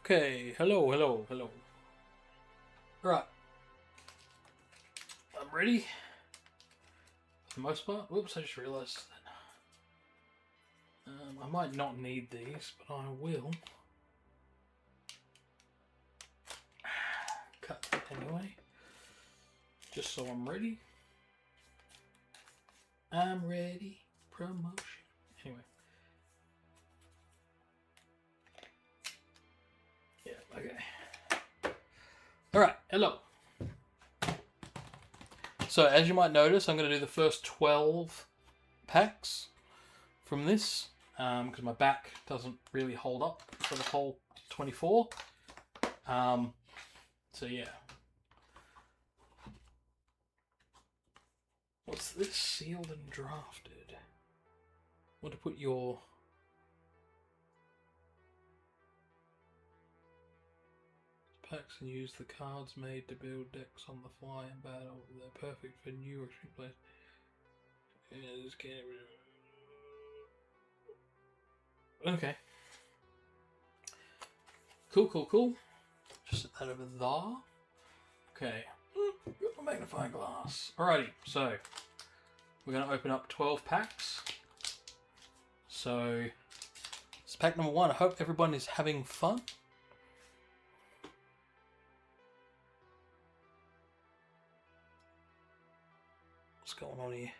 Okay, hello. Right, I'm ready. For the most part. Whoops, I just realised that. I might not need these, but I will. Cut that anyway. Just so I'm ready. I'm ready. Promotion. Anyway. Yeah, okay. Alright, hello. So, as you might notice, I'm going to do the first 12 packs from this, because my back doesn't really hold up for the whole 24. So, yeah. What's this? Sealed and drafted. Want to put your... Packs and use the cards made to build decks on the fly in battle. They're perfect for new or players. Yeah, this can't... Okay. Cool. Just set that over there. Okay. Got my magnifying glass. Alrighty, so we're going to open up 12 packs. So, it's pack number 1. I hope everyone is having fun. What's going on here?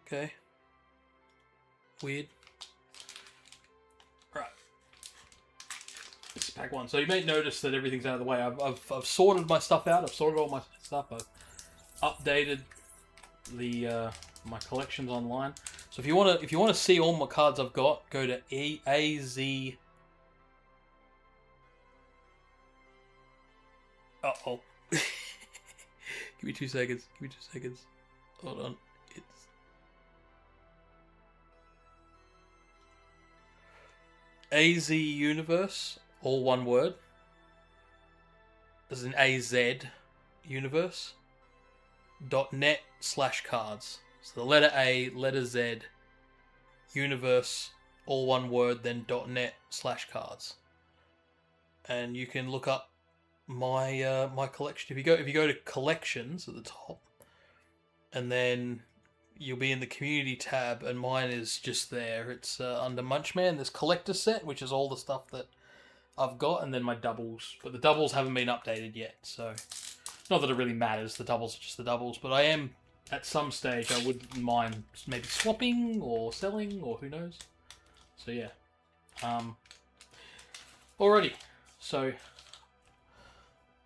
Okay. Weird. Right. This is pack 1. So you may notice that everything's out of the way. I've sorted my stuff out. I've sorted all my stuff. I've updated the my collections online. So if you wanna see all my cards I've got, go to AZ. Uh-oh. Give me 2 seconds. Hold on. It's... AZ Universe, all one word. This is an AZ Universe. .net/cards. So the letter A, letter Z, Universe, all one word, then .net/cards. And you can look up my my collection. If you go to collections at the top, and then you'll be in the community tab, and mine is just there. It's under Munchman. There's collector set, which is all the stuff that I've got, and then my doubles. But the doubles haven't been updated yet, so not that it really matters. The doubles are just the doubles. But I am at some stage. I wouldn't mind maybe swapping or selling, or who knows. So yeah. Alrighty. So.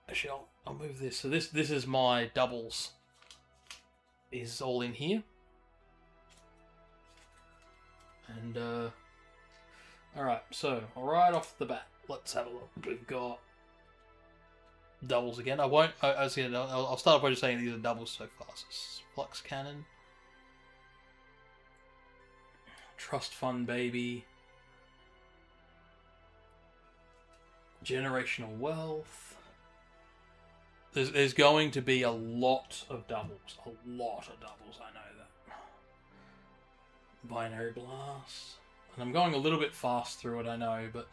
Actually, I'll move this. So this is my doubles. Is all in here. And alright, so right off the bat, let's have a look. We've got doubles again. I'll start off by just saying these are doubles so far. So Flux Cannon, Trust Fund Baby, Generational Wealth. There's going to be a lot of doubles. I know that. Binary Blast. And I'm going a little bit fast through it, I know, but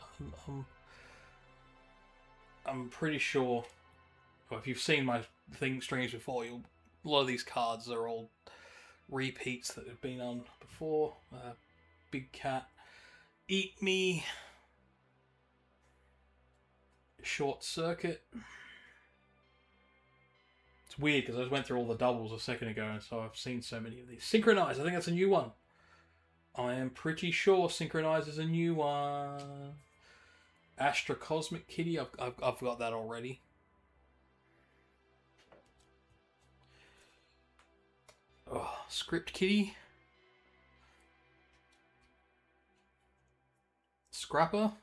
I'm pretty sure... Well, if you've seen my streams before, a lot of these cards are all repeats that have been on before. Big Cat. Eat Me. Short Circuit. It's weird because I just went through all the doubles a second ago, and so I've seen so many of these. Synchronize, I think that's a new one. I am pretty sure Synchronize is a new one. Astra Cosmic Kitty, I've got that already. Oh, Script Kitty. Scrapper.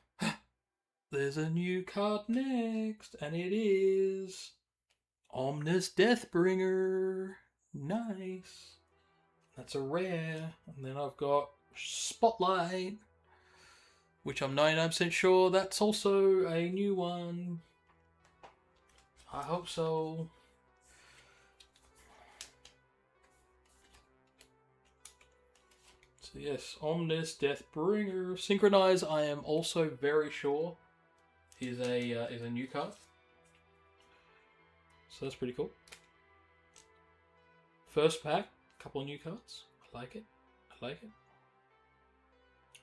There's a new card next, and it is Omnis Deathbringer. Nice. That's a rare. And then I've got Spotlight, which I'm 99% sure that's also a new one. I hope so. So yes, Omnis Deathbringer. Synchronize, I am also very sure is a new card. So that's pretty cool. First pack, couple of new cards. I like it. I like it.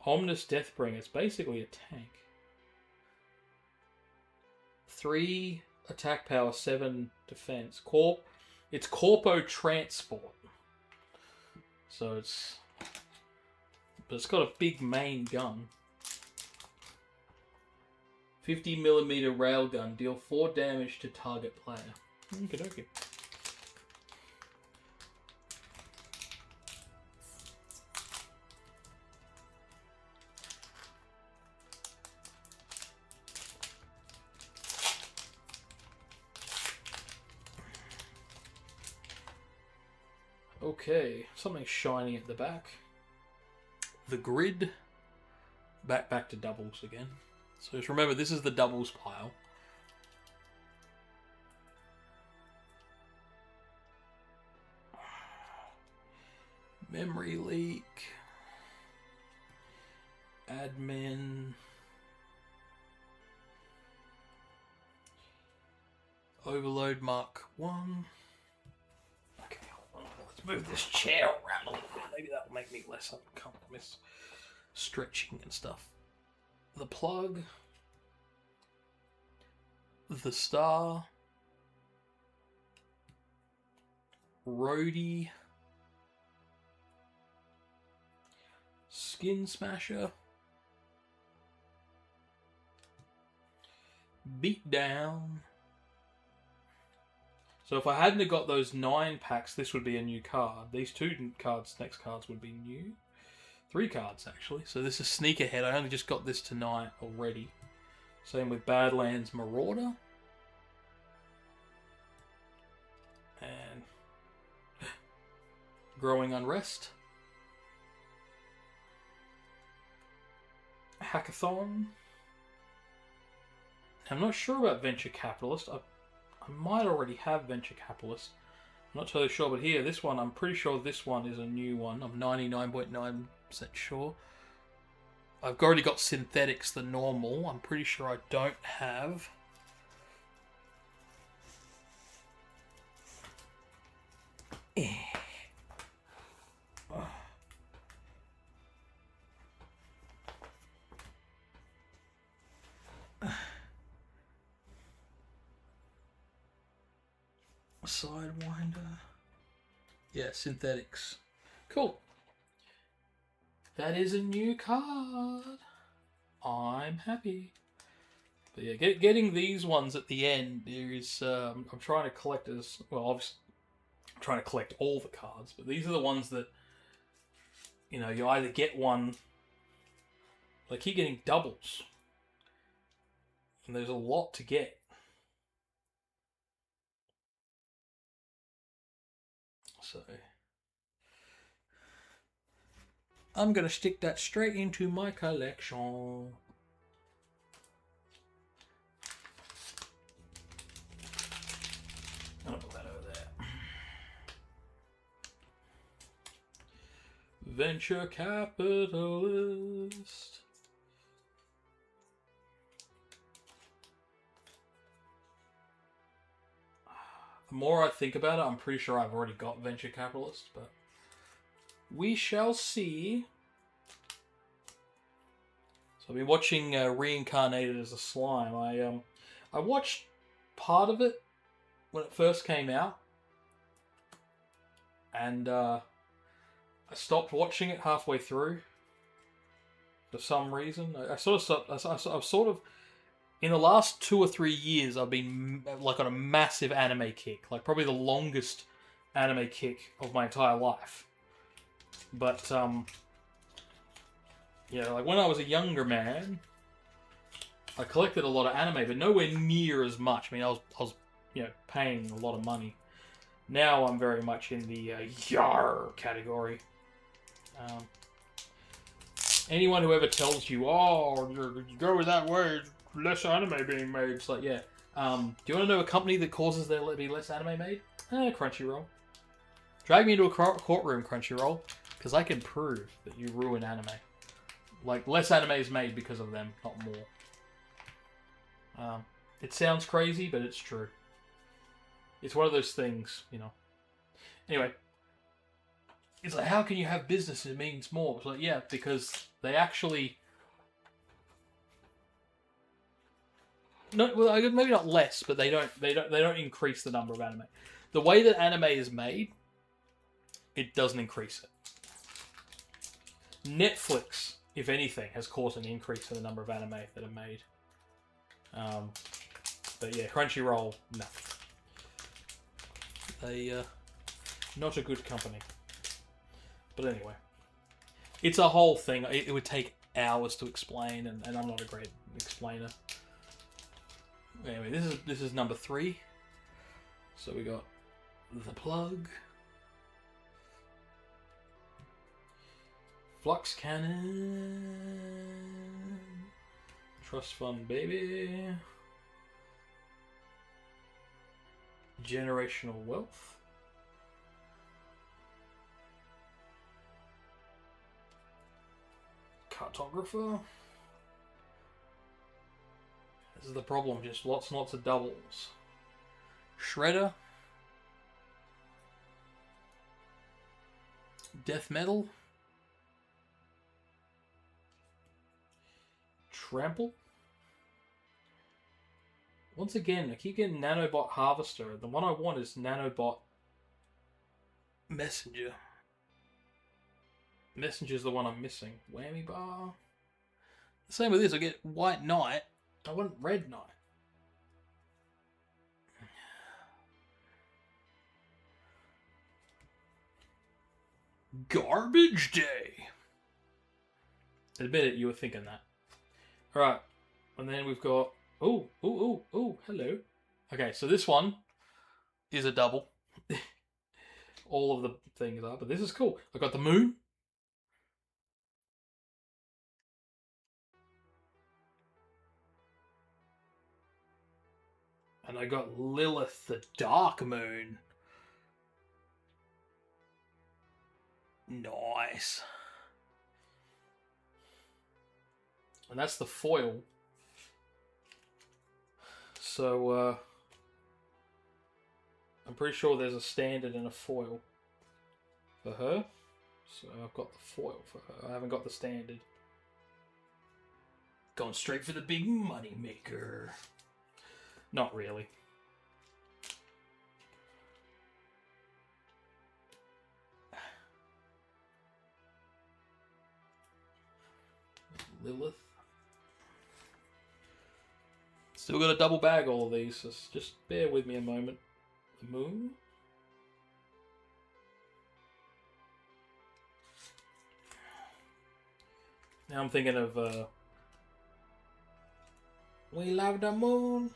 Omnis Deathbringer. It's basically a tank. 3 attack power, 7 defense. It's Corpo Transport. So it's got a big main gun. 50mm railgun. Deal 4 damage to target player. Okay. Okay, something shiny at the back. The grid. Back to doubles again. So just remember, this is the doubles pile. Memory leak. Admin. Overload Mark 1. Okay, hold on. Let's move this chair around a little bit. Maybe that'll make me less uncomfortable. Stretching and stuff. The plug. The star. Roadie. Skin Smasher. Beat Down. So if I hadn't have got those 9 packs, this would be a new card. These 2 cards, next cards would be new. 3 cards, actually. So this is Sneakerhead. I only just got this tonight already. Same with Badlands Marauder. And Growing Unrest. Hackathon. I'm not sure about Venture Capitalist. I might already have Venture Capitalist. I'm not totally sure, but here, this one, I'm pretty sure this one is a new one. I'm 99.9% sure. I've already got Synthetics, the normal. I'm pretty sure I don't have. Sidewinder. Yeah, Synthetics. Cool. That is a new card. I'm happy. But yeah, getting these ones at the end is... I'm trying to collect as... Well, obviously, I'm trying to collect all the cards, but these are the ones that... You know, you either get one... I keep getting doubles. And there's a lot to get. So... I'm going to stick that straight into my collection. I'll put that over there. Venture Capitalist. The more I think about it, I'm pretty sure I've already got Venture Capitalist, but we shall see. So I've been watching Reincarnated as a Slime. I watched part of it when it first came out, and I stopped watching it halfway through for some reason. I sort of stopped. I've sort of in the last 2 or 3 years, I've been like on a massive anime kick, like probably the longest anime kick of my entire life. But, yeah, like when I was a younger man, I collected a lot of anime, but nowhere near as much. I mean, I was you know, paying a lot of money. Now I'm very much in the yar category. Anyone who ever tells you, oh, you go with that way, less anime being made, it's like, yeah. Do you want to know a company that causes there to be less anime made? Crunchyroll. Drag me into a courtroom, Crunchyroll. Because I can prove that you ruin anime. Like, less anime is made because of them, not more. It sounds crazy, but it's true. It's one of those things, you know. Anyway. It's like, how can you have business that means more? It's like, yeah, because they actually... No, well, maybe not less, but they don't increase the number of anime. The way that anime is made, it doesn't increase it. Netflix, if anything, has caused an increase in the number of anime that are made. But yeah, Crunchyroll, no. They, not a good company. But anyway, it's a whole thing. It would take hours to explain, and I'm not a great explainer. Anyway, this is number 3. So we got the plug, Flux Cannon, Trust Fund Baby, Generational Wealth, Cartographer. This is the problem, just lots and lots of doubles. Shredder. Death Metal. Trample. Once again, I keep getting Nanobot Harvester. The one I want is Nanobot Messenger. Messenger's the one I'm missing. Whammy Bar. Same with this, I get White Knight. I want Red Knight. Garbage Day. Admit it, you were thinking that. Alright. And then we've got... Oh, hello. Okay, so this one is a double. All of the things are, but this is cool. I got the Moon. And I got Lilith, the Dark Moon. Nice. And that's the foil. So, I'm pretty sure there's a standard and a foil for her. So I've got the foil for her. I haven't got the standard. Going straight for the big money maker. Not really. Lilith. Still got to double bag all of these, so just bear with me a moment. The Moon. Now I'm thinking of We Love the Moon.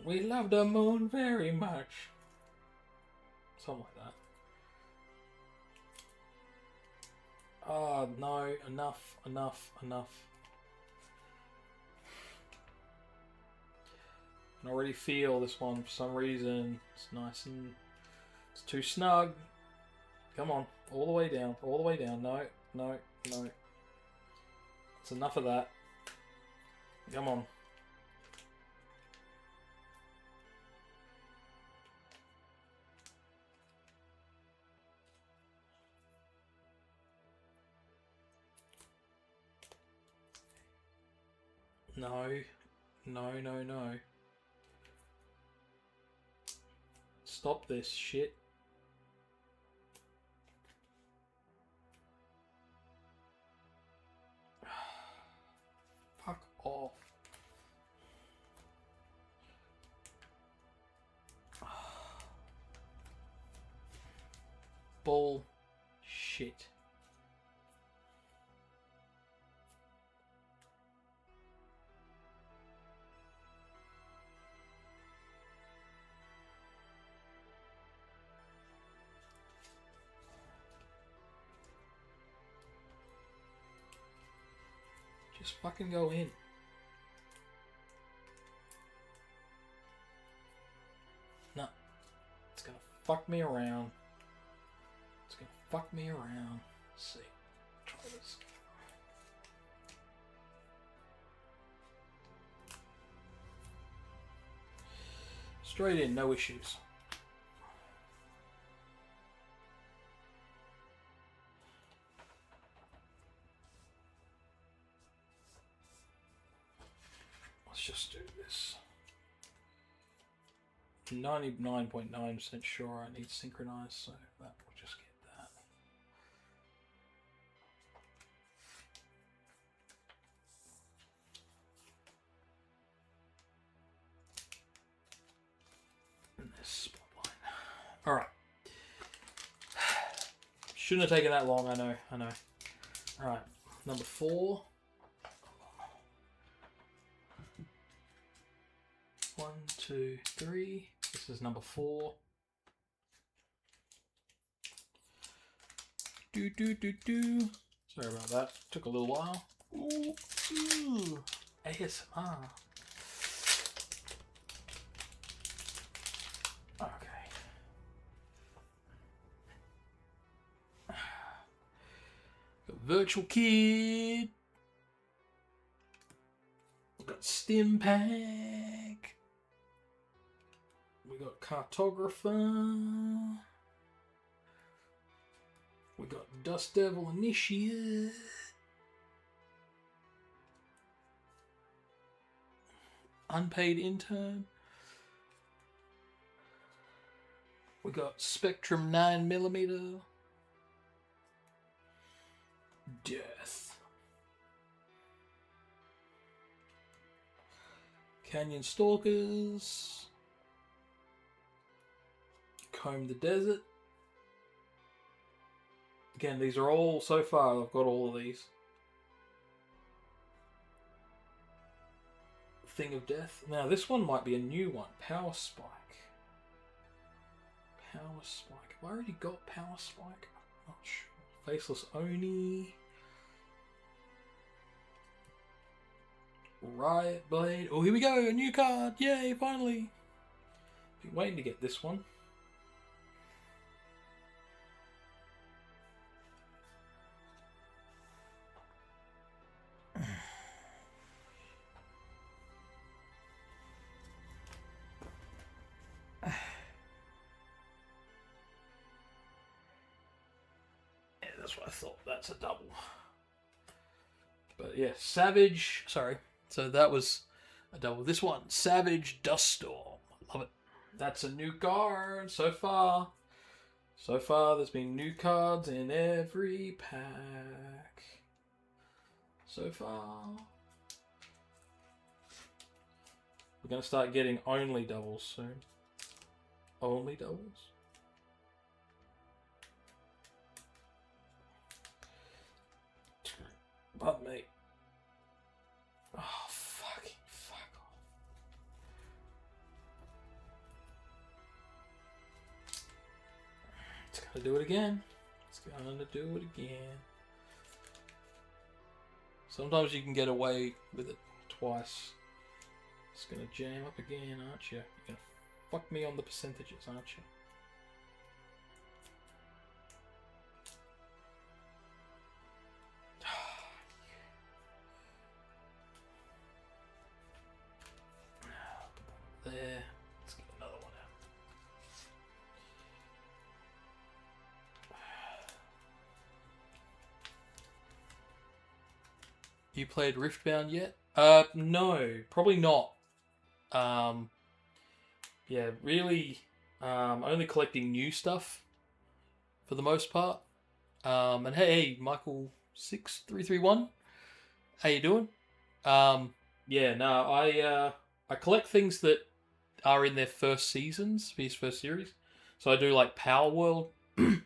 We love the moon very much. Something like that. Oh, no. Enough. I already feel this one for some reason. It's nice and... It's too snug. Come on. All the way down. No. It's enough of that. Come on. No. Stop this shit. Fuck off. Bullshit. Just fucking go in. No. It's gonna fuck me around. It's gonna fuck me around. Let's see. Try this. Straight in, no issues. Let's just do this. 99.9% sure I need synchronized, so that will just get that. And this spotlight. Alright. Shouldn't have taken that long, I know. Alright, number 4. 1, 2, 3. This is number 4. Do. Sorry about that. Took a little while. Ooh. ASMR. Okay. Got Virtual Kid. We've got Stim Pack. We got Cartographer. We got Dust Devil Initiate. Unpaid Intern. We got Spectrum 9mm. Death. Canyon Stalkers. Comb the Desert. Again, these are all, so far, I've got all of these. Thing of Death. Now, this one might be a new one. Power Spike. Power Spike. Have I already got Power Spike? I'm not sure. Faceless Oni. Riot Blade. Oh, here we go. A new card. Yay, finally. Been waiting to get this one. That's what I thought. That's a double. But yeah, Savage. Sorry. So that was a double. This one, Savage Duststorm. Love it. That's a new card so far. So far, there's been new cards in every pack. So far. We're going to start getting only doubles soon. Only doubles? But mate. Oh, fuck off. It's gonna do it again. Sometimes you can get away with it twice. It's gonna jam up again, aren't you? You're gonna fuck me on the percentages, aren't you? There. Let's get another one out. You played Riftbound yet? No, probably not. Yeah, really, only collecting new stuff for the most part. And hey, Michael 6331, how you doing? Yeah, no, I collect things that are in their first seasons, his first series. So I do like Power World and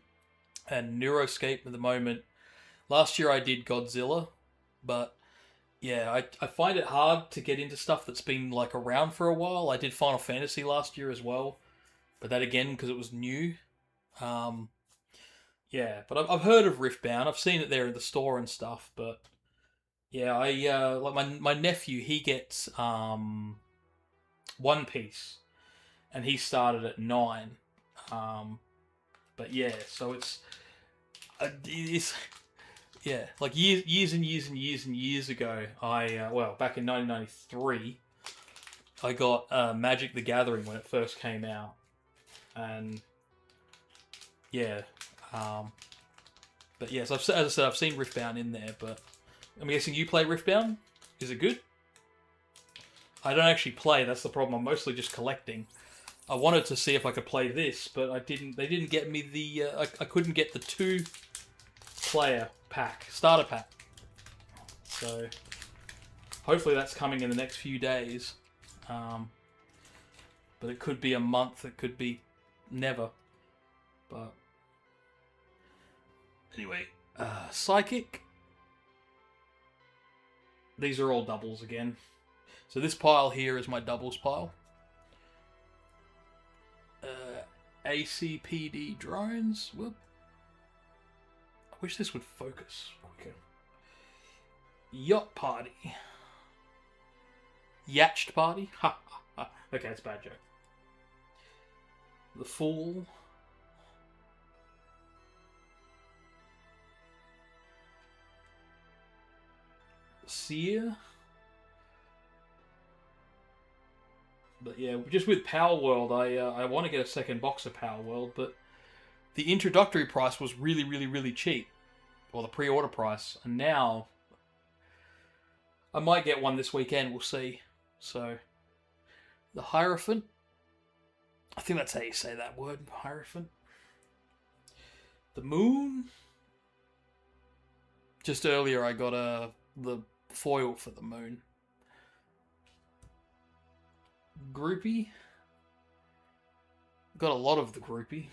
Neuroscape at the moment. Last year I did Godzilla, but yeah, I find it hard to get into stuff that's been like around for a while. I did Final Fantasy last year as well, but that again because it was new. Yeah, but I've heard of Riftbound. I've seen it there in the store and stuff, but yeah, I like my nephew. He gets One Piece, and he started at 9. But yeah, so it's yeah, like years and years and years and years ago. Back in 1993, I got Magic the Gathering when it first came out, and yeah, but yes, as I said, I've seen Riftbound in there, but I'm guessing you play Riftbound. Is it good? I don't actually play. That's the problem. I'm mostly just collecting. I wanted to see if I could play this, but I didn't. They didn't get me the. I couldn't get the 2-player pack, starter pack. So hopefully that's coming in the next few days. But it could be a month. It could be never. But anyway, Psychic. These are all doubles again. So this pile here is my doubles pile. ACPD drones. Whoop. I wish this would focus quicker. Yacht Party. Yacht Party. Ha ha ha. Okay, that's a bad joke. The Fool. Seer. But yeah, just with Power World, I want to get a second box of Power World, but the introductory price was really, really, really cheap. Or the pre-order price. And now, I might get one this weekend, we'll see. So, the Hierophant. I think that's how you say that word, Hierophant. The Moon. Just earlier I got the foil for the Moon. Groupie. Got a lot of the Groupie.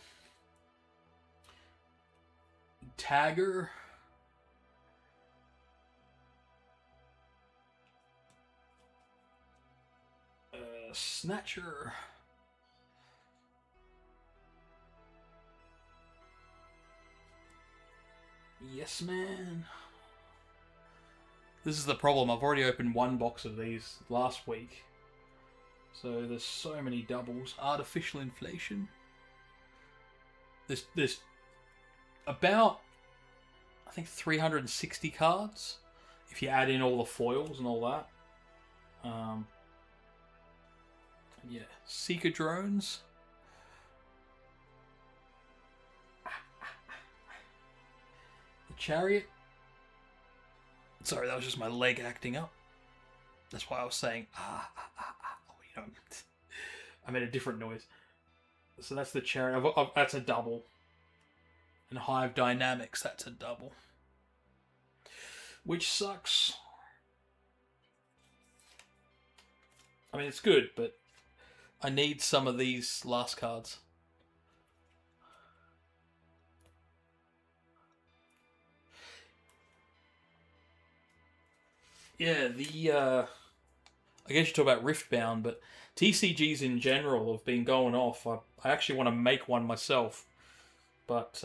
Tagger. Snatcher. Yes, man. This is the problem. I've already opened one box of these last week. So there's so many doubles. Artificial inflation. There's about, I think, 360 cards. If you add in all the foils and all that. Yeah. Seeker drones. The Chariot. Sorry, that was just my leg acting up. That's why I was saying, Oh, you know, I made a different noise. So that's the Chariot. That's a double. And Hive Dynamics, that's a double. Which sucks. I mean, it's good, but I need some of these last cards. Yeah, I guess you talk about Riftbound, but TCGs in general have been going off. I actually want to make one myself, but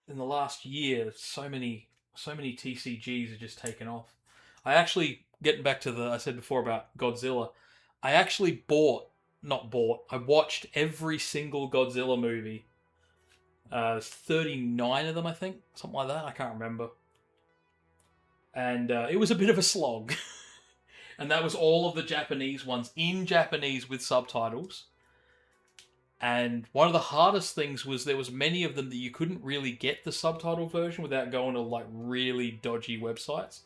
in the last year, so many TCGs have just taken off. I actually, getting back to I said before about Godzilla, I actually I watched every single Godzilla movie. There's 39 of them, I think, something like that. I can't remember. And it was a bit of a slog. And that was all of the Japanese ones in Japanese with subtitles. And one of the hardest things was there was many of them that you couldn't really get the subtitle version without going to like really dodgy websites.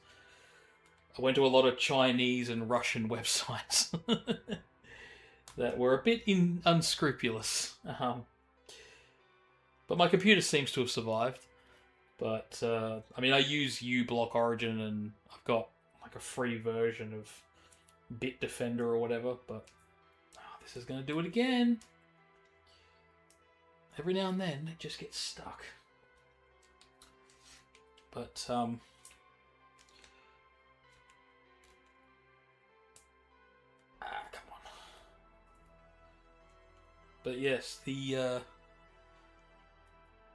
I went to a lot of Chinese and Russian websites that were a bit unscrupulous. But my computer seems to have survived. But, I mean, I use uBlock Origin, and I've got, like, a free version of Bitdefender or whatever, but this is going to do it again. Every now and then, it just gets stuck. But, come on. But, yes, the,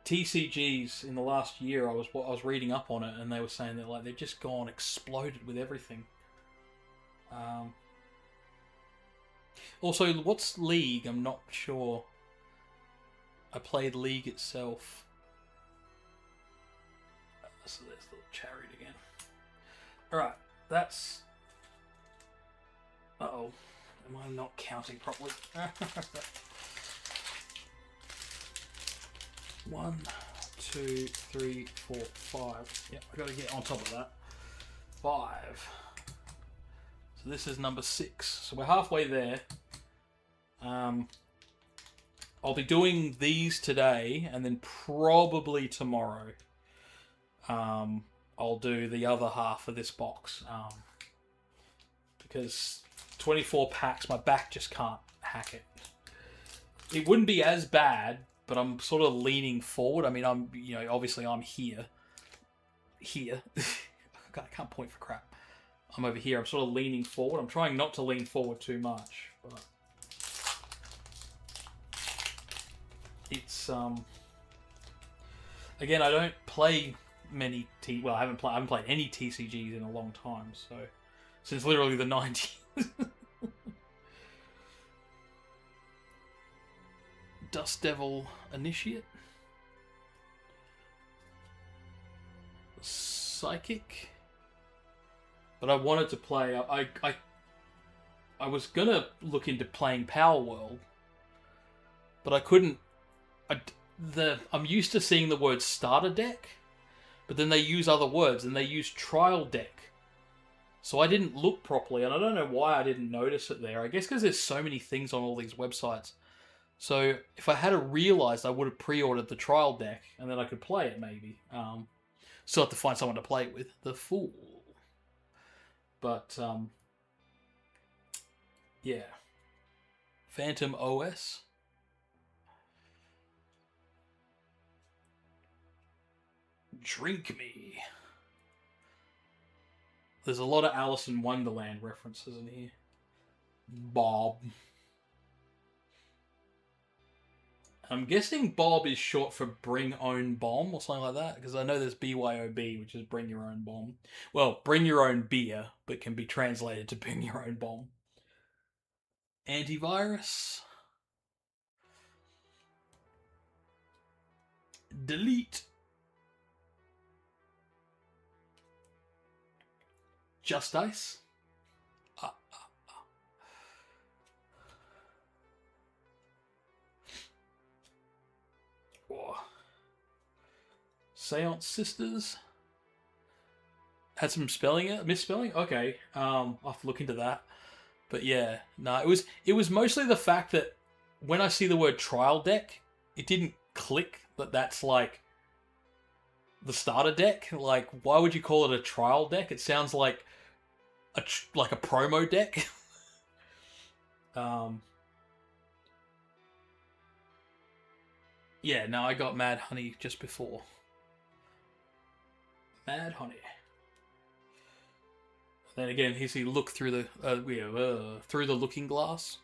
TCGs in the last year, I was reading up on it, and they were saying that like they've just gone exploded with everything. Also, what's League? I'm not sure. I played League itself. So there's the chariot again. Alright, that's... Uh-oh. Am I not counting properly? 1, 2, 3, 4, 5. Yep, I gotta get on top of that. 5. So this is number 6. So we're halfway there. I'll be doing these today, and then probably tomorrow I'll do the other half of this box. Because 24 packs, my back just can't hack it. It wouldn't be as bad, but I'm sort of leaning forward. I mean, obviously I'm here. God, I can't point for crap. I'm over here. I'm sort of leaning forward. I'm trying not to lean forward too much, but it's again, I don't play many I haven't played any TCGs in a long time, so since literally the 90s. Dust Devil Initiate. Psychic. But I wanted to play... I was gonna look into playing Power World, but I couldn't... I'm used to seeing the word starter deck, but then they use other words, and they use trial deck. So I didn't look properly, and I don't know why I didn't notice it there. I guess because there's so many things on all these websites. So if I had realised, I would have pre-ordered the trial deck, and then I could play it, maybe. Still have to find someone to play it with. The Fool. But, yeah. Phantom OS. Drink Me. There's a lot of Alice in Wonderland references in here. Bob. I'm guessing Bob is short for Bring Own Bomb or something like that, because I know there's BYOB, which is Bring Your Own Bomb. Well, Bring Your Own Beer, but can be translated to Bring Your Own Bomb. Antivirus. Delete. Just Ice. Seance Sisters. Had some misspelling? Okay. I'll have to look into that. But yeah, no, it was mostly the fact that when I see the word trial deck, it didn't click that that's like the starter deck. Like, why would you call it a trial deck? It sounds like a promo deck. Yeah, no, I got Mad Honey just before. Mad Honey. Then again, here's the look through the through the Looking Glass,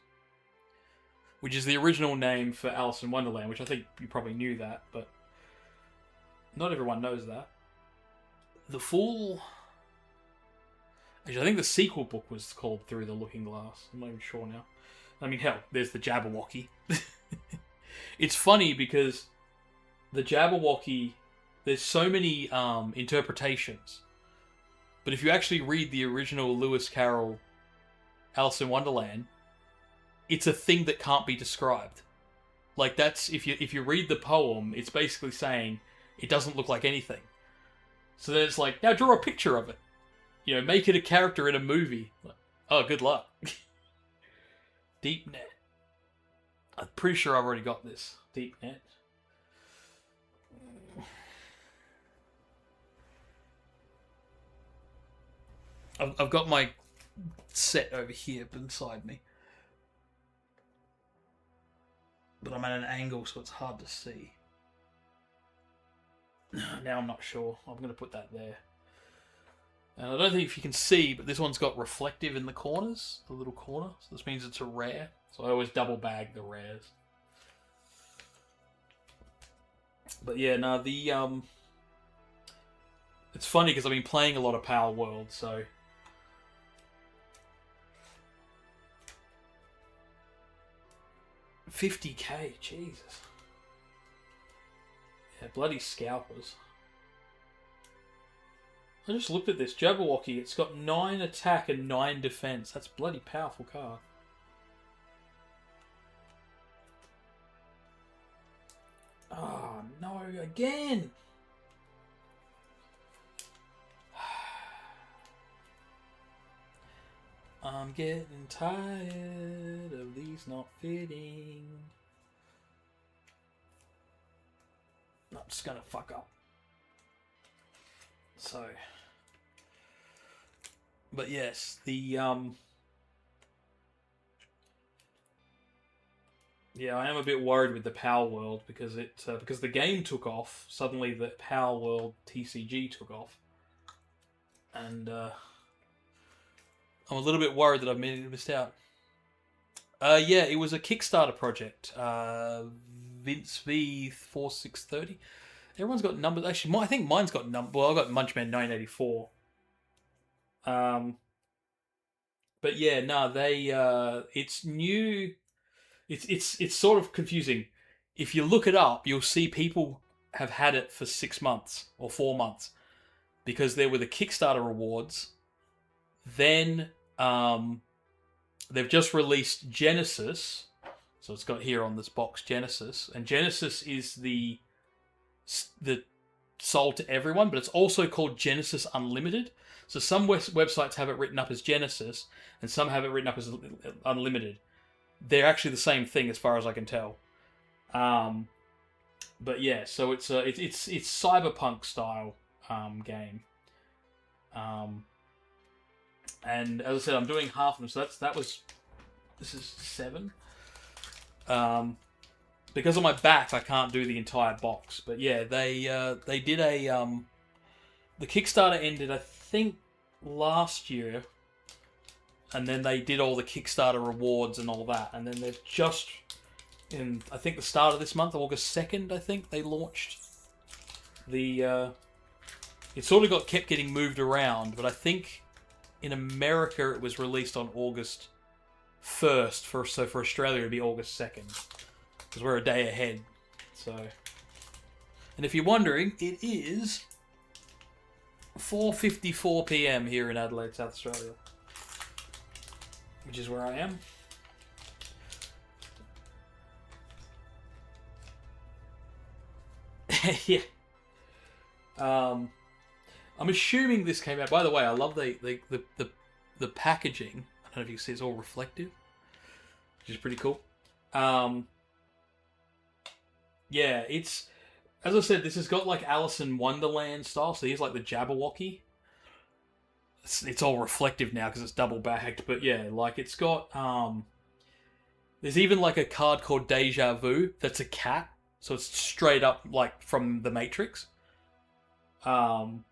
which is the original name for Alice in Wonderland, which I think you probably knew that, but not everyone knows that. The Fool. Actually, I think the sequel book was called Through the Looking Glass. I'm not even sure now. I mean, hell, there's the Jabberwocky. It's funny because the Jabberwocky, there's so many interpretations. But if you actually read the original Lewis Carroll Alice in Wonderland, it's a thing that can't be described. Like, that's if you read the poem, it's basically saying it doesn't look like anything. So then it's like, now draw a picture of it. You know, make it a character in a movie. Like, oh, good luck. Deep Net. I'm pretty sure I've already got this. Deep Net. I've got my set over here beside me. But I'm at an angle, so it's hard to see. Now I'm not sure. I'm going to put that there. And I don't think if you can see, but this one's got reflective in the corners, the little corner. So this means it's a rare. So I always double bag the rares. But yeah, no, it's funny because I've been playing a lot of Power World, so 50k, Jesus. Yeah, bloody scalpers. I just looked at this Jabberwocky. It's got 9 attack and 9 defense. That's a bloody powerful card. Oh, no, again! I'm getting tired of these not fitting. I'm just gonna fuck up. So, but yes, the yeah, I am a bit worried with the Power World because because the game took off. Suddenly, the Power World TCG took off, and I'm a little bit worried that I've missed out. Yeah, it was a Kickstarter project. Vince V4630. Everyone's got numbers. Actually, I think mine's got numbers. Well, I got Munchman 984. But yeah, no, they. It's new. It's sort of confusing. If you look it up, you'll see people have had it for 6 months or 4 months because there were the Kickstarter rewards. Then they've just released Genesis, so it's got here on this box Genesis, and Genesis is the sold to everyone, but it's also called Genesis Unlimited. So some websites have it written up as Genesis, and some have it written up as Unlimited. They're actually the same thing, as far as I can tell. But yeah, so it's cyberpunk style game. And as I said, I'm doing half of them, so this is 7. Because on my back, I can't do the entire box. But yeah, they did a the Kickstarter ended, I think, last year, and then they did all the Kickstarter rewards and all that, and then they've just in, I think, the start of this month, August 2nd, I think they launched the. It sort of kept getting moved around, but I think in America it was released on August 1st. So for Australia it'd be August 2nd. Because we're a day ahead. So, and if you're wondering, it is 4:54 p.m. here in Adelaide, South Australia, which is where I am. Yeah. I'm assuming this came out. By the way, I love the packaging. I don't know if you can see, it's all reflective, which is pretty cool. Yeah, it's, as I said, this has got like Alice in Wonderland style. So here's like the Jabberwocky. It's all reflective now because it's double bagged. But yeah, like it's got there's even like a card called Deja Vu that's a cat. So it's straight up like from the Matrix. And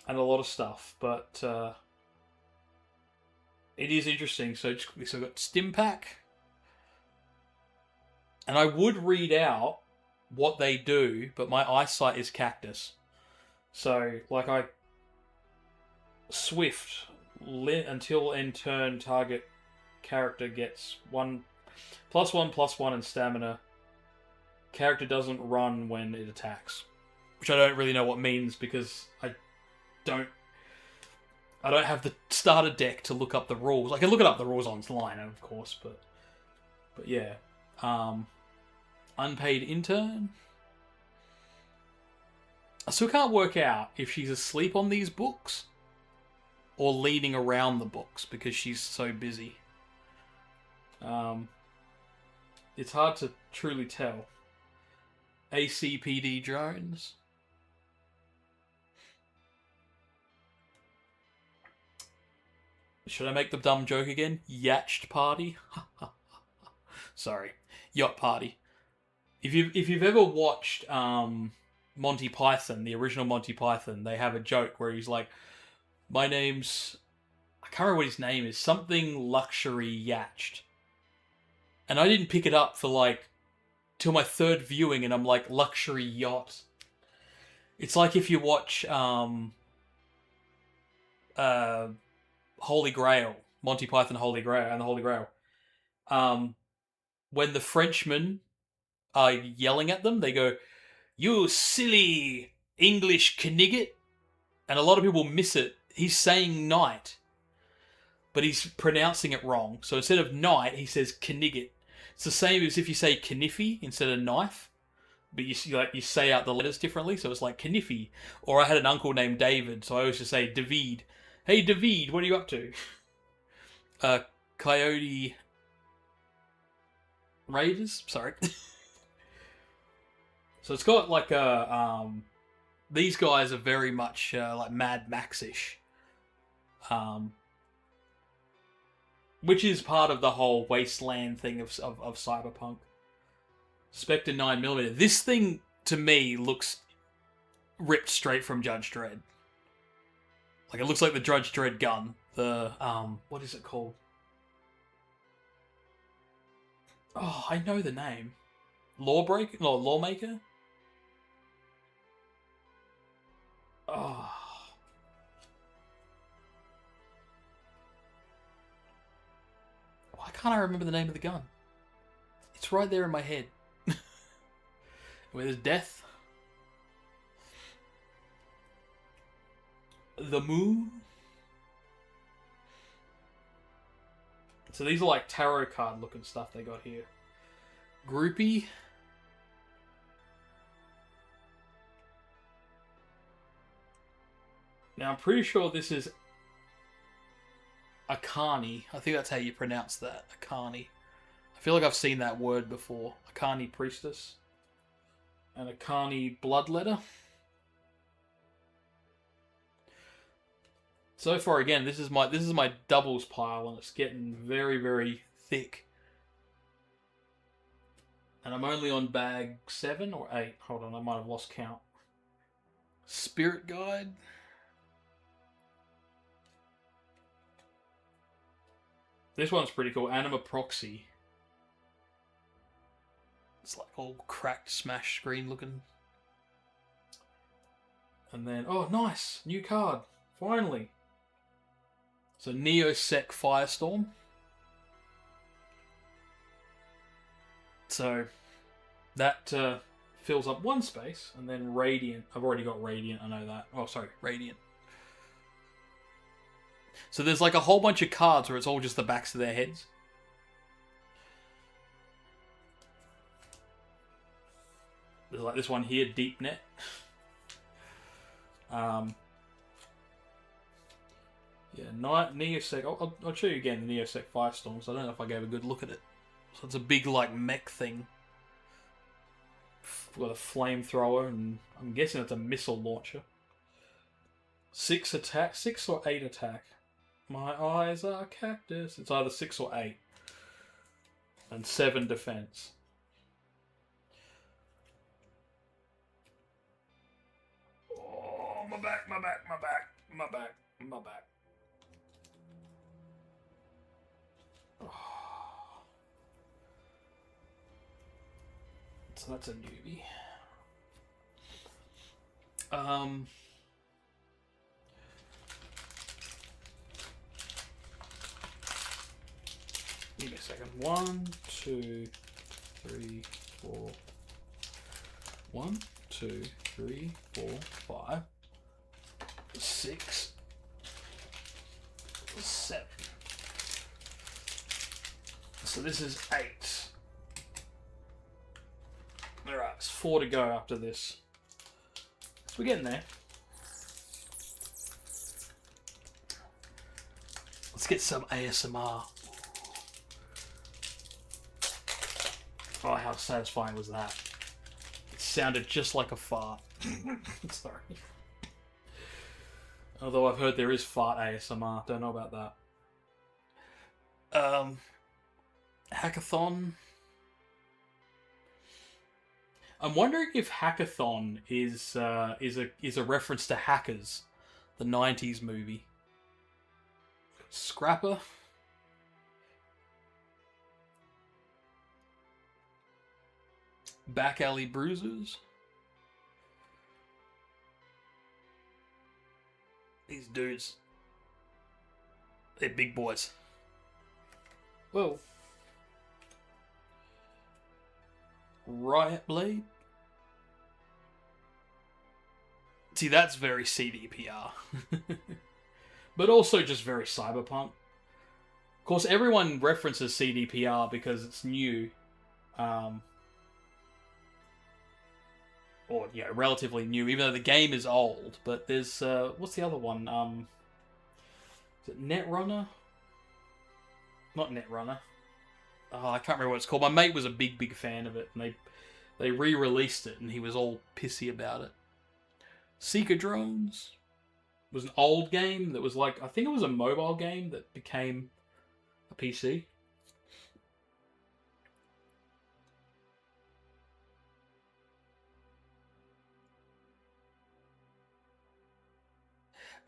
a lot of stuff, but it is interesting. So we've got Stim Pack, and I would read out what they do, but my eyesight is cactus. So, like, I Swift until end turn, target character gets 1+1/+1 in stamina. Character doesn't run when it attacks, which I don't really know what means because I don't have the starter deck to look up the rules. I can look it up the rules online, of course, but yeah. Unpaid intern. I still can't work out if she's asleep on these books or leaning around the books because she's so busy. It's hard to truly tell. ACPD drones. Should I make the dumb joke again? Yacht party? Sorry. Yacht party. If you've ever watched Monty Python, the original Monty Python, they have a joke where he's like, my name's, I can't remember what his name is, something luxury yacht. And I didn't pick it up for like till my third viewing, and I'm like, luxury yacht. It's like if you watch Holy Grail, Monty Python Holy Grail and the Holy Grail. when the Frenchmen are yelling at them, they go, "You silly English knigget," and a lot of people miss it. He's saying knight, but he's pronouncing it wrong. So instead of knight, he says knigget. It's the same as if you say kniffy instead of knife, but you say out the letters differently. So it's like kniffy. Or I had an uncle named David, so I always just say David. Hey David, what are you up to? Coyote Raiders. Sorry. So it's got like a these guys are very much like Mad Max-ish, which is part of the whole wasteland thing of Cyberpunk. Spectre 9mm. This thing to me looks ripped straight from Judge Dredd. Like it looks like the Judge Dredd gun. The what is it called? Oh, I know the name. Lawbreaker? No, Lawmaker? Oh. Why can't I remember the name of the gun? It's right there in my head. Where there's death. The moon. So these are like tarot card looking stuff they got here. Groupie. Now I'm pretty sure this is Akani. I think that's how you pronounce that. Akani. I feel like I've seen that word before. Akani priestess. And Akani bloodletter. So far again, this is my doubles pile and it's getting very, very thick. And I'm only on bag 7 or 8. Hold on, I might have lost count. Spirit Guide. This one's pretty cool. Anima Proxy. It's like all cracked, smash screen looking. And then, oh, nice! New card. Finally. So, Neosec Firestorm. So, that fills up one space. And then Radiant. I've already got Radiant, I know that. Oh, sorry, Radiant. So there's like a whole bunch of cards where it's all just the backs of their heads. There's like this one here, Deep Net. Yeah, Neosec. I'll show you again the Neosec Firestorms. I don't know if I gave a good look at it. So it's a big like mech thing. Got a flamethrower, and I'm guessing it's a missile launcher. 6 attack, 6 or 8 attack. My eyes are cactus. It's either 6 or 8. And 7 defense. Oh, my back, my back, my back, my back, my back. Oh. So that's a newbie. Give me a second. 1, 2, 3, 4. 1, 2, 3, 4, 5, 6, 7. So this is 8. Alright, it's 4 to go after this. So we're getting there. Let's get some ASMR. Oh, how satisfying was that? It sounded just like a fart. Sorry. Although I've heard there is fart ASMR. Don't know about that. Hackathon. I'm wondering if Hackathon is a reference to Hackers, the 90s movie. Scrapper. Back Alley Bruisers. These dudes, they're big boys. Whoa. Riot Blade. See, that's very CDPR. But also just very cyberpunk. Of course, everyone references CDPR because it's new. Or, you know, relatively new, even though the game is old. But there's, what's the other one? Is it Netrunner? Not Netrunner. Oh, I can't remember what it's called. My mate was a big fan of it, and they re-released it, and he was all pissy about it. Seeker Drones was an old game that was like, I think it was a mobile game that became a PC.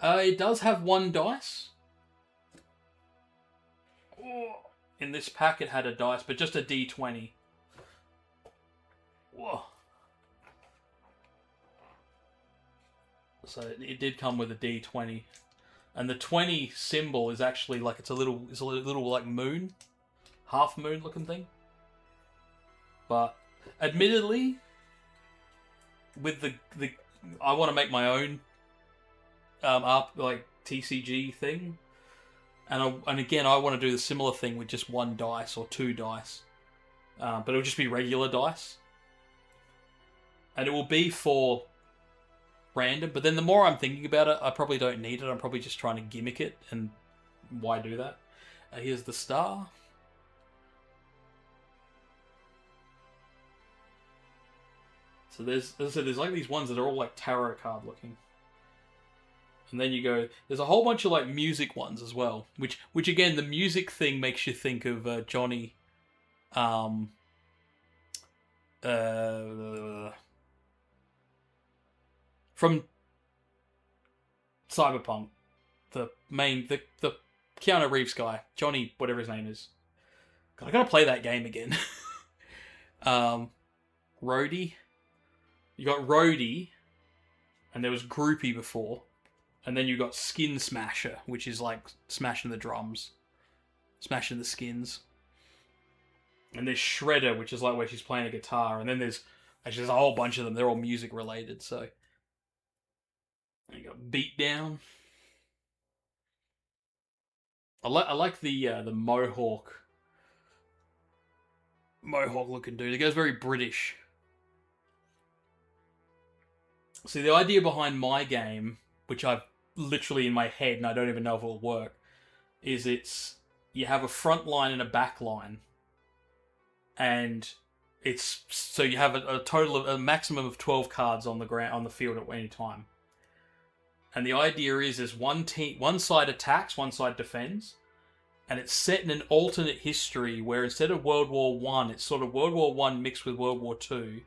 It does have one dice. In this pack it had a dice, but just a D20. Whoa. So it did come with a D20. And the 20 symbol is actually like, it's a little like moon. Half moon looking thing. But admittedly, with the I want to make my own like TCG thing, and again I want to do the similar thing with just one dice or two dice, but it'll just be regular dice, and it will be for random. But then the more I'm thinking about it, I probably don't need it. I'm probably just trying to gimmick it, and why do that? Here's the star. So there's, as I said, there's like these ones that are all like tarot card looking. And then you go, there's a whole bunch of like music ones as well, which again, the music thing makes you think of Johnny, from Cyberpunk, the Keanu Reeves guy, Johnny, whatever his name is. God, I gotta play that game again. Rhodey. You got Rhodey, and there was Groupie before. And then you got Skin Smasher, which is like smashing the drums. Smashing the skins. And there's Shredder, which is like where she's playing a guitar. And then there's actually a whole bunch of them. They're all music related, so. And you got Beatdown. I like the Mohawk looking dude. It goes very British. See, the idea behind my game, which I've literally in my head and I don't even know if it'll work, is you have a front line and a back line. And so you have a maximum of 12 cards on the field at any time. And the idea is one side attacks, one side defends. And it's set in an alternate history where instead of World War I, it's sort of World War I mixed with World War II.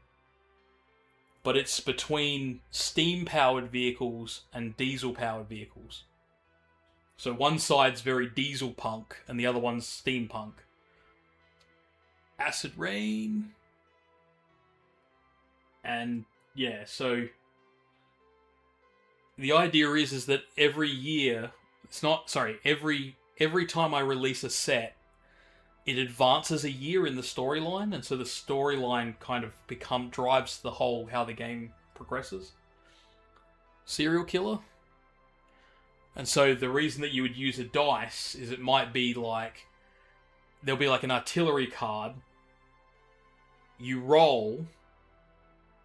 But it's between steam-powered vehicles and diesel-powered vehicles. So one side's very diesel-punk, and the other one's steampunk. Acid Rain. And, yeah, so the idea is that every year, every time I release a set, it advances a year in the storyline, and so the storyline kind of drives the whole how the game progresses. Serial killer. And so the reason that you would use a dice is it might be like there'll be like an artillery card. You roll,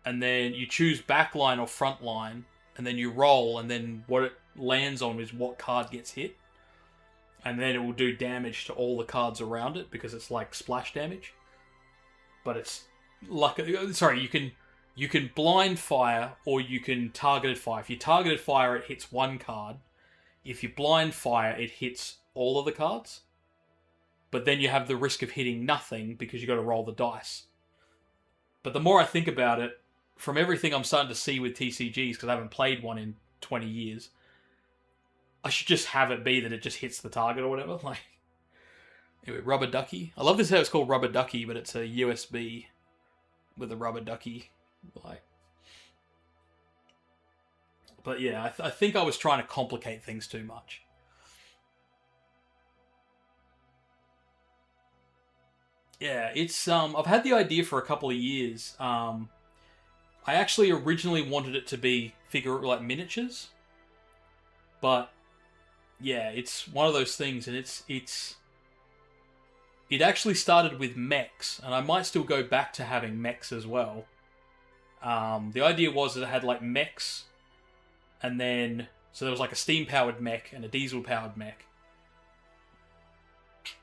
and then you choose backline or frontline, and then you roll, and then what it lands on is what card gets hit. And then it will do damage to all the cards around it because it's like splash damage. But it's like, you can blind fire or you can targeted fire. If you targeted fire, it hits one card. If you blind fire, it hits all of the cards. But then you have the risk of hitting nothing because you got to roll the dice. But the more I think about it, from everything I'm starting to see with TCGs, because I haven't played one in 20 years, I should just have it be that it just hits the target or whatever. Like, anyway, Rubber Ducky. I love this how it's called Rubber Ducky, but it's a USB with a rubber ducky. Like, but yeah, I think I was trying to complicate things too much. Yeah, it's I've had the idea for a couple of years. I actually originally wanted it to be figure like miniatures, but yeah, it's one of those things, and it actually started with mechs, and I might still go back to having mechs as well. The idea was that it had like mechs, and then so there was like a steam powered mech and a diesel powered mech.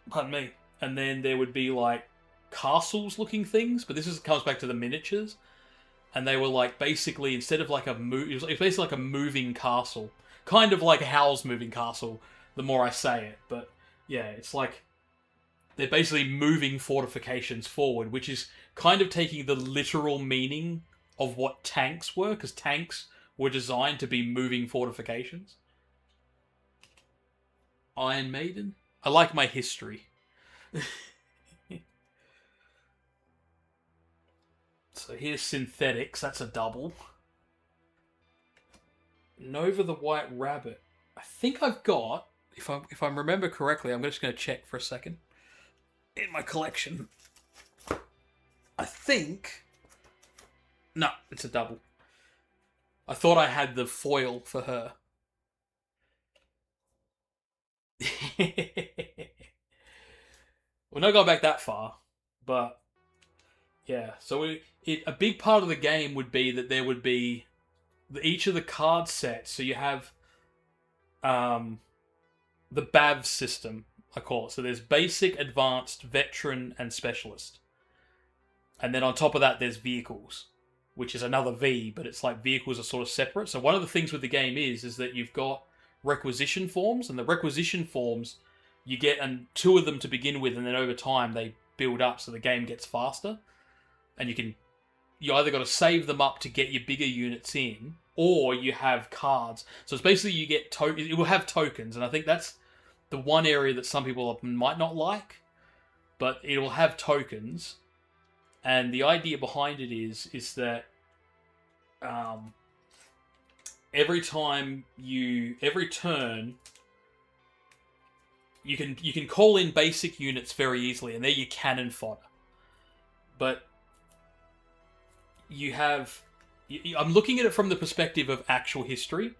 Pardon me. And then there would be like castles looking things, but comes back to the miniatures, and they were like basically instead of like it was basically like a moving castle, kind of like Howl's moving castle. The more I say it, but yeah, it's like they're basically moving fortifications forward, which is kind of taking the literal meaning of what tanks were, because tanks were designed to be moving fortifications. Iron Maiden. I like my history. So here's synthetics. That's a double. Nova the White Rabbit. I think I've got, if I remember correctly, I'm just going to check for a second. In my collection. I think... No, it's a double. I thought I had the foil for her. We're not going back that far, but yeah. So a big part of the game would be that there would be each of the card sets. So you have the BAV system, I call it. So there's basic, advanced, veteran, and specialist. And then on top of that, there's vehicles, which is another V, but it's like vehicles are sort of separate. So one of the things with the game is that you've got requisition forms, and the requisition forms, you get two of them to begin with, and then over time they build up, so the game gets faster. And you either got to save them up to get your bigger units in, or you have cards. So it's basically you get it will have tokens, and I think that's the one area that some people might not like, but it will have tokens. And the idea behind it is that every turn you can call in basic units very easily, and they're your cannon fodder. But I'm looking at it from the perspective of actual history,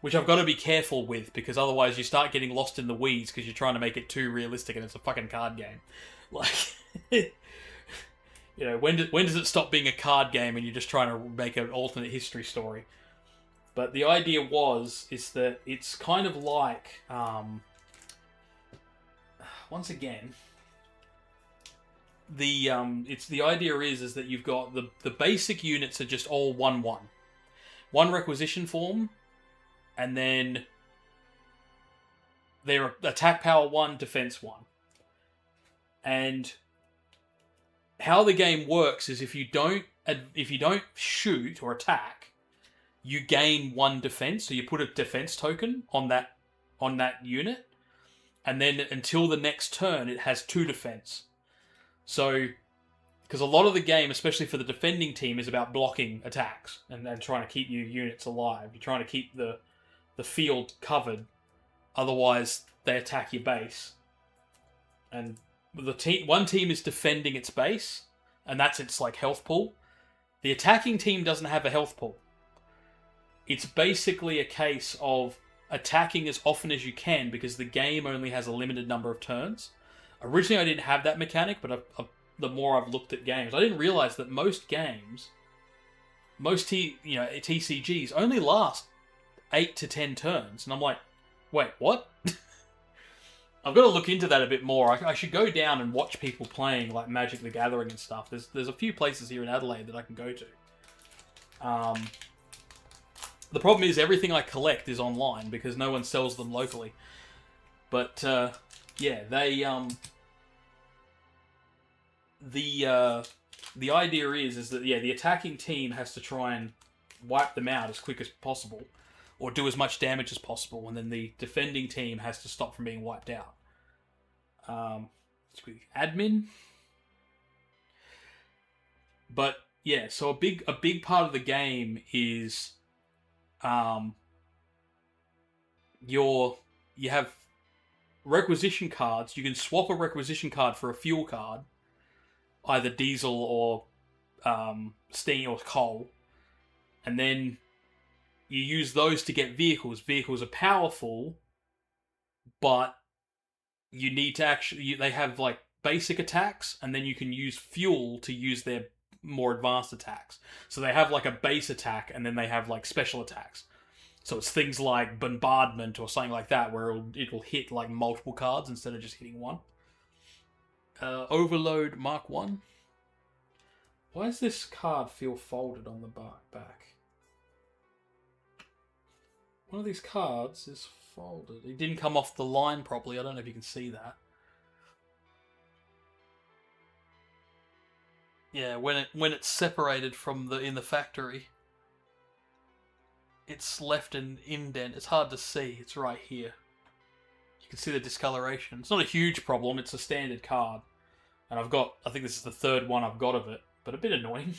which I've got to be careful with, because otherwise you start getting lost in the weeds because you're trying to make it too realistic, and it's a fucking card game. Like, you know, when does it stop being a card game and you're just trying to make an alternate history story? But the idea is that it's kind of like, once again, the idea is that you've got the basic units are just all 1/1, one requisition form, and then they're attack power 1, defense 1, and how the game works is if you don't shoot or attack, you gain 1 defense. So you put a defense token on that unit, and then until the next turn, it has 2 defense. So, because a lot of the game, especially for the defending team, is about blocking attacks and trying to keep your units alive. You're trying to keep the field covered, otherwise they attack your base. And one team is defending its base, and that's its like health pool. The attacking team doesn't have a health pool. It's basically a case of attacking as often as you can, because the game only has a limited number of turns. Originally, I didn't have that mechanic, but the more I've looked at games, I didn't realize that most games, TCGs only last 8 to 10 turns, and I'm like, wait, what? I've got to look into that a bit more. I should go down and watch people playing like Magic the Gathering and stuff. There's a few places here in Adelaide that I can go to. The problem is everything I collect is online because no one sells them locally. But yeah, they the idea is that the attacking team has to try and wipe them out as quick as possible, or do as much damage as possible, and then the defending team has to stop from being wiped out. Admin. But yeah, so a big part of the game is you have requisition cards. You can swap a requisition card for a fuel card, either diesel or steam or coal, and then you use those to get vehicles. Vehicles are powerful, but you need to actually... They have like basic attacks, and then you can use fuel to use their more advanced attacks. So they have like a base attack, and then they have like special attacks. So it's things like bombardment or something like that, where it'll hit like multiple cards instead of just hitting one. Overload Mark 1. Why does this card feel folded on the back? One of these cards is folded. It didn't come off the line properly. I don't know if you can see that. Yeah, when it's separated from in the factory, it's left an indent. It's hard to see. It's right here. You can see the discoloration. It's not a huge problem. It's a standard card. And I think this is the third one I've got of it, but a bit annoying.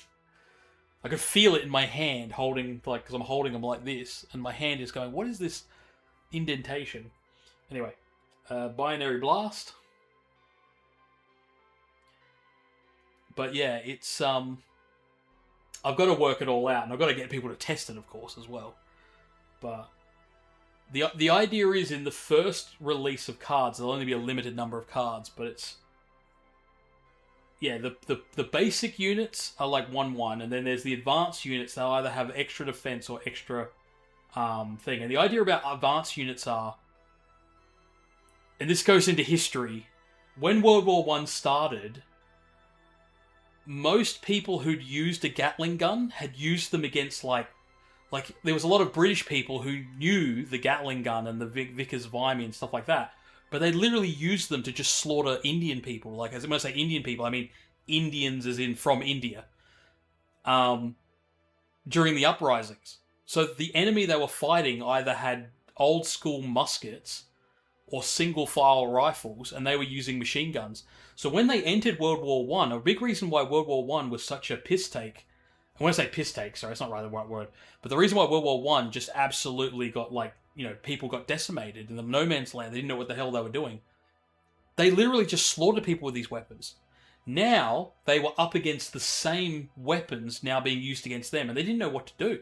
I could feel it in my hand holding, like, because I'm holding them like this, and my hand is going, what is this indentation? Anyway, Binary Blast. But yeah, it's, I've got to work it all out, and I've got to get people to test it, of course, as well. But the idea is, in the first release of cards, there'll only be a limited number of cards, but it's... Yeah, the basic units are like 1/1, and then there's the advanced units. They'll either have extra defense or extra thing. And the idea about advanced units are, and this goes into history, when World War I started, most people who'd used a Gatling gun had used them against like there was a lot of British people who knew the Gatling gun and the Vickers Vimy and stuff like that. But they literally used them to just slaughter Indian people. Like, when I say Indian people, I mean Indians as in from India. During the uprisings. So the enemy they were fighting either had old school muskets or single file rifles, and they were using machine guns. So when they entered World War I, a big reason why World War I was such a piss take, I want to say piss take, sorry, it's not really the right word, but the reason why World War I just absolutely got, like, you know, people got decimated in the no man's land. They didn't know what the hell they were doing. They literally just slaughtered people with these weapons. Now, they were up against the same weapons now being used against them, and they didn't know what to do.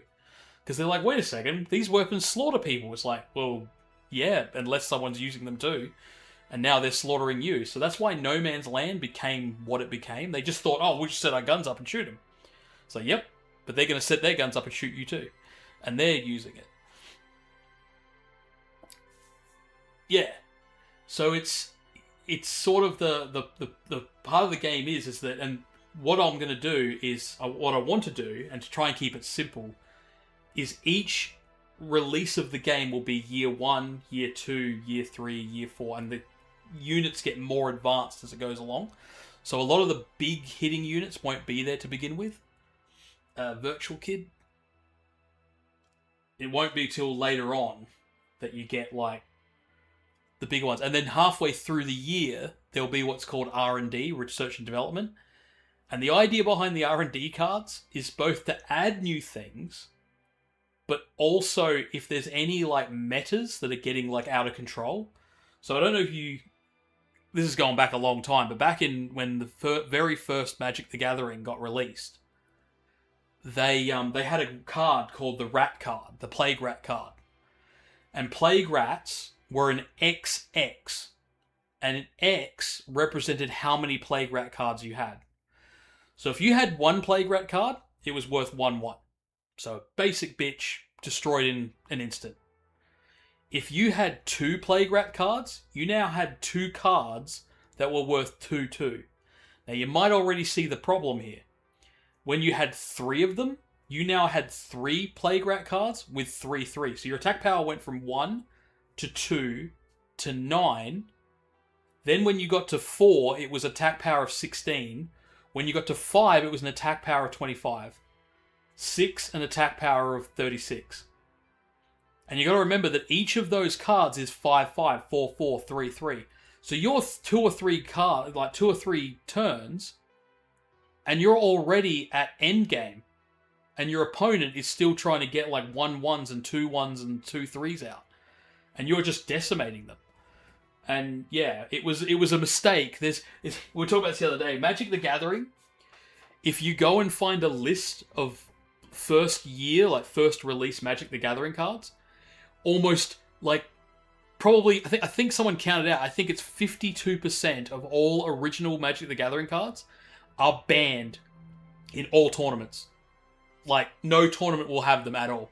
Because they're like, wait a second, these weapons slaughter people. It's like, well, yeah, unless someone's using them too. And now they're slaughtering you. So that's why no man's land became what it became. They just thought, oh, we'll just set our guns up and shoot them. So, yep, but they're going to set their guns up and shoot you too. And they're using it. Yeah, so it's sort of the part of the game is that, and what I'm going to do is, what I want to do, and to try and keep it simple, is each release of the game will be year 1, year 2, year 3, year 4, and the units get more advanced as it goes along. So a lot of the big hitting units won't be there to begin with. Virtual Kid. It won't be till later on that you get, like, the bigger ones. And then halfway through the year, there'll be what's called R&D, research and development. And the idea behind the R&D cards is both to add new things, but also if there's any, like, metas that are getting, like, out of control. So I don't know if you... This is going back a long time, but back in when the very first Magic the Gathering got released, they had a card called the Rat card, the Plague Rat card. And Plague Rats were an XX, and an X represented how many Plague Rat cards you had. So if you had one Plague Rat card, it was worth 1/1. So basic bitch, destroyed in an instant. If you had 2 Plague Rat cards, you now had 2 cards that were worth 2/2. Now you might already see the problem here. When you had 3 of them, you now had 3 Plague Rat cards with 3/3. So your attack power went from 1 to 2 to 9. Then when you got to 4, it was attack power of 16. When you got to 5, it was an attack power of 25. 6, an attack power of 36. And you got to remember that each of those cards is 5/5, 4/4, 3/3. So you're 2 or 3 turns, and you're already at endgame. And your opponent is still trying to get like 1/1s and 2/1s and 2/3s out. And you're just decimating them. And yeah, it was a mistake. We were talking about this the other day. Magic the Gathering if you go and find a list of first year, like first release Magic the Gathering cards, almost like probably I think someone counted out. I think it's 52% of all original Magic the Gathering cards are banned in all tournaments. Like no tournament will have them at all.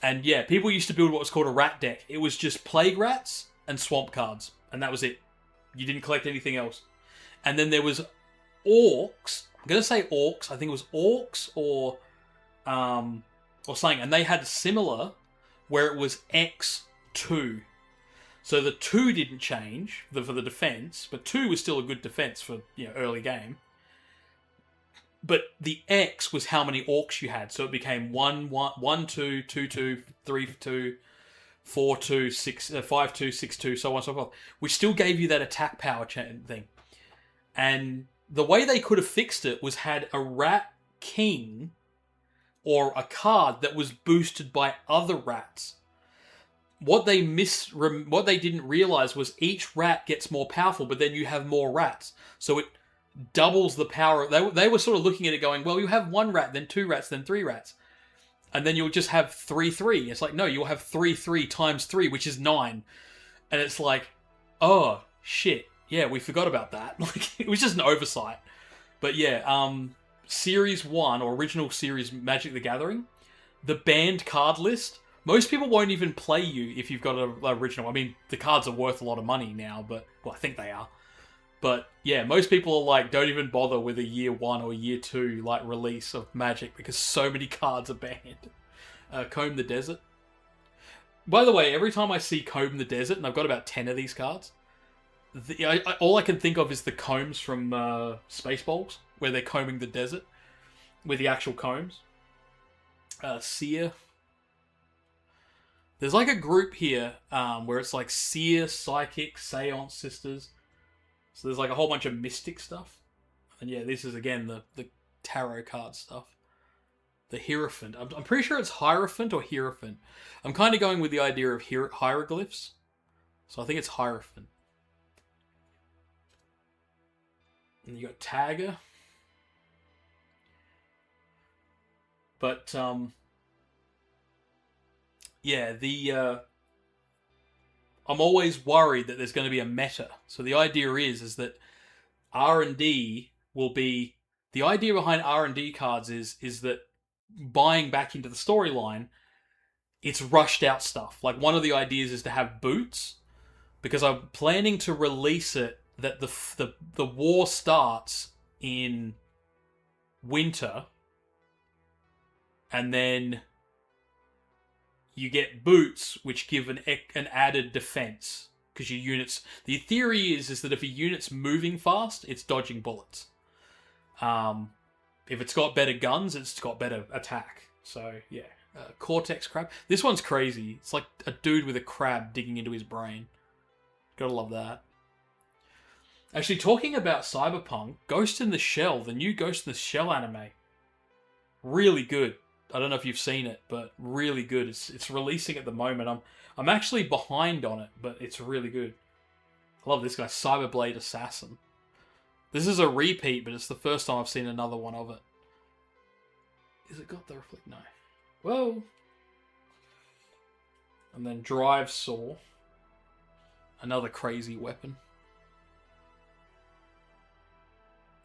And yeah, people used to build what was called a rat deck. It was just plague rats and swamp cards, and that was it. You didn't collect anything else. And then there was orcs. I'm gonna say orcs. I think it was orcs or something. And they had similar, where it was X2. So the 2 didn't change for the defense, but 2 was still a good defense for early game. But the X was how many orcs you had, so it became 1, 1, 2, 2, 2, 3, 2, 4, 2, 6, 5, 2, 6, 2, so on and so forth. Which still gave you that attack power thing. And the way they could have fixed it was had a rat king or a card that was boosted by other rats. What they didn't realize was each rat gets more powerful, but then you have more rats, so it doubles the power. They were sort of looking at it, going, "Well, you have 1 rat, then 2 rats, then 3 rats, and then you'll just have 3, 3." It's like, no, you'll have 3, 3 times 3, which is 9, and it's like, oh shit, yeah, we forgot about that. Like it was just an oversight. But yeah, Series 1 or original series Magic the Gathering, the banned card list. Most people won't even play you if you've got an original. I mean, the cards are worth a lot of money now, but I think they are. But yeah, most people are like, don't even bother with a year 1 or year 2 like release of Magic because so many cards are banned. Comb the Desert. By the way, every time I see Comb the Desert, and I've got about 10 of these cards, all I can think of is the combs from Spaceballs, where they're combing the desert with the actual combs. Seer. There's like a group here where it's like Seer, Psychic, Seance Sisters. So there's like a whole bunch of mystic stuff. And yeah, this is again the tarot card stuff. The Hierophant. I'm pretty sure it's Hierophant or Hierophant. I'm kind of going with the idea of hieroglyphs. So I think it's Hierophant. And you got Tagger. But yeah, I'm always worried that there's going to be a meta. So the idea is that R&D will be... The idea behind R&D cards is that buying back into the storyline, it's rushed out stuff. Like one of the ideas is to have boots, because I'm planning to release it that the war starts in winter, and then you get boots which give an added defense because your units. The theory is that if a unit's moving fast, it's dodging bullets. If it's got better guns, it's got better attack. So yeah, Cortex Crab. This one's crazy. It's like a dude with a crab digging into his brain. Gotta love that. Actually, talking about Cyberpunk, Ghost in the Shell, the new Ghost in the Shell anime, really good. I don't know if you've seen it, but really good. It's releasing at the moment. I'm actually behind on it, but it's really good. I love this guy, Cyberblade Assassin. This is a repeat, but it's the first time I've seen another one of it. Is it got the reflect? No. Whoa. And then Drive Saw. Another crazy weapon.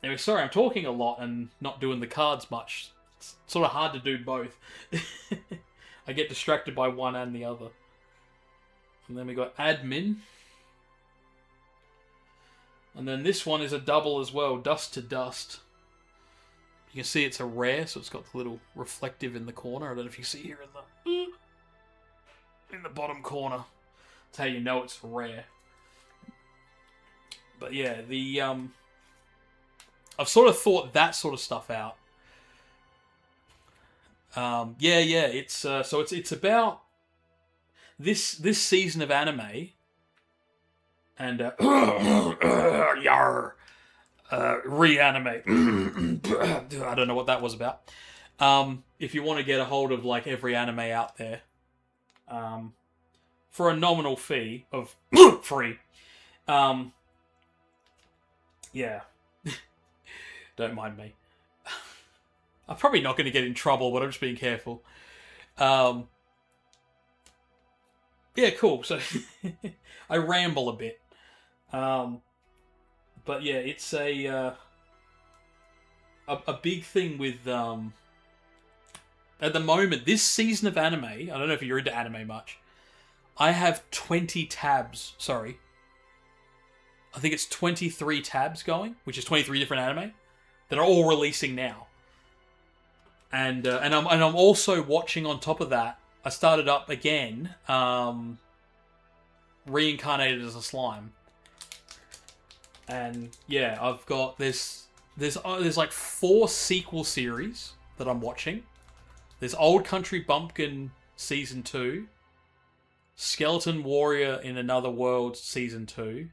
Anyway, sorry, I'm talking a lot and not doing the cards much. It's sort of hard to do both. I get distracted by one and the other. And then we got Admin. And then this one is a double as well, Dust to Dust. You can see it's a rare, so it's got the little reflective in the corner. I don't know if you see here in the bottom corner. That's how you know it's rare. But yeah, I've sort of thought that sort of stuff out. It's so it's about this season of anime, and reanimate. I don't know what that was about. If you want to get a hold of like every anime out there, for a nominal fee of free, yeah, don't mind me. I'm probably not going to get in trouble, but I'm just being careful. Yeah, cool. So I ramble a bit. But yeah, it's a big thing with at the moment, this season of anime, I don't know if you're into anime much, I have 20 tabs, sorry. I think it's 23 tabs going, which is 23 different anime that are all releasing now. And I'm also watching on top of that. I started up again, Reincarnated as a Slime. And yeah, I've got there's like 4 sequel series that I'm watching. There's Old Country Bumpkin Season 2, Skeleton Warrior in Another World Season 2.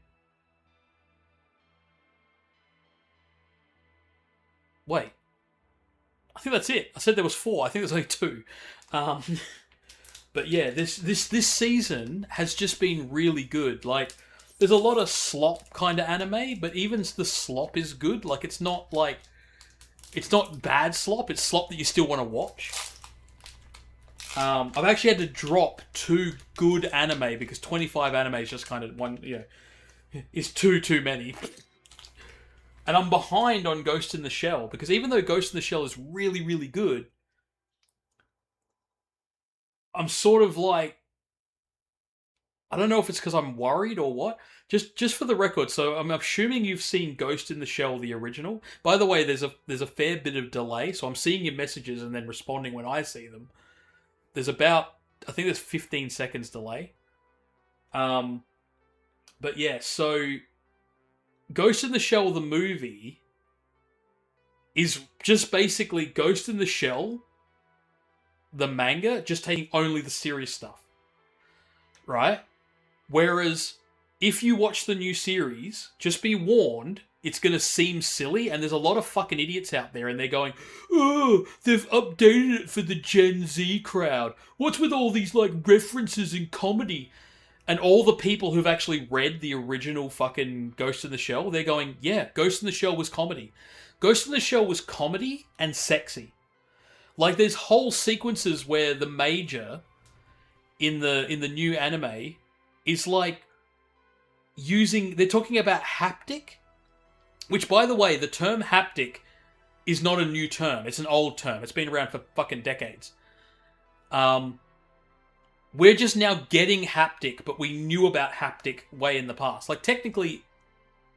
Wait. I think that's it. I said there was 4. I think there's only 2. But yeah, this season has just been really good. Like, there's a lot of slop kind of anime, but even the slop is good. Like, it's not bad slop. It's slop that you still want to watch. I've actually had to drop 2 good anime because 25 anime is just kind of is too many. And I'm behind on Ghost in the Shell because even though Ghost in the Shell is really, really good, I'm sort of like, I don't know if it's because I'm worried or what. Just for the record, so I'm assuming you've seen Ghost in the Shell, the original. By the way, there's a fair bit of delay, so I'm seeing your messages and then responding when I see them. There's I think there's 15 seconds delay. But yeah, so Ghost in the Shell, the movie, is just basically Ghost in the Shell, the manga, just taking only the serious stuff. Right? Whereas, if you watch the new series, just be warned, it's going to seem silly, and there's a lot of fucking idiots out there, and they're going, oh, they've updated it for the Gen Z crowd. What's with all these, like, references in comedy? And all the people who've actually read the original fucking Ghost in the Shell, they're going, yeah, Ghost in the Shell was comedy. Ghost in the Shell was comedy and sexy. Like, there's whole sequences where the Major in the new anime is like they're talking about haptic, which, by the way, the term haptic is not a new term. It's an old term. It's been around for fucking decades. We're just now getting haptic, but we knew about haptic way in the past. Like, technically,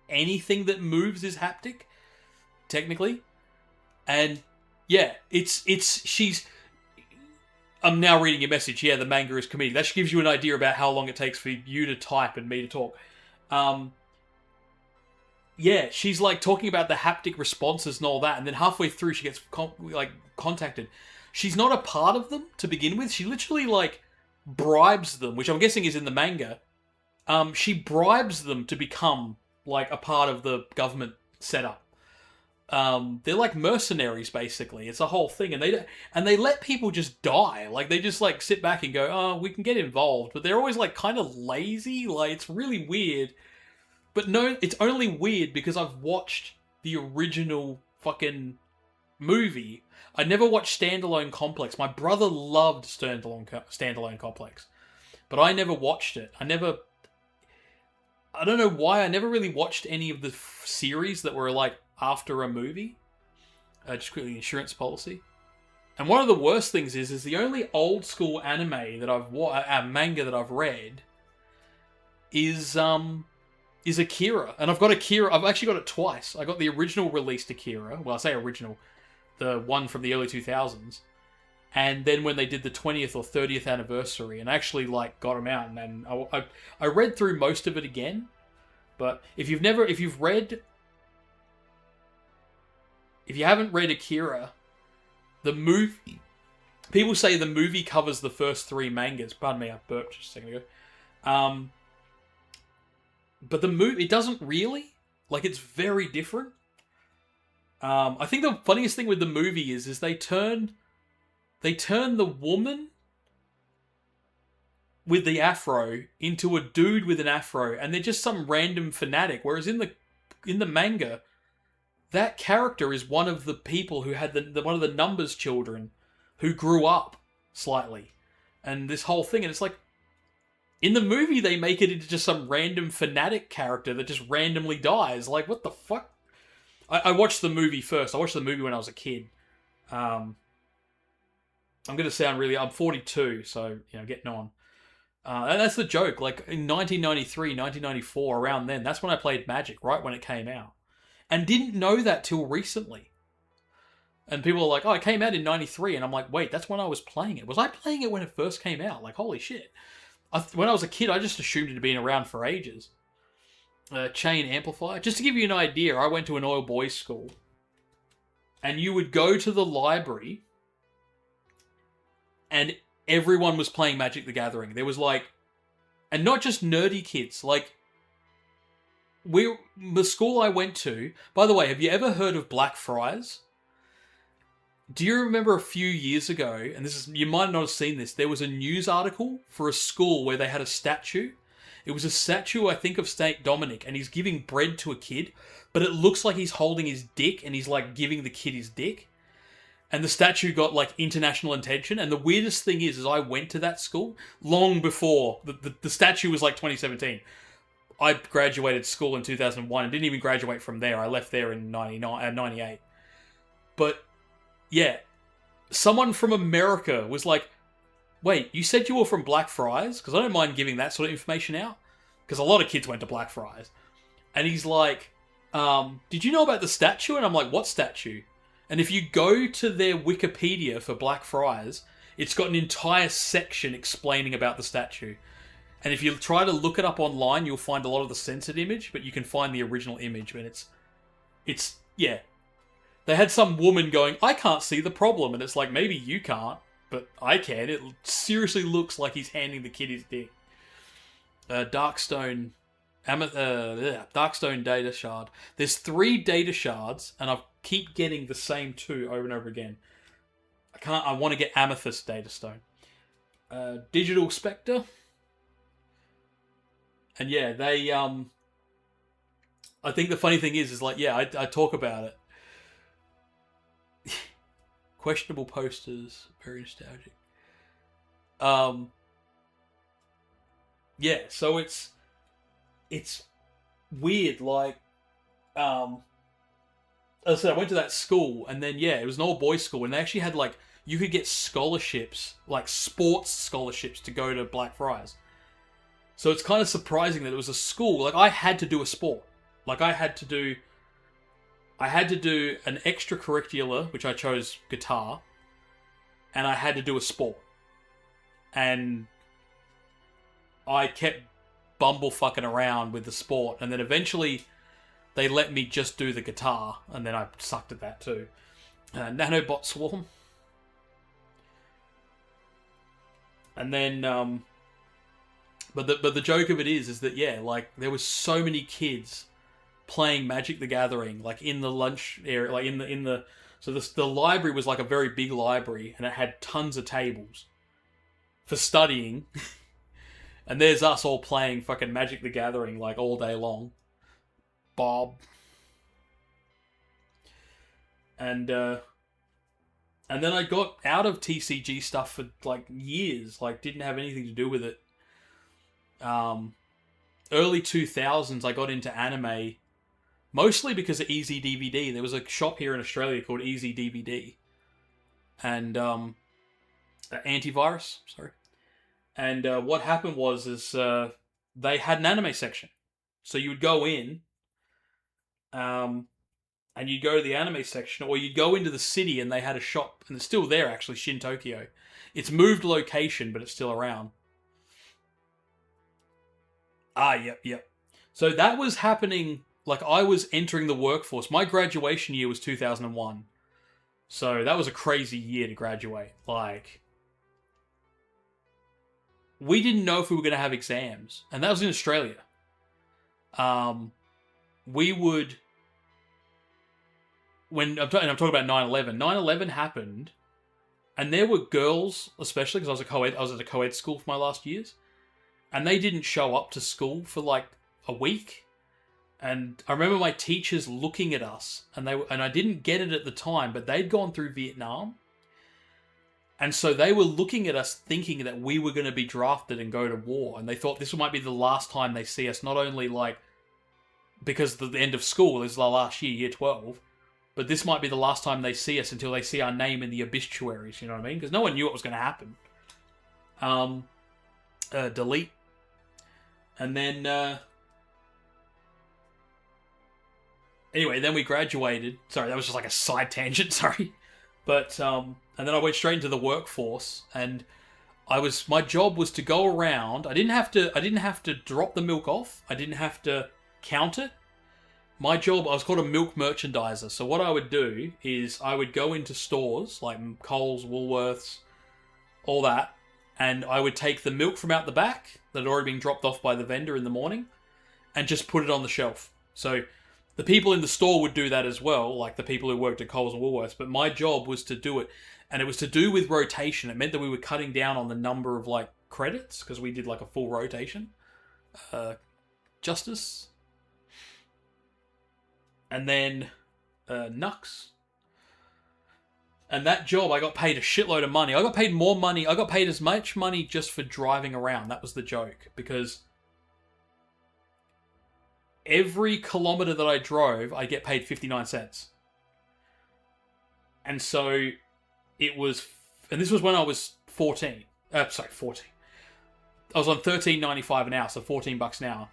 anything that moves is haptic. Technically. And, yeah, I'm now reading your message. Yeah, the manga is comedy. That gives you an idea about how long it takes for you to type and me to talk. Yeah, she's like talking about the haptic responses and all that, and then halfway through she gets contacted. She's not a part of them to begin with. She literally like bribes them, which I'm guessing is in the manga. She bribes them to become like a part of the government setup. They're like mercenaries, basically. It's a whole thing, and they let people just die. Like, they just like sit back and go, "Oh, we can get involved," but they're always like kind of lazy. Like, it's really weird. But no, it's only weird because I've watched the original fucking movie. I never watched Standalone Complex. My brother loved Standalone Complex, but I never watched it. I don't know why. I never really watched any of the series that were like after a movie. Just quickly, insurance policy. And one of the worst things is the only old school anime that manga that I've read is Akira. And I've got Akira. I've actually got it twice. I got the original released Akira. Well, I say original, the one from the early 2000s. And then when they did the 20th or 30th anniversary, and actually like got them out, and then I read through most of it again. But if you haven't read Akira, the movie, people say the movie covers the first 3 mangas. Pardon me, I burped just a second ago. But the movie, it doesn't really. Like, it's very different. I think the funniest thing with the movie is they turn the woman with the afro into a dude with an afro, and they're just some random fanatic. Whereas in the manga, that character is one of the people who had the one of the numbers children who grew up slightly. And this whole thing, and it's like, in the movie, they make it into just some random fanatic character that just randomly dies. Like, what the fuck? I watched the movie first. I watched the movie when I was a kid. I'm going to sound really... I'm 42, so, getting on. And that's the joke. Like, in 1993, 1994, around then, that's when I played Magic, right when it came out. And didn't know that till recently. And people are like, oh, it came out in 93. And I'm like, wait, that's when I was playing it. Was I playing it when it first came out? Like, holy shit. When I was a kid, I just assumed it had been around for ages. Chain amplifier. Just to give you an idea, I went to an all-boys school. And you would go to the library, and everyone was playing Magic the Gathering. There was like... And not just nerdy kids. Like, the school I went to... By the way, have you ever heard of Blackfriars? Do you remember a few years ago, and you might not have seen this, there was a news article for a school where they had a statue. It was a statue, I think, of Saint Dominic, and he's giving bread to a kid, but it looks like he's holding his dick, and he's, like, giving the kid his dick. And the statue got, like, international attention, and the weirdest thing is I went to that school long before. The statue was, like, 2017. I graduated school in 2001 and didn't even graduate from there. I left there in 98. But, yeah, someone from America was like, wait, you said you were from Blackfriars? Because I don't mind giving that sort of information out. Because a lot of kids went to Blackfriars. And he's like, did you know about the statue? And I'm like, what statue? And if you go to their Wikipedia for Blackfriars, it's got an entire section explaining about the statue. And if you try to look it up online, you'll find a lot of the censored image, but you can find the original image. And it's yeah. They had some woman going, I can't see the problem. And it's like, maybe you can't. But I can. It seriously looks like he's handing the kid his dick. Darkstone data shard. There's 3 data shards, and I keep getting the same 2 over and over again. I want to get Amethyst data stone. Digital Spectre. And yeah, they I think the funny thing is like, yeah, I talk about it. Questionable posters, very nostalgic. Yeah, so it's weird. Like, as I said, I went to that school, and then yeah, it was an all boys school, and they actually had like you could get scholarships, like sports scholarships, to go to Blackfriars. So it's kind of surprising that it was a school. Like, I had to do a sport. Like, I had to do an extracurricular, which I chose guitar, and I had to do a sport. And I kept bumblefucking around with the sport, and then eventually they let me just do the guitar, and then I sucked at that too. Nanobot Swarm. And then, but the joke of it is that, yeah, like, there was so many kids playing Magic the Gathering, like in the lunch area, like so the library was like a very big library, and it had tons of tables for studying. And there's us all playing fucking Magic the Gathering like all day long. Bob. And then I got out of TCG stuff for like years, like didn't have anything to do with it. Early 2000s I got into anime. Mostly because of Easy DVD. There was a shop here in Australia called Easy DVD. And, antivirus, sorry. And what happened was they had an anime section. So you would go in, and you'd go to the anime section, or you'd go into the city and they had a shop, and it's still there actually, Shin Tokyo. It's moved location, but it's still around. Yep. So that was happening. Like, I was entering the workforce. My graduation year was 2001. So that was a crazy year to graduate. Like, we didn't know if we were going to have exams. And that was in Australia. We would... I'm talking about 9/11. 9/11 happened. And there were girls, especially because I was at a co-ed school for my last years. And they didn't show up to school for like a week. And I remember my teachers looking at us, and I didn't get it at the time, but they'd gone through Vietnam. And so they were looking at us thinking that we were going to be drafted and go to war. And they thought this might be the last time they see us, not only like because the end of school is the last year, year 12, but this might be the last time they see us until they see our name in the obituaries, you know what I mean? Because no one knew what was going to happen. Delete. And then, anyway, then we graduated. Sorry, that was just like a side tangent, sorry. But, and then I went straight into the workforce, and my job was to go around. I didn't have to drop the milk off. I didn't have to count it. My job, I was called a milk merchandiser. So what I would do is I would go into stores like Coles, Woolworths, all that, and I would take the milk from out the back that had already been dropped off by the vendor in the morning and just put it on the shelf. So the people in the store would do that as well, like the people who worked at Coles and Woolworths, but my job was to do it. And it was to do with rotation. It meant that we were cutting down on the number of like credits because we did like a full rotation. Justice. And then Nux. And that job, I got paid a shitload of money. I got paid more money. I got paid as much money just for driving around. That was the joke. Because every kilometer that I drove, I get paid 59 cents. And so it was... And this was when I was 14. 14. I was on $13.95 an hour, so $14 an hour.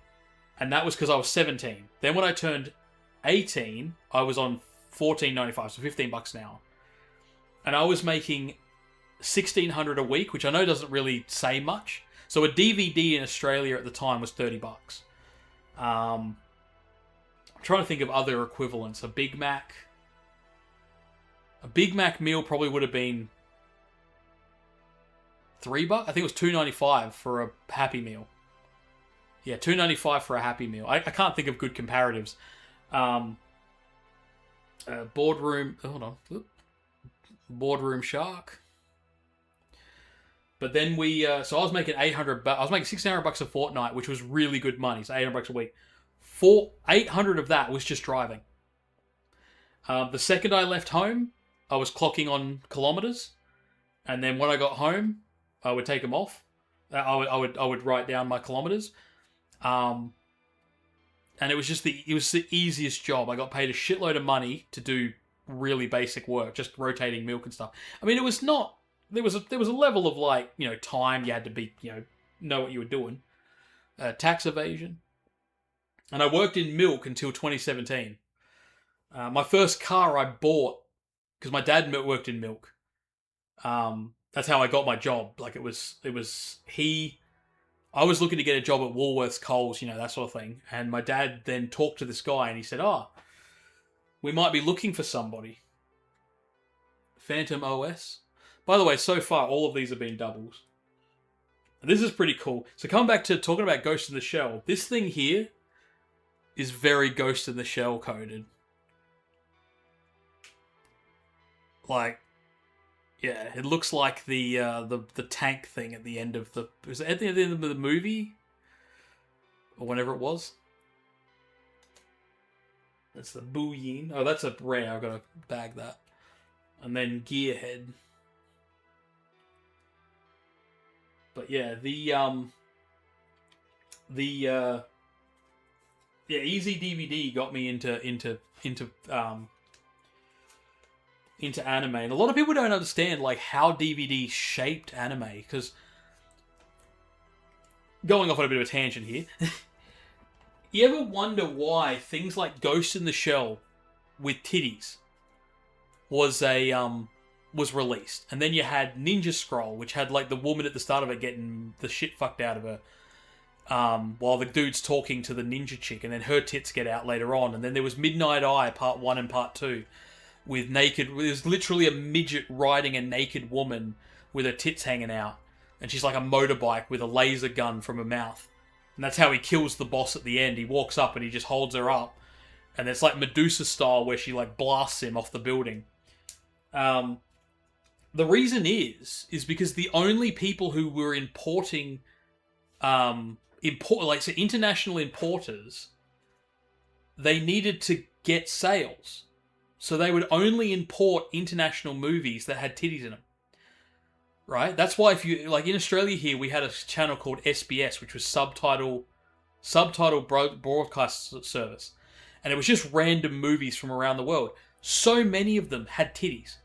And that was because I was 17. Then when I turned 18, I was on $14.95, so $15 an hour. And I was making $1,600 a week, which I know doesn't really say much. So a DVD in Australia at the time was $30. I'm trying to think of other equivalents. A Big Mac meal probably would have been $3. I think it was $2.95 for a Happy Meal. Yeah, $2.95 for a Happy Meal. I can't think of good comparatives. Boardroom. Hold on. Boardroom Shark. But then so I was making $800. I was making $1,600 a fortnight, which was really good money. So $800 a week. $800 of that was just driving. The second I left home, I was clocking on kilometers, and then when I got home, I would take them off. I would write down my kilometers. And it was the easiest job. I got paid a shitload of money to do really basic work, just rotating milk and stuff. I mean, it was not... There was a level of, like, you know, time you had to be, you know what you were doing. Tax evasion. And I worked in milk until 2017. My first car I bought, because my dad worked in milk. That's how I got my job. Like, I was looking to get a job at Woolworths, Coles, you know, that sort of thing. And my dad then talked to this guy and he said, we might be looking for somebody. Phantom OS. By the way, so far, all of these have been doubles. This is pretty cool. So coming back to talking about Ghost in the Shell, this thing here is very Ghost in the Shell coded. Like, yeah, it looks like the tank thing at the end of the... Was it at the end of the movie? Or whenever it was? That's the Booyin. Oh, that's a rare. I've got to bag that. And then Gearhead. But yeah, Easy DVD got me into anime, and a lot of people don't understand like how DVD shaped anime. Because going off on a bit of a tangent here, you ever wonder why things like Ghost in the Shell with titties was released, and then you had Ninja Scroll, which had like the woman at the start of it getting the shit fucked out of her, while the dude's talking to the ninja chick, and then her tits get out later on, and then there was Midnight Eye Part 1 and Part 2 with there's literally a midget riding a naked woman with her tits hanging out, and she's like a motorbike with a laser gun from her mouth, and that's how he kills the boss at the end. He walks up and he just holds her up, and it's like Medusa style where she like blasts him off the building. The reason is because the only people who were importing, international importers they needed to get sales. So they would only import international movies that had titties in them. Right? That's why if you, like in Australia here, we had a channel called SBS, which was subtitle broadcast service. And it was just random movies from around the world. So many of them had titties.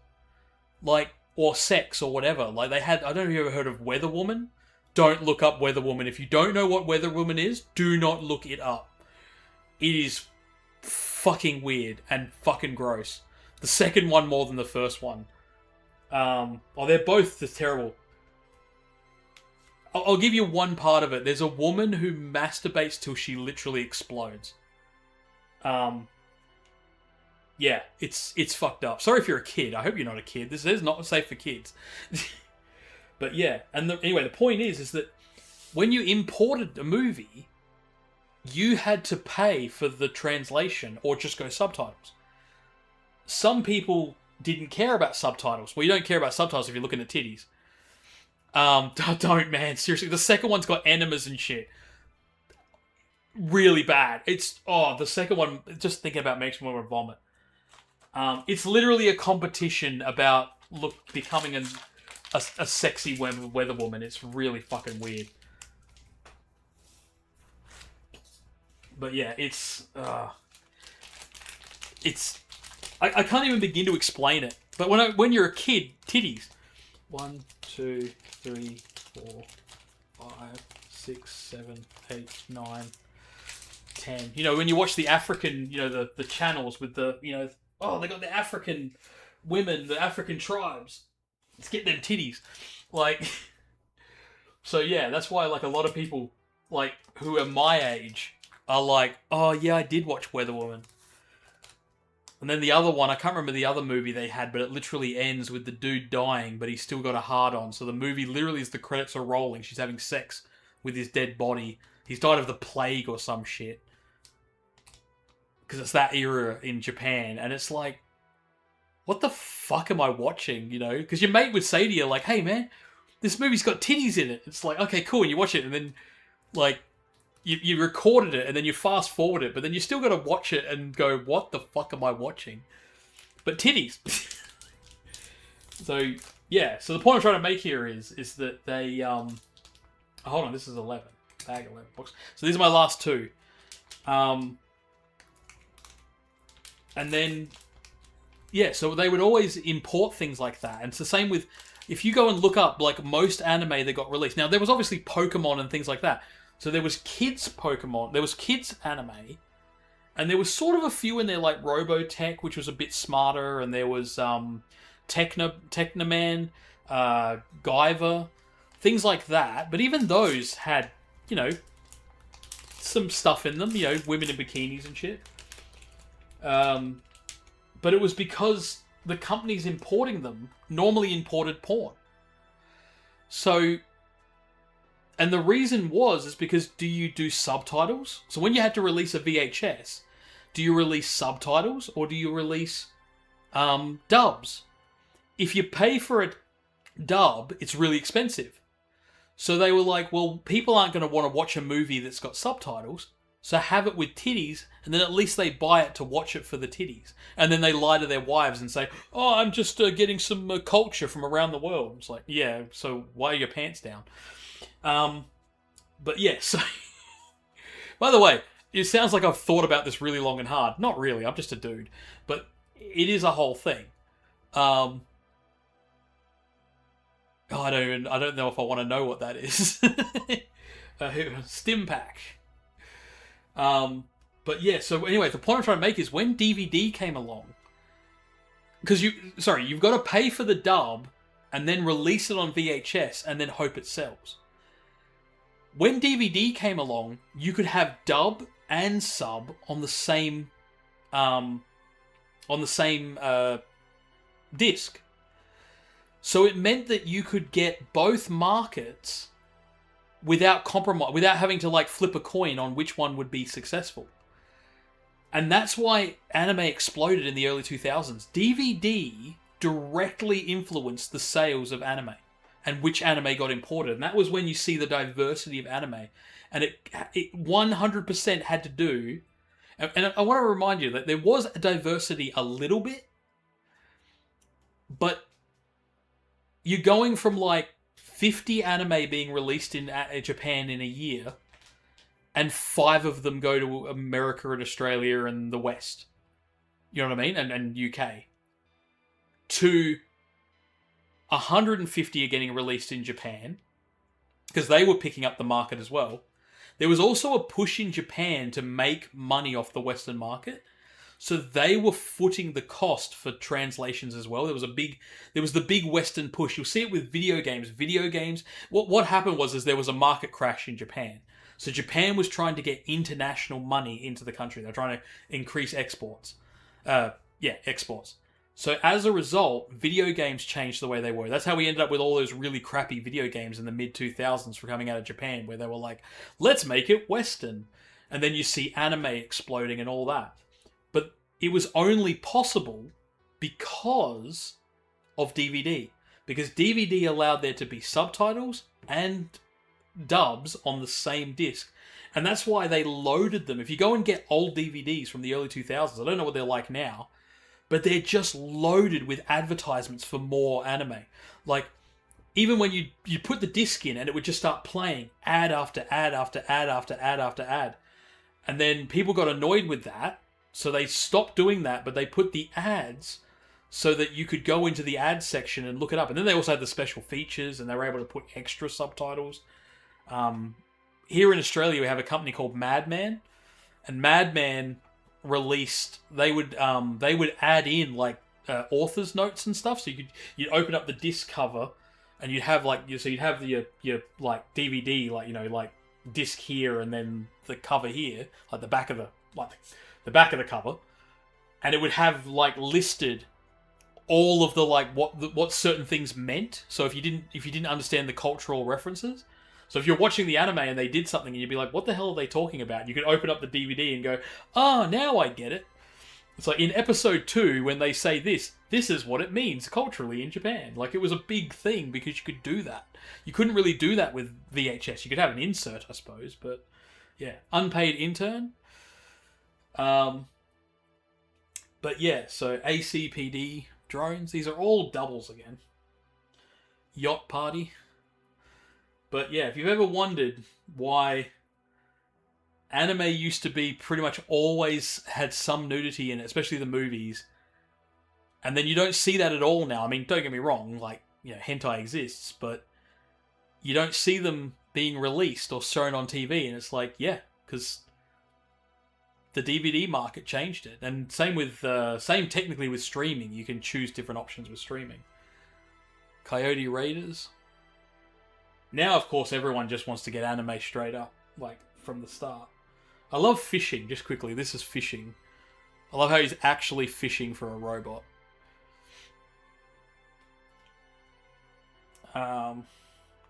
Like, or sex or whatever. Like they had, I don't know if you ever heard of Weather Woman. Don't look up Weather Woman. If you don't know what Weather Woman is, do not look it up. It is fucking weird and fucking gross. The second one more than the first one. They're both just terrible. I'll give you one part of it. There's a woman who masturbates till she literally explodes. Yeah, it's fucked up. Sorry if you're a kid. I hope you're not a kid. This is not safe for kids. But yeah, and anyway, the point is that when you imported a movie, you had to pay for the translation or just go subtitles. Some people didn't care about subtitles. Well, you don't care about subtitles if you're looking at titties. Don't, man. Seriously, the second one's got enemas and shit. Really bad. The second one, just thinking about makes me want to vomit. It's literally a competition about becoming a sexy weather woman. It's really fucking weird. But yeah, I can't even begin to explain it. But when you're a kid, titties. 1, 2, 3, 4, 5, 6, 7, 8, 9, 10. You know, when you watch the African, the channels with the, they got the African women, the African tribes. Let's get them titties. Like, so yeah, that's why like a lot of people like who are my age are like, oh yeah, I did watch Weather Woman. And then the other one, I can't remember the other movie they had, but it literally ends with the dude dying, but he's still got a hard on. So the movie literally, as the credits are rolling, she's having sex with his dead body. He's died of the plague or some shit. Because it's that era in Japan. And it's like, what the fuck am I watching, Because your mate would say to you, like, hey, man, this movie's got titties in it. It's like, okay, cool. And you watch it, and then, like, you recorded it, and then you fast forward it, but then you still got to watch it and go, what the fuck am I watching? But titties. So, yeah. So the point I'm trying to make here is that they, hold on, this is 11. Bag 11 books. So these are my last two. And then, yeah, so they would always import things like that. And it's the same with, if you go and look up, like, most anime that got released. Now, there was obviously Pokemon and things like that. So there was kids Pokemon, there was kids anime, and there was sort of a few in there like Robotech, which was a bit smarter, and there was Technoman, Guyver, things like that. But even those had, some stuff in them, women in bikinis and shit. But it was because the companies importing them normally imported porn. So... And the reason is because do you do subtitles? So when you had to release a VHS, do you release subtitles or do you release dubs? If you pay for a dub, it's really expensive. So they were like, well, people aren't going to want to watch a movie that's got subtitles, so have it with titties, and then at least they buy it to watch it for the titties. And then they lie to their wives and say, oh, I'm just getting some culture from around the world. It's like, yeah, so why are your pants down? But yeah, so by the way, it sounds like I've thought about this really long and hard. Not really, I'm just a dude. But it is a whole thing. I don't know if I want to know what that is. Stim pack. But yeah, so anyway, the point I'm trying to make is when DVD came along, because you've got to pay for the dub and then release it on VHS and then hope it sells. When DVD came along, you could have dub and sub on the same disc. So it meant that you could get both markets without compromise, without having to like flip a coin on which one would be successful. And that's why anime exploded in the early 2000s. DVD directly influenced the sales of anime and which anime got imported. And that was when you see the diversity of anime. And it 100% had to do, And I want to remind you that there was a diversity a little bit, but you're going from like 50 anime being released in Japan in a year, and 5 of them go to America and Australia and the West. You know what I mean? And UK. To 150 are getting released in Japan, because they were picking up the market as well. There was also a push in Japan to make money off the Western market, so they were footing the cost for translations as well. There was the big Western push. You'll see it with video games. What happened was there was a market crash in Japan. So Japan was trying to get international money into the country. They're trying to increase exports. Exports. So as a result, video games changed the way they were. That's how we ended up with all those really crappy video games in the mid-2000s for coming out of Japan, where they were like, let's make it Western. And then you see anime exploding and all that. But it was only possible because of DVD. Because DVD allowed there to be subtitles and dubs on the same disc. And that's why they loaded them. If you go and get old DVDs from the early 2000s, I don't know what they're like now, but they're just loaded with advertisements for more anime. Like, even when you put the disc in and it would just start playing ad after ad after ad after ad after ad. And then people got annoyed with that, so they stopped doing that, but they put the ads so that you could go into the ad section and look it up. And then they also had the special features, and they were able to put extra subtitles. Here in Australia, we have a company called Madman, and Madman released, they would add in like author's notes and stuff. So you'd open up the disc cover, and you'd have you'd have your like DVD, like, you know, like disc here, and then the cover here, like the back of the cover, and it would have like listed all of the like what certain things meant. So if you didn't understand the cultural references. So if you're watching the anime and they did something and you'd be like, what the hell are they talking about? You could open up the DVD and go, now I get it. It's like in episode 2, when they say this is what it means culturally in Japan. Like, it was a big thing because you could do that. You couldn't really do that with VHS. You could have an insert, I suppose, but yeah. Unpaid intern. But yeah, so ACPD drones. These are all doubles again. Yacht Party. But yeah, if you've ever wondered why anime used to be pretty much always had some nudity in it, especially the movies, and then you don't see that at all now. I mean, don't get me wrong, like, you know, hentai exists, but you don't see them being released or shown on TV, and it's like, yeah, because the DVD market changed it. And same technically with streaming. You can choose different options with streaming. Coyote Raiders. Now, of course, everyone just wants to get anime straight up, like, from the start. I love fishing, just quickly. This is fishing. I love how he's actually fishing for a robot.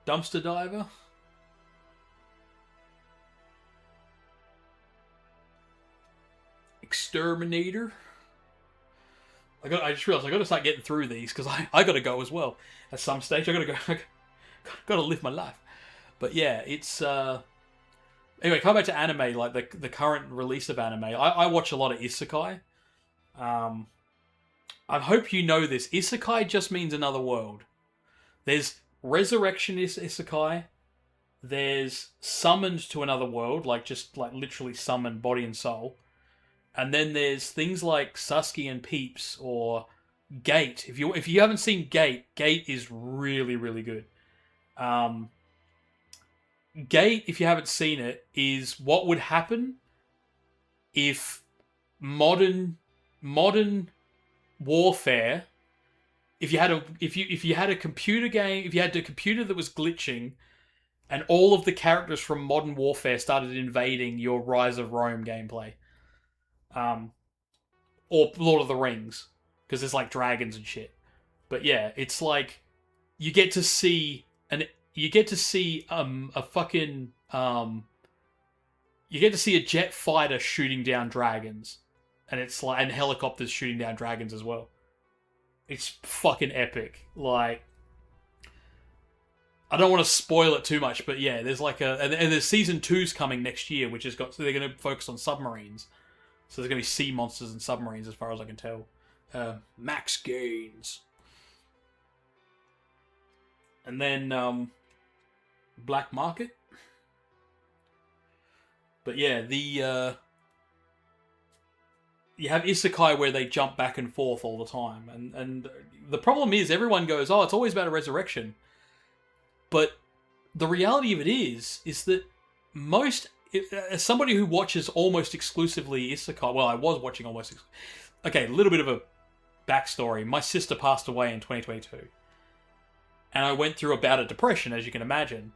Dumpster Diver. Exterminator. I just realized I got to start getting through these, because I got to go as well. At some stage, I got to go. Got to live my life. But yeah, it's anyway, come back to anime, like the current release of anime. I watch a lot of isekai. I hope you know this. Isekai just means another world. There's resurrectionist isekai. There's summoned to another world, like just like literally summoned body and soul. And then there's things like Sasuke and Peeps or Gate. If you haven't seen Gate is really, really good. Gate, if you haven't seen it, is what would happen if modern warfare, if you had a computer game, if you had a computer that was glitching, and all of the characters from Modern Warfare started invading your Rise of Rome gameplay, or Lord of the Rings, because there's like dragons and shit. But yeah, it's like you get to see a jet fighter shooting down dragons, and it's like, and helicopters shooting down dragons as well. It's fucking epic. Like, I don't want to spoil it too much, but yeah, there's like and there's season 2's coming next year, which has got, so they're going to focus on submarines. So there's going to be sea monsters and submarines, as far as I can tell. Max Gains. And then Black Market. But yeah, you have isekai where they jump back and forth all the time. And the problem is everyone goes, oh, it's always about a resurrection. But the reality of it is that as somebody who watches almost exclusively isekai, well, I was watching almost okay, a little bit of a backstory. My sister passed away in 2022. And I went through a bout of depression, as you can imagine.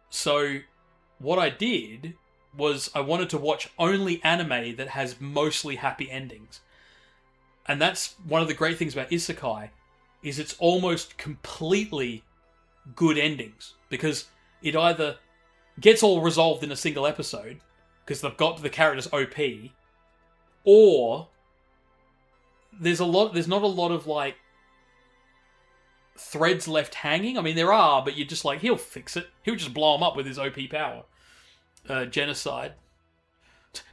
So what I did was I wanted to watch only anime that has mostly happy endings. And that's one of the great things about isekai, is it's almost completely good endings. Because it either gets all resolved in a single episode, because they've got the characters OP, or there's not a lot of like threads left hanging. I mean, there are, but you're just like, he'll fix it. He'll just blow them up with his OP power. Genocide.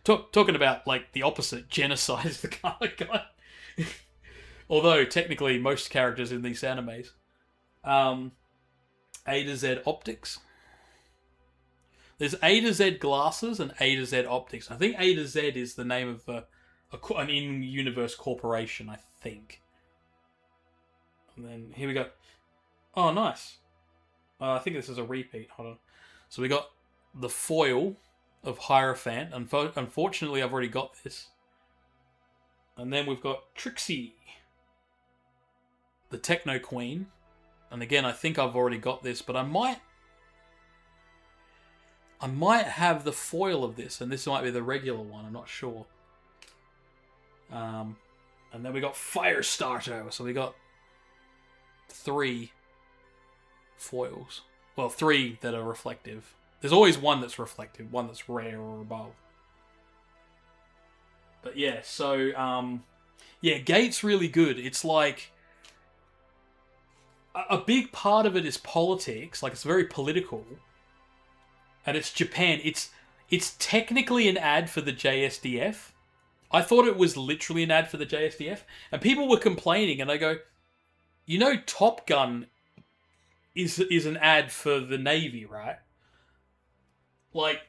Talking about like the opposite, genocide is the kind of guy. Although technically most characters in these animes. A to Z optics. There's A to Z glasses and A to Z optics. I think A to Z is the name of an in-universe corporation, I think. And then here we go. Oh, nice. I think this is a repeat. Hold on. So we got the foil of Hierophant. Unfortunately, I've already got this. And then we've got Trixie, the Techno Queen. And again, I think I've already got this, but I might have the foil of this, and this might be the regular one. I'm not sure. And then we got Firestarter. So we got 3 foils. Well, 3 that are reflective. There's always one that's reflective, one that's rare or above. But yeah, so yeah, Gate's really good. It's like a big part of it is politics. Like, it's very political. And it's Japan. It's technically an ad for the JSDF. I thought it was literally an ad for the JSDF. And people were complaining, and I go, you know, Top Gun is an ad for the Navy, right? Like,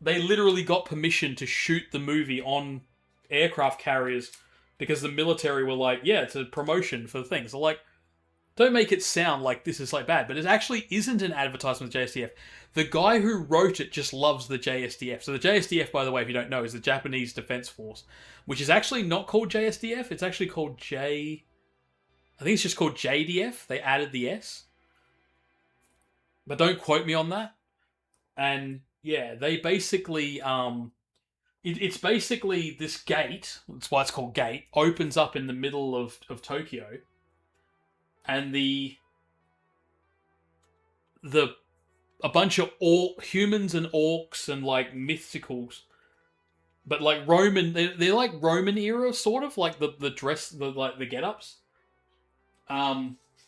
they literally got permission to shoot the movie on aircraft carriers because the military were like, yeah, it's a promotion for the thing. So, like, don't make it sound like this is like bad, but it actually isn't an advertisement of the JSDF. The guy who wrote it just loves the JSDF. So the JSDF, by the way, if you don't know, is the Japanese Defense Force, which is actually not called JSDF. It's actually called I think it's just called JDF. They added the S. But don't quote me on that. And yeah, they basically, it's basically this gate, that's why it's called Gate, opens up in the middle of Tokyo. And a bunch of humans and orcs and like mysticals, but like Roman, they're like Roman era sort of, like the dress, the get-ups,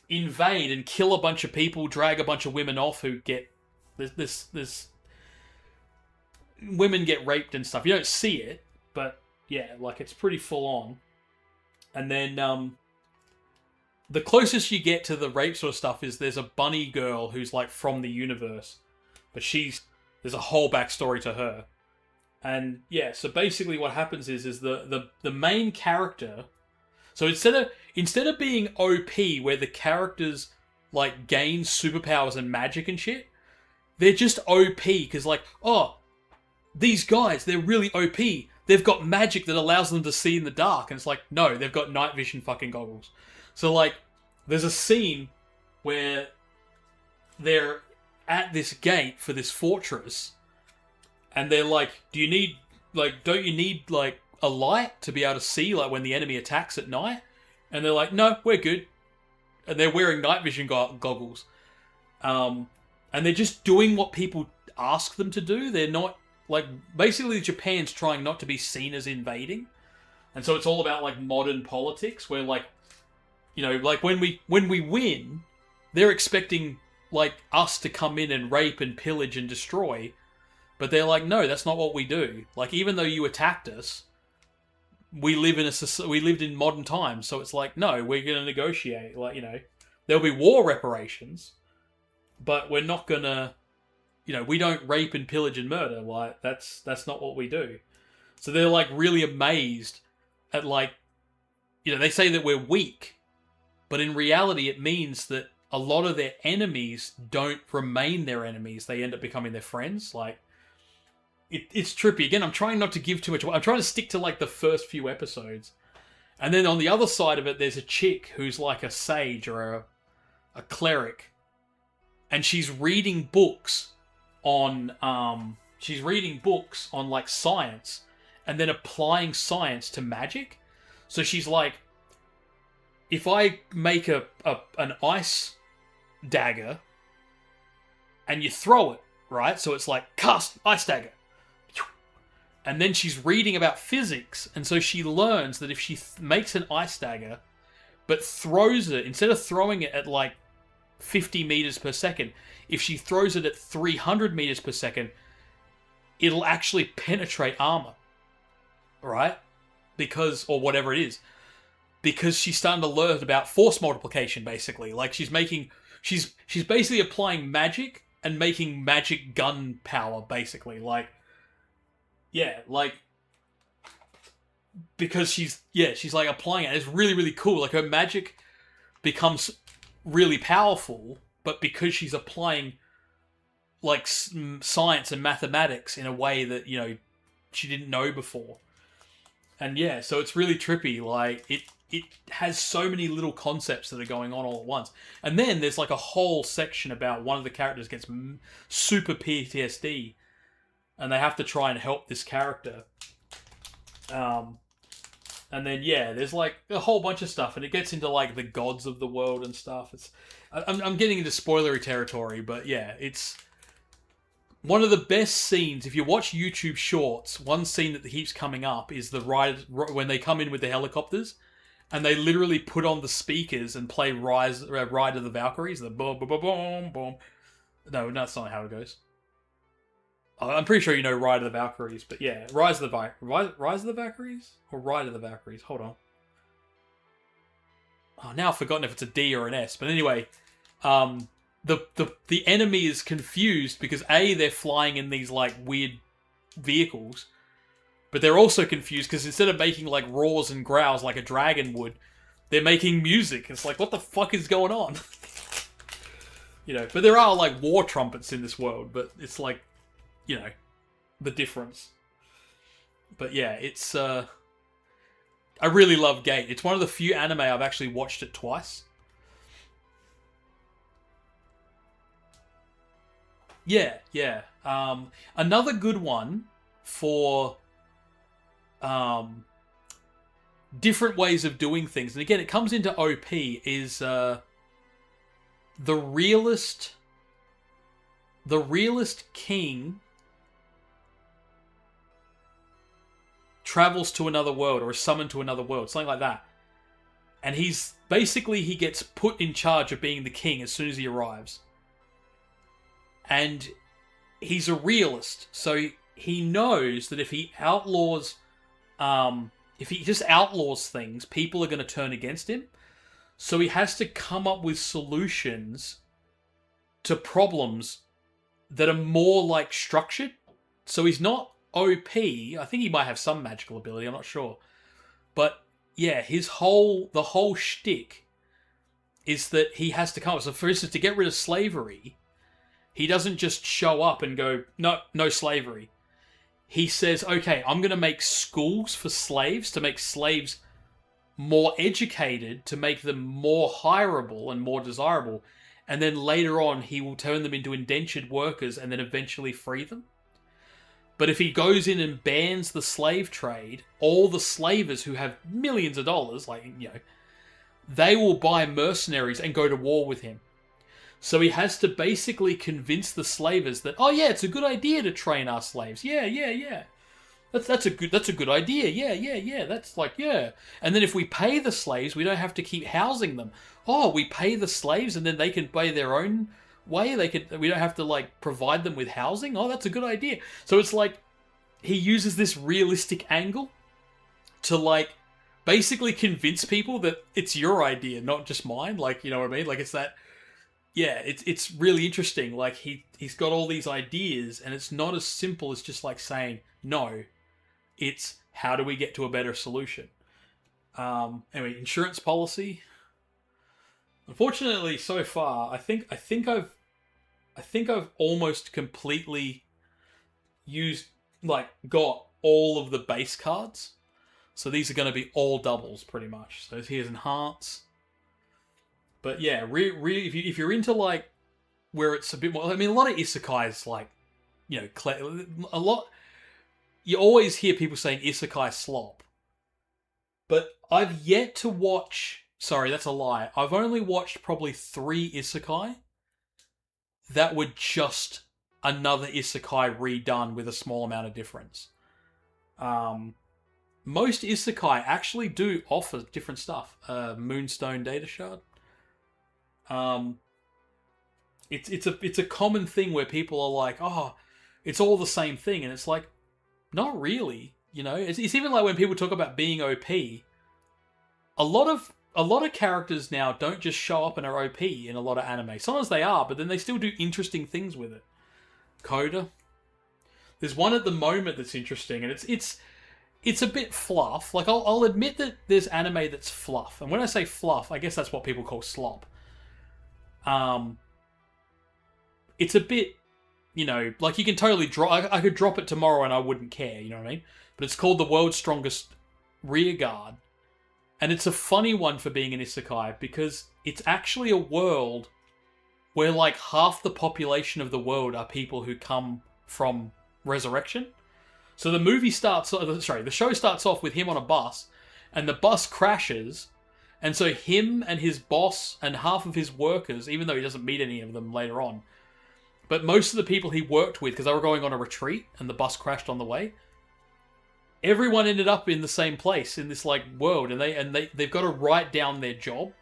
invade and kill a bunch of people, drag a bunch of women off who get this women get raped and stuff. You don't see it, but yeah, like it's pretty full on. And then the closest you get to the rape sort of stuff is there's a bunny girl who's like from the universe, but there's a whole backstory to her. And yeah, so basically what happens is the main character. So instead of being OP where the characters like gain superpowers and magic and shit, they're just OP because like, oh, these guys, they're really OP. They've got magic that allows them to see in the dark. And it's like, no, they've got night vision fucking goggles. So, like, there's a scene where they're at this gate for this fortress, and they're like, don't you need, like, a light to be able to see, like, when the enemy attacks at night? And they're like, no, we're good. And they're wearing night vision goggles. And they're just doing what people ask them to do. They're not, like, basically Japan's trying not to be seen as invading. And so it's all about, like, modern politics, where, like, you know, like when we win, they're expecting like us to come in and rape and pillage and destroy, but they're like, no, that's not what we do. Like, even though you attacked us, we lived in modern times, so it's like, no, we're going to negotiate. Like, there'll be war reparations, but we're not going to, we don't rape and pillage and murder. Like, that's not what we do. So they're like really amazed at like, they say that we're weak, but in reality it means that a lot of their enemies don't remain their enemies. They end up becoming their friends. Like, it's trippy. Again, I'm trying not to give too much. I'm trying to stick to like the first few episodes. And then on the other side of it, there's a chick who's like a sage or a cleric. And she's reading books on like science and then applying science to magic. So she's like, if I make an ice dagger and you throw it, right? So it's like, cast ice dagger. And then she's reading about physics, and so she learns that if she makes an ice dagger, but throws it, instead of throwing it at like 50 meters per second, if she throws it at 300 meters per second, it'll actually penetrate armor. Right? Or whatever it is. Because she's starting to learn about force multiplication, basically. Like, she's basically applying magic and making magic gun power, basically. Like, yeah, like, because she's like applying it. It's really, really cool. Like, her magic becomes really powerful, but because she's applying like science and mathematics in a way that, she didn't know before. And yeah, so it's really trippy. Like, it has so many little concepts that are going on all at once. And then there's like a whole section about one of the characters gets super PTSD, and they have to try and help this character. And then, yeah, there's like a whole bunch of stuff, and it gets into like the gods of the world and stuff. I'm getting into spoilery territory, but yeah, it's one of the best scenes. If you watch YouTube shorts, one scene that keeps coming up is the ride when they come in with the helicopters, and they literally put on the speakers and play Ride of the Valkyries, the boom, boom, boom, boom, boom. No, that's not how it goes. I'm pretty sure you know Ride of the Valkyries, but yeah, Rise of the Valkyries? Or Ride of the Valkyries? Hold on. Oh, now I've forgotten if it's a D or an S, but anyway, the enemy is confused because A, they're flying in these like weird vehicles, but they're also confused because instead of making like roars and growls like a dragon would, they're making music. It's like, what the fuck is going on? But there are like war trumpets in this world, but it's like, the difference. But yeah, it's I really love Gate. It's one of the few anime I've actually watched it twice. Yeah. Another good one for different ways of doing things. And again, it comes into OP is the realist king travels to another world or is summoned to another world, something like that. And he gets put in charge of being the king as soon as he arrives. And he's a realist, so he knows that if he just outlaws things, people are going to turn against him. So he has to come up with solutions to problems that are more like structured. So he's not OP. I think he might have some magical ability, I'm not sure. But yeah, the whole shtick is that he has to come up. So for instance, to get rid of slavery, he doesn't just show up and go, no slavery. He says, okay, I'm going to make schools for slaves to make slaves more educated, to make them more hireable and more desirable. And then later on, he will turn them into indentured workers and then eventually free them. But if he goes in and bans the slave trade, all the slavers who have millions of dollars, they will buy mercenaries and go to war with him. So he has to basically convince the slavers that, oh yeah, it's a good idea to train our slaves. Yeah. That's a good idea. Yeah. That's like, yeah. And then if we pay the slaves, we don't have to keep housing them. Oh, we pay the slaves and then they can pay their own way. We don't have to like provide them with housing. Oh, that's a good idea. So it's like he uses this realistic angle to like basically convince people that it's your idea, not just mine. Like, you know what I mean? Like, it's that. Yeah, it's really interesting. Like he's got all these ideas, and it's not as simple as just like saying no. It's how do we get to a better solution. Anyway, insurance policy. Unfortunately, so far, I think I've almost completely got all of the base cards. So these are going to be all doubles pretty much. So here's enhance. But yeah, if you're into like where it's a bit more, I mean, a lot of isekai is like, you know, a lot. You always hear people saying isekai slop, but I've yet to watch. Sorry, that's a lie. I've only watched probably 3 isekai that were just another isekai redone with a small amount of difference. Most isekai actually do offer different stuff. Moonstone Data Shard. It's a common thing where people are like, oh, it's all the same thing, and it's like, not really. You know, it's even like when people talk about being OP. A lot of characters now don't just show up and are OP in a lot of anime. Sometimes they are, but then they still do interesting things with it. Coda. There's one at the moment that's interesting, and it's a bit fluff. Like I'll admit that there's anime that's fluff, and when I say fluff, I guess that's what people call slop. It's a bit, you know, like you can totally drop. I could drop it tomorrow and I wouldn't care. You know what I mean? But it's called the World's Strongest Rear Guard, and it's a funny one for being an isekai because it's actually a world where like half the population of the world are people who come from resurrection. So the show starts off with him on a bus, and the bus crashes, and so him and his boss and half of his workers, even though he doesn't meet any of them later on, but most of the people he worked with, because they were going on a retreat and the bus crashed on the way, everyone ended up in the same place in this like world, and they've got to write down their job.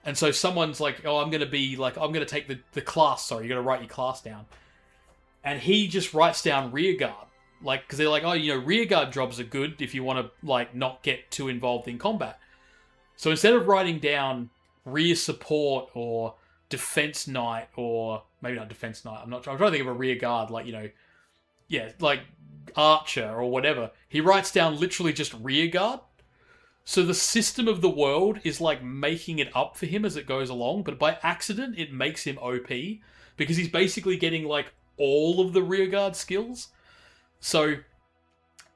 And so someone's like, oh, I'm going to take the class. Sorry, you got to write your class down. And he just writes down rear guard. Like, because they're like, oh, you know, rear guard jobs are good if you want to, like, not get too involved in combat. So instead of writing down rear support or defense knight, or maybe not defense knight, I'm trying to think of a rear guard, like, you know, yeah, like archer or whatever. He writes down literally just rear guard. So the system of the world is like making it up for him as it goes along, but by accident it makes him OP because he's basically getting like all of the rear guard skills. So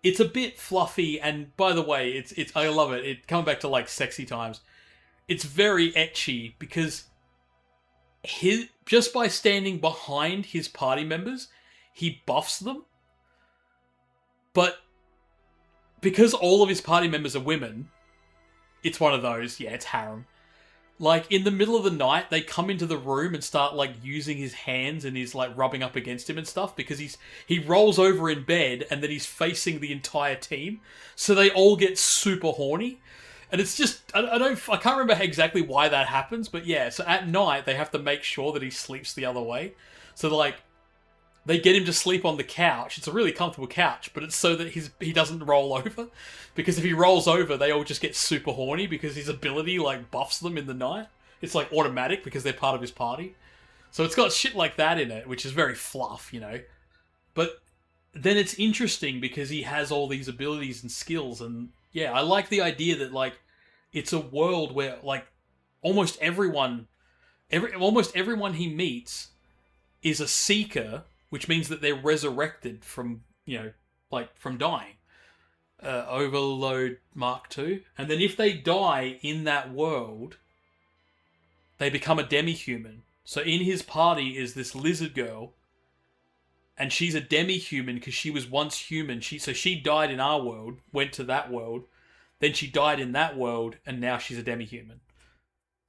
it's a bit fluffy, and by the way, it's I love it. It coming back to like sexy times. It's very ecchi because just by standing behind his party members, he buffs them. But because all of his party members are women, it's one of those, yeah, it's harem. Like, in the middle of the night, they come into the room and start, like, using his hands, and he's, like, rubbing up against him and stuff, because he rolls over in bed, and then he's facing the entire team, so they all get super horny. And it's just, I can't remember exactly why that happens, but yeah, so at night, they have to make sure that he sleeps the other way. So, like, they get him to sleep on the couch. It's a really comfortable couch, but it's so that he doesn't roll over. Because if he rolls over, they all just get super horny because his ability, like, buffs them in the night. It's, like, automatic because they're part of his party. So it's got shit like that in it, which is very fluff, you know. But then it's interesting because he has all these abilities and skills. And, yeah, I like the idea that, like, it's a world where, like, almost everyone he meets is a seeker, which means that they're resurrected from, you know, like, from dying. Overload Mark II. And then if they die in that world, they become a demi-human. So in his party is this lizard girl, and she's a demi-human because she was once human. So she died in our world, went to that world, then she died in that world, and now she's a demi-human.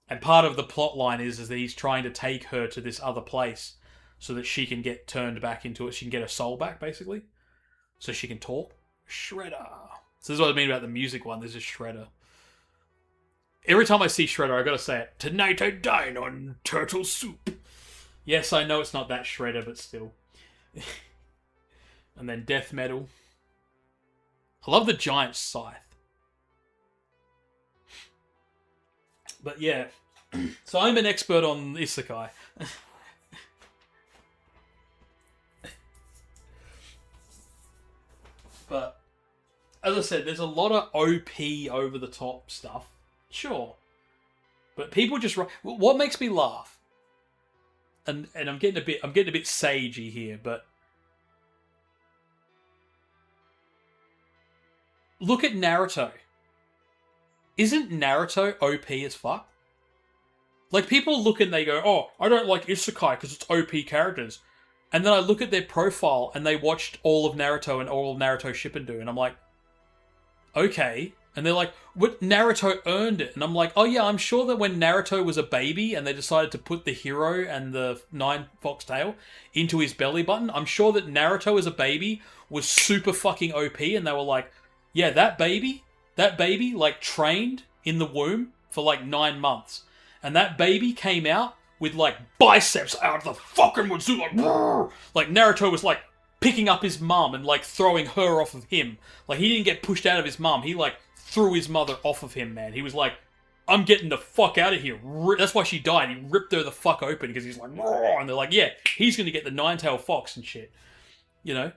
And part of the plot line is that he's trying to take her to this other place so that she can get turned back into it. She can get her soul back, basically. So she can talk. Shredder. So this is what I mean about the music one. This is Shredder. Every time I see Shredder, I gotta say it. Tonight I dine on turtle soup. Yes, I know it's not that Shredder, but still. And then death metal. I love the giant scythe. But yeah, so I'm an expert on isekai. But as I said, there's a lot of OP over the top stuff. Sure. But people just... What makes me laugh, and I'm getting a bit sagey here, but look at Naruto. Isn't Naruto OP as fuck? Like, people look and they go, oh, I don't like isekai because it's OP characters. And then I look at their profile and they watched all of Naruto and all of Naruto Shippuden, and I'm like, okay. And they're like, what, Naruto earned it? And I'm like, oh yeah, I'm sure that when Naruto was a baby and they decided to put the hero and the 9 foxtail into his belly button, I'm sure that Naruto as a baby was super fucking OP, and they were like, yeah, that baby, like, trained in the womb for like 9 months. And that baby came out with like biceps out of the fucking wazoo, like Naruto was like picking up his mum and like throwing her off of him. Like, he didn't get pushed out of his mum. He like threw his mother off of him, man. He was like, I'm getting the fuck out of here. That's why she died. He ripped her the fuck open because he's like, and they're like, yeah, he's going to get the 9-tailed fox and shit. You know?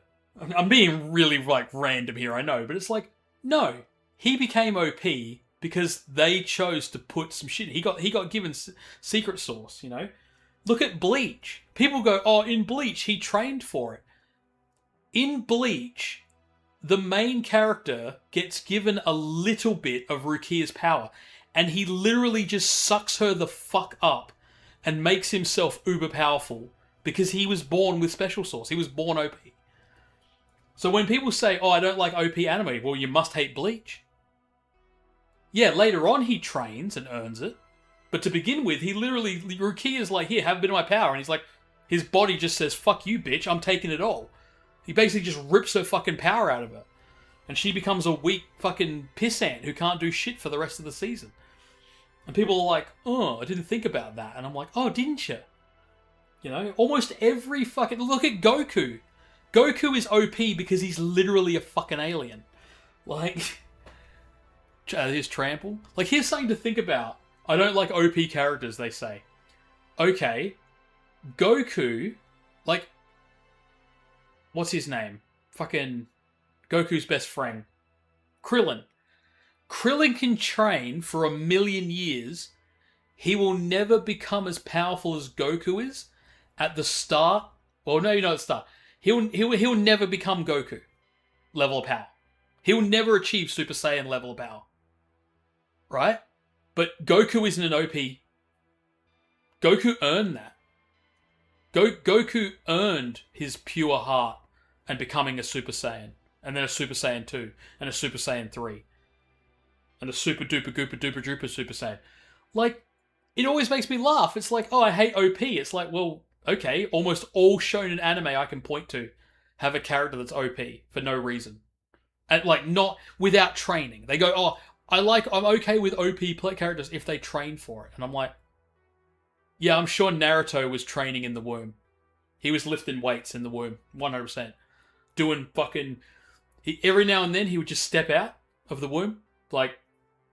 I'm being really like random here, I know, but it's like, no. He became OP because they chose to put some shit. He got given secret sauce, you know? Look at Bleach. People go, oh, in Bleach, he trained for it. In Bleach, the main character gets given a little bit of Rukia's power, and he literally just sucks her the fuck up and makes himself uber powerful because he was born with special sauce. He was born OP. So when people say, oh, I don't like OP anime, well, you must hate Bleach. Yeah, later on he trains and earns it. But to begin with, he literally, Rukia's like, here, have a bit of my power. And he's like, his body just says, fuck you, bitch, I'm taking it all. He basically just rips her fucking power out of her. And she becomes a weak fucking pissant who can't do shit for the rest of the season. And people are like, oh, I didn't think about that. And I'm like, oh, didn't you? You know, almost every fucking... Look at Goku. Goku is OP because he's literally a fucking alien. Like... Here's Trample. Like, here's something to think about. I don't like OP characters, they say. Okay. Goku... Like... What's his name? Fucking... Goku's best friend. Krillin. Krillin can train for 1,000,000 years. He will never become as powerful as Goku is at the start. Well, no, not at the start. He'll never become Goku level of power. He'll never achieve Super Saiyan level of power. Right? But Goku isn't an OP. Goku earned that. Goku earned his pure heart and becoming a Super Saiyan. And then a Super Saiyan 2. And a Super Saiyan 3. And a super duper gooper duper duper Super Saiyan. Like, it always makes me laugh. It's like, oh, I hate OP. It's like, well, okay, almost all shonen anime I can point to have a character that's OP for no reason. And like, not without training. They go, oh, I'm okay with OP characters if they train for it. And I'm like, yeah, I'm sure Naruto was training in the womb. He was lifting weights in the womb, 100%. Doing fucking... every now and then he would just step out of the womb, like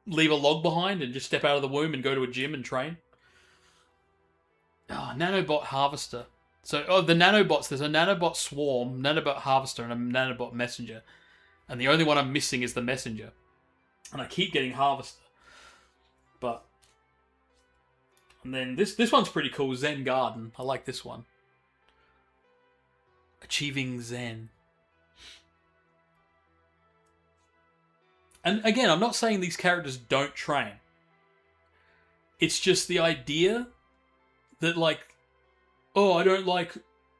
leave a log behind and just step out of the womb and go to a gym and train. Oh, Nanobot Harvester. So, the nanobots, there's a nanobot swarm, nanobot harvester, and a nanobot messenger. And the only one I'm missing is the messenger. And I keep getting harvester. But... And then this one's pretty cool, Zen Garden. I like this one. Achieving Zen. And again, I'm not saying these characters don't train. It's just the idea that, like, oh, I don't like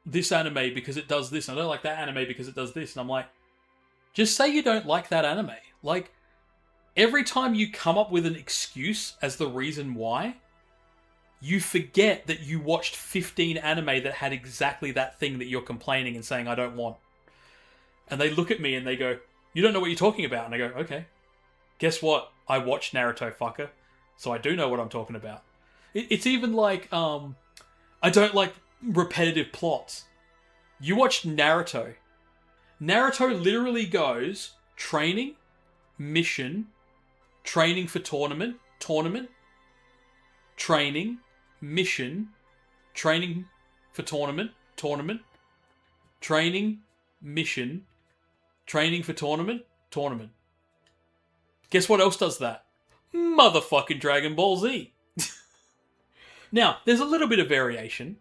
this anime because it does this. I don't like that anime because it does this. And I'm like, just say you don't like that anime. Like, every time you come up with an excuse as the reason why, you forget that you watched 15 anime that had exactly that thing that you're complaining and saying, I don't want. And they look at me and they go, you don't know what you're talking about. And I go, okay. Guess what? I watched Naruto, fucker. So I do know what I'm talking about. It's even like, I don't like repetitive plots. You watch Naruto. Naruto literally goes training, mission, training for tournament, training, mission, training for tournament, training, mission, training for tournament. Guess what else does that? Motherfucking Dragon Ball Z. Now, there's a little bit of variation,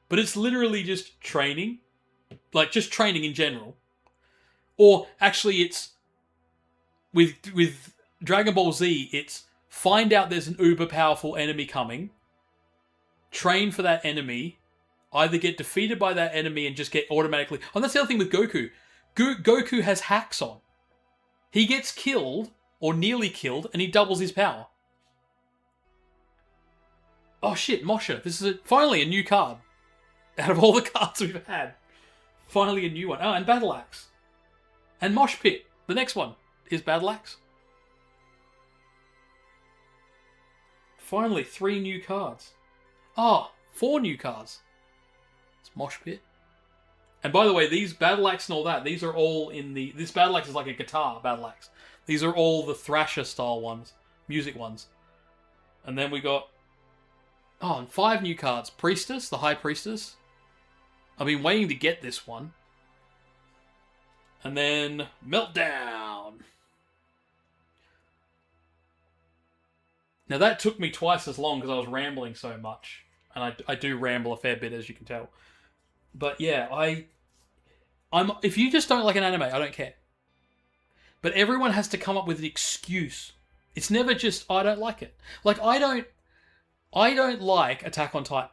but it's literally just training, like just training in general. Or actually it's with Dragon Ball Z, it's find out there's an uber powerful enemy coming, train for that enemy, either get defeated by that enemy and just get automatically... Oh, that's the other thing with Goku. Goku has hacks on. He gets killed, or nearly killed, and he doubles his power. Oh shit, Mosha. This is finally a new card. Out of all the cards we've had. Finally a new one. Oh, and Battle Axe. And Mosh Pit. The next one is Battle Axe. Finally, 3 new cards. Oh, 4 new cards. It's Mosh Pit. And by the way, these Battle Axe and all that, these are all in the... This Battle Axe is like a guitar Battle Axe. These are all the Thrasher style ones. Music ones. And then we got... Oh, and 5 new cards. Priestess, the High Priestess. I've been waiting to get this one. And then Meltdown. Now that took me twice as long because I was rambling so much. And I do ramble a fair bit, as you can tell. But yeah, I'm if you just don't like an anime, I don't care. But everyone has to come up with an excuse. It's never just, I don't like it. Like, I don't like Attack on Titan.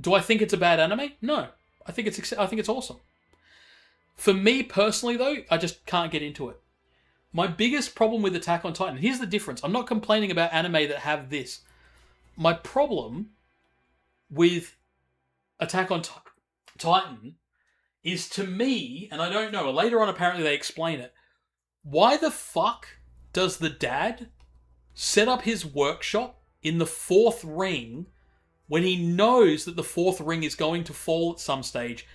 Do I think it's a bad anime? No. I think it's awesome. For me personally, though, I just can't get into it. My biggest problem with Attack on Titan, here's the difference. I'm not complaining about anime that have this. My problem with Attack on Titan is, to me, and I don't know, later on apparently they explain it, why the fuck does the dad set up his workshop in the 4th ring when he knows that the 4th ring is going to fall at some stage,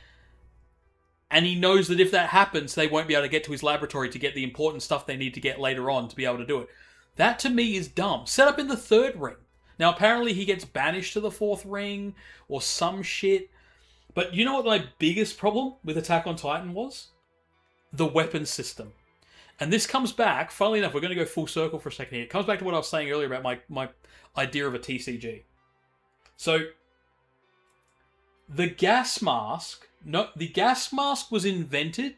and he knows that if that happens, they won't be able to get to his laboratory to get the important stuff they need to get later on to be able to do it. That, to me, is dumb. Set up in the 3rd ring. Now, apparently he gets banished to the 4th ring, or some shit. But you know what my biggest problem with Attack on Titan was? The weapon system. And this comes back, funnily enough, we're going to go full circle for a second here. It comes back to what I was saying earlier about my idea of a TCG. So, the gas mask... No, the gas mask was invented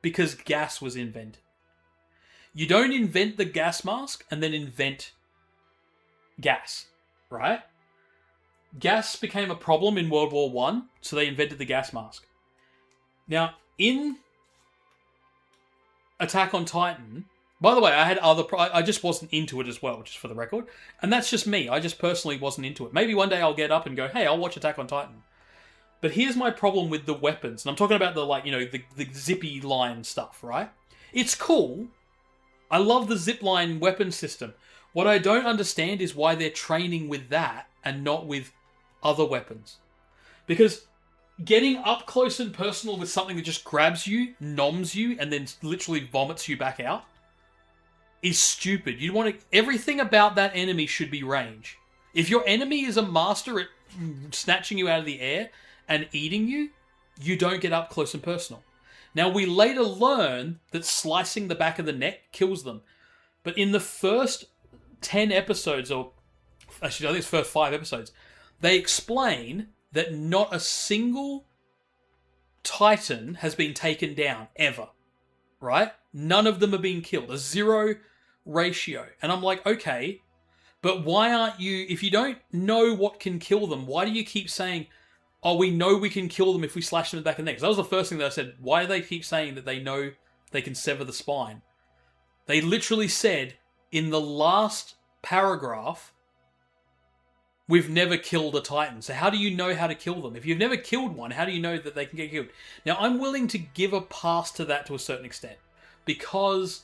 because gas was invented. You don't invent the gas mask and then invent gas, right? Gas became a problem in World War One, so they invented the gas mask. Now, in Attack on Titan... By the way, I had I just wasn't into it as well, just for the record. And that's just me. I just personally wasn't into it. Maybe one day I'll get up and go, hey, I'll watch Attack on Titan. But here's my problem with the weapons. And I'm talking about the, like, you know, the zippy line stuff, right? It's cool. I love the zip line weapon system. What I don't understand is why they're training with that and not with other weapons. Because getting up close and personal with something that just grabs you, noms you, and then literally vomits you back out is stupid. You want to... Everything about that enemy should be range. If your enemy is a master at snatching you out of the air and eating you, you don't get up close and personal. Now, we later learn that slicing the back of the neck kills them. But in the first 10 episodes, or actually, I think it's first 5 episodes, they explain that not a single Titan has been taken down, ever. Right? None of them are being killed. A 0 ratio. And I'm like, okay, but why aren't you... If you don't know what can kill them, why do you keep saying... Oh, we know we can kill them if we slash them in the back of the neck. 'Cause that was the first thing that I said. Why do they keep saying that they know they can sever the spine? They literally said in the last paragraph, we've never killed a Titan. So how do you know how to kill them? If you've never killed one, how do you know that they can get killed? Now, I'm willing to give a pass to that to a certain extent. Because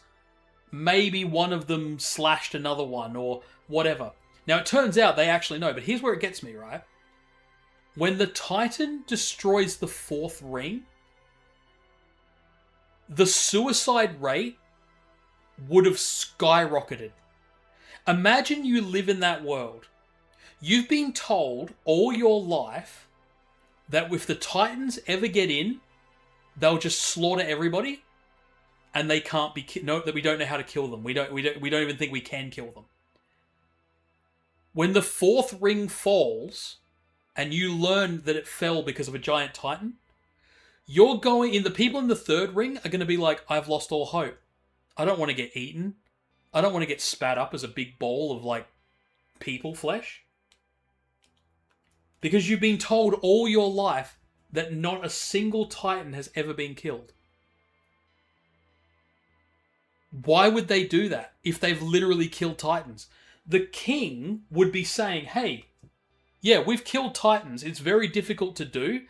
maybe one of them slashed another one or whatever. Now, it turns out they actually know. But here's where it gets me, right? When the Titan destroys the 4th ring, the suicide rate would have skyrocketed. Imagine you live in that world. You've been told all your life that if the Titans ever get in, they'll just slaughter everybody, and they can't be that we don't know how to kill them. We don't even think we can kill them. When the fourth ring falls, and you learn that it fell because of a giant Titan, the people in the third ring are going to be like, I've lost all hope. I don't want to get eaten. I don't want to get spat up as a big ball of like people flesh. Because you've been told all your life that not a single Titan has ever been killed. Why would they do that if they've literally killed Titans? The king would be saying, hey, yeah, we've killed Titans. It's very difficult to do,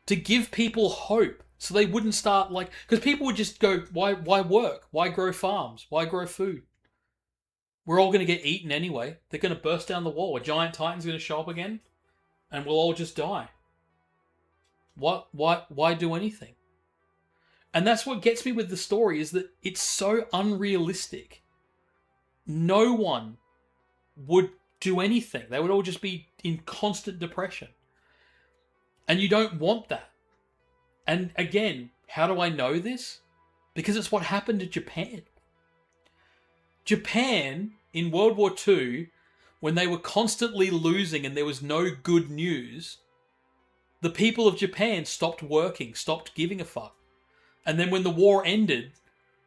to give people hope. So they wouldn't start like... Because people would just go, why work? Why grow farms? Why grow food? We're all going to get eaten anyway. They're going to burst down the wall. A giant Titan's going to show up again. And we'll all just die. Why do anything? And that's what gets me with the story, is that it's so unrealistic. No one would do anything. They would all just be in constant depression. And you don't want that. And again, how do I know this? Because it's what happened to Japan. Japan, in World War II, when they were constantly losing and there was no good news, the people of Japan stopped working, stopped giving a fuck. And then when the war ended,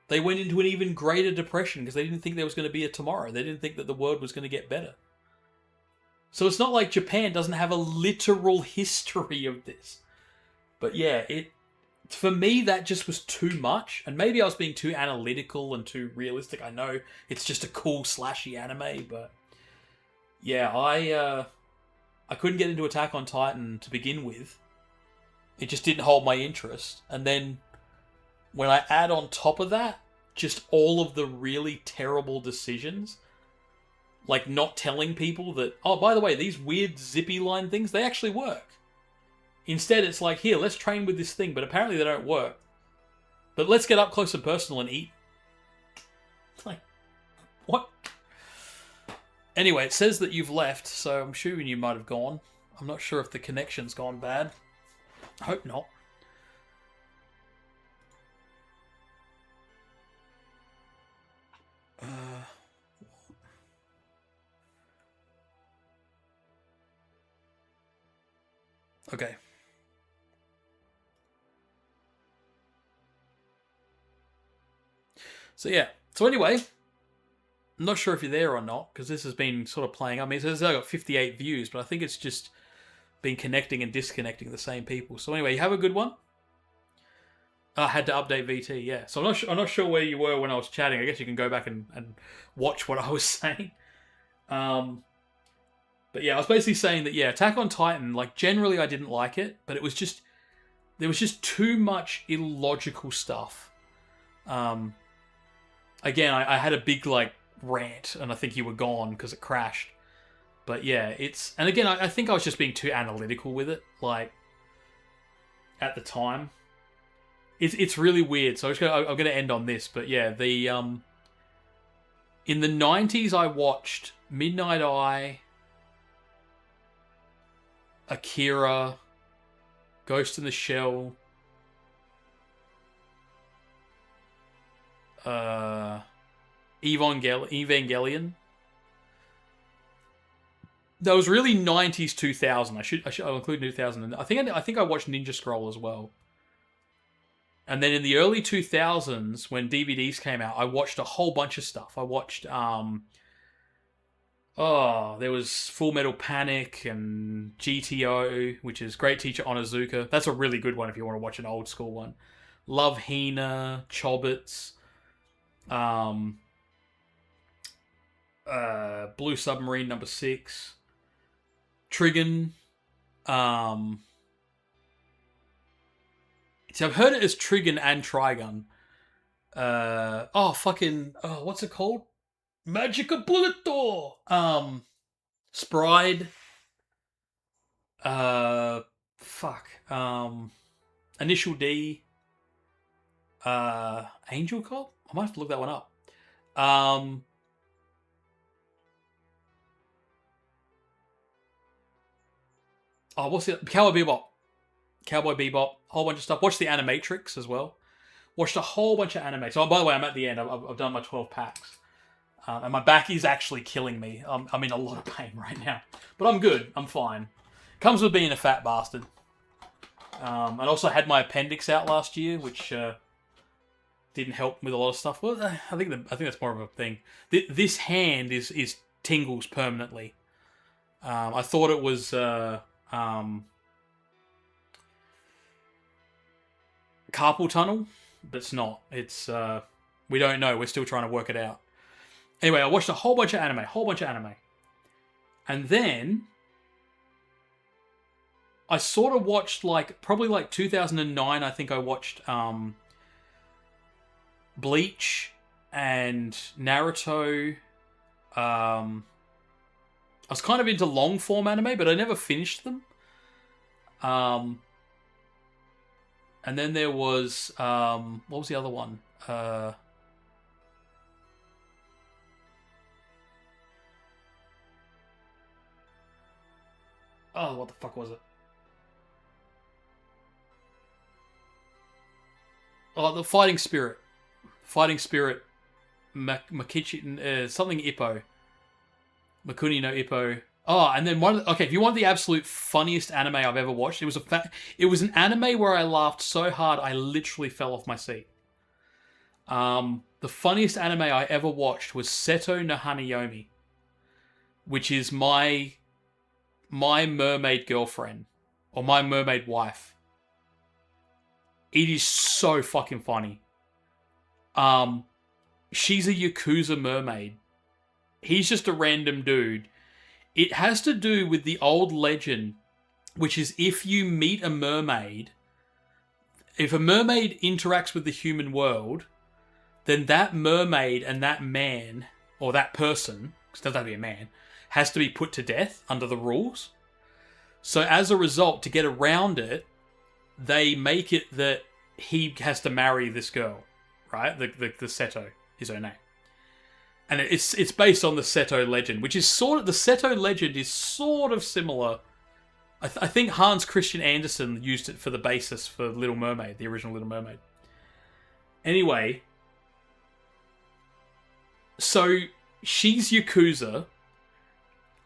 they went into an even greater depression because they didn't think there was going to be a tomorrow. They didn't think that the world was going to get better. So it's not like Japan doesn't have a literal history of this. But yeah, for me, that just was too much. And maybe I was being too analytical and too realistic. I know it's just a cool slashy anime, but yeah, I couldn't get into Attack on Titan to begin with. It just didn't hold my interest. And then when I add on top of that, just all of the really terrible decisions, like not telling people that, oh, by the way, these weird zippy line things, they actually work. Instead, it's like, here, let's train with this thing, but apparently they don't work. But let's get up close and personal and eat. Like, what? Anyway, it says that you've left, so I'm assuming you might have gone. I'm not sure if the connection's gone bad. I hope not. Okay. So yeah. So anyway, I'm not sure if you're there or not, because this has been sort of playing. I mean, it says I got 58 views, but I think it's just been connecting and disconnecting the same people. So anyway, you have a good one. I had to update VT, yeah. So I'm not sure where you were when I was chatting. I guess you can go back and watch what I was saying. But yeah, I was basically saying that, yeah, Attack on Titan, like, generally I didn't like it, but it was just... There was just too much illogical stuff. Again, I had a big, like, rant, and I think you were gone because it crashed. But yeah, it's... And again, I think I was just being too analytical with it, like, at the time. It's really weird, so I'm going to end on this, but yeah, the... In the 90s, I watched Midnight Eye, Akira, Ghost in the Shell, Evangelion. That was really 90s 2000. I'll include 2000. I think I watched Ninja Scroll as well. And then in the early 2000s, when DVDs came out, I watched a whole bunch of stuff. I watched, there was Full Metal Panic and GTO, which is Great Teacher Onizuka. That's a really good one if you want to watch an old school one. Love Hina, Chobits, Blue Submarine number 6, Trigun, so I've heard it as Trigun and Trigun. What's it called? Magica Bulletor! Spride. Initial D. Angel Cop? I might have to look that one up. Oh, what's the Cowboy Bebop? Cowboy Bebop, whole bunch of stuff. Watched the Animatrix as well. Watched a whole bunch of anime. So, by the way, I'm at the end. I've done my 12 packs. And my back is actually killing me. I'm in a lot of pain right now. But I'm good. I'm fine. Comes with being a fat bastard. I also had my appendix out last year, which didn't help with a lot of stuff. Well, I think that's more of a thing. This hand is tingles permanently. I thought it was carpal tunnel, but it's not. It's we don't know. We're still trying to work it out. Anyway, I watched a whole bunch of anime. And then I sort of watched probably 2009, I think I watched Bleach and Naruto. I was kind of into long form anime, but I never finished them. And then there was what was the other one? Oh, what the fuck was it? Oh, the Fighting Spirit. Makichi, something Ippo. Makuni no Ippo. Oh, and then if you want the absolute funniest anime I've ever watched, it was an anime where I laughed so hard I literally fell off my seat. The funniest anime I ever watched was Seto no Hanayomi, which is my mermaid girlfriend, or my mermaid wife. It is so fucking funny. She's a Yakuza mermaid. He's just a random dude. It has to do with the old legend, which is if you meet a mermaid, if a mermaid interacts with the human world, then that mermaid and that man, or that person, because it doesn't have to be a man, has to be put to death under the rules. So as a result, to get around it, they make it that he has to marry this girl, right? The Seto is her name. And it's based on the Seto legend, which is the Seto legend is sort of similar. I think Hans Christian Andersen used it for the basis for Little Mermaid, the original Little Mermaid. Anyway, so she's Yakuza.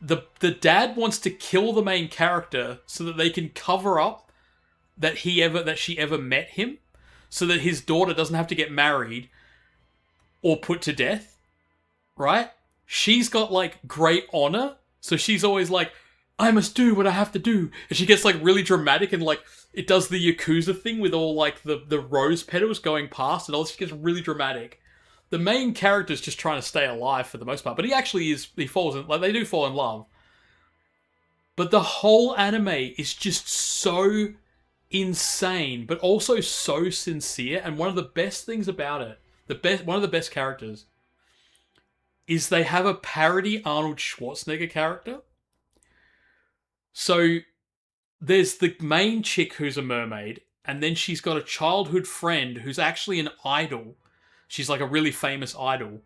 The dad wants to kill the main character so that they can cover up that she ever met him, so that his daughter doesn't have to get married or put to death. Right? She's got great honor, so she's always like, I must do what I have to do. And she gets really dramatic and it does the Yakuza thing with all the rose petals going past and all. She gets really dramatic. The main character's just trying to stay alive for the most part, but he actually is. He falls in they do fall in love. But the whole anime is just so insane, but also so sincere. And one of the best things about it, one of the best characters, is they have a parody Arnold Schwarzenegger character. So there's the main chick who's a mermaid, and then she's got a childhood friend who's actually an idol. She's a really famous idol.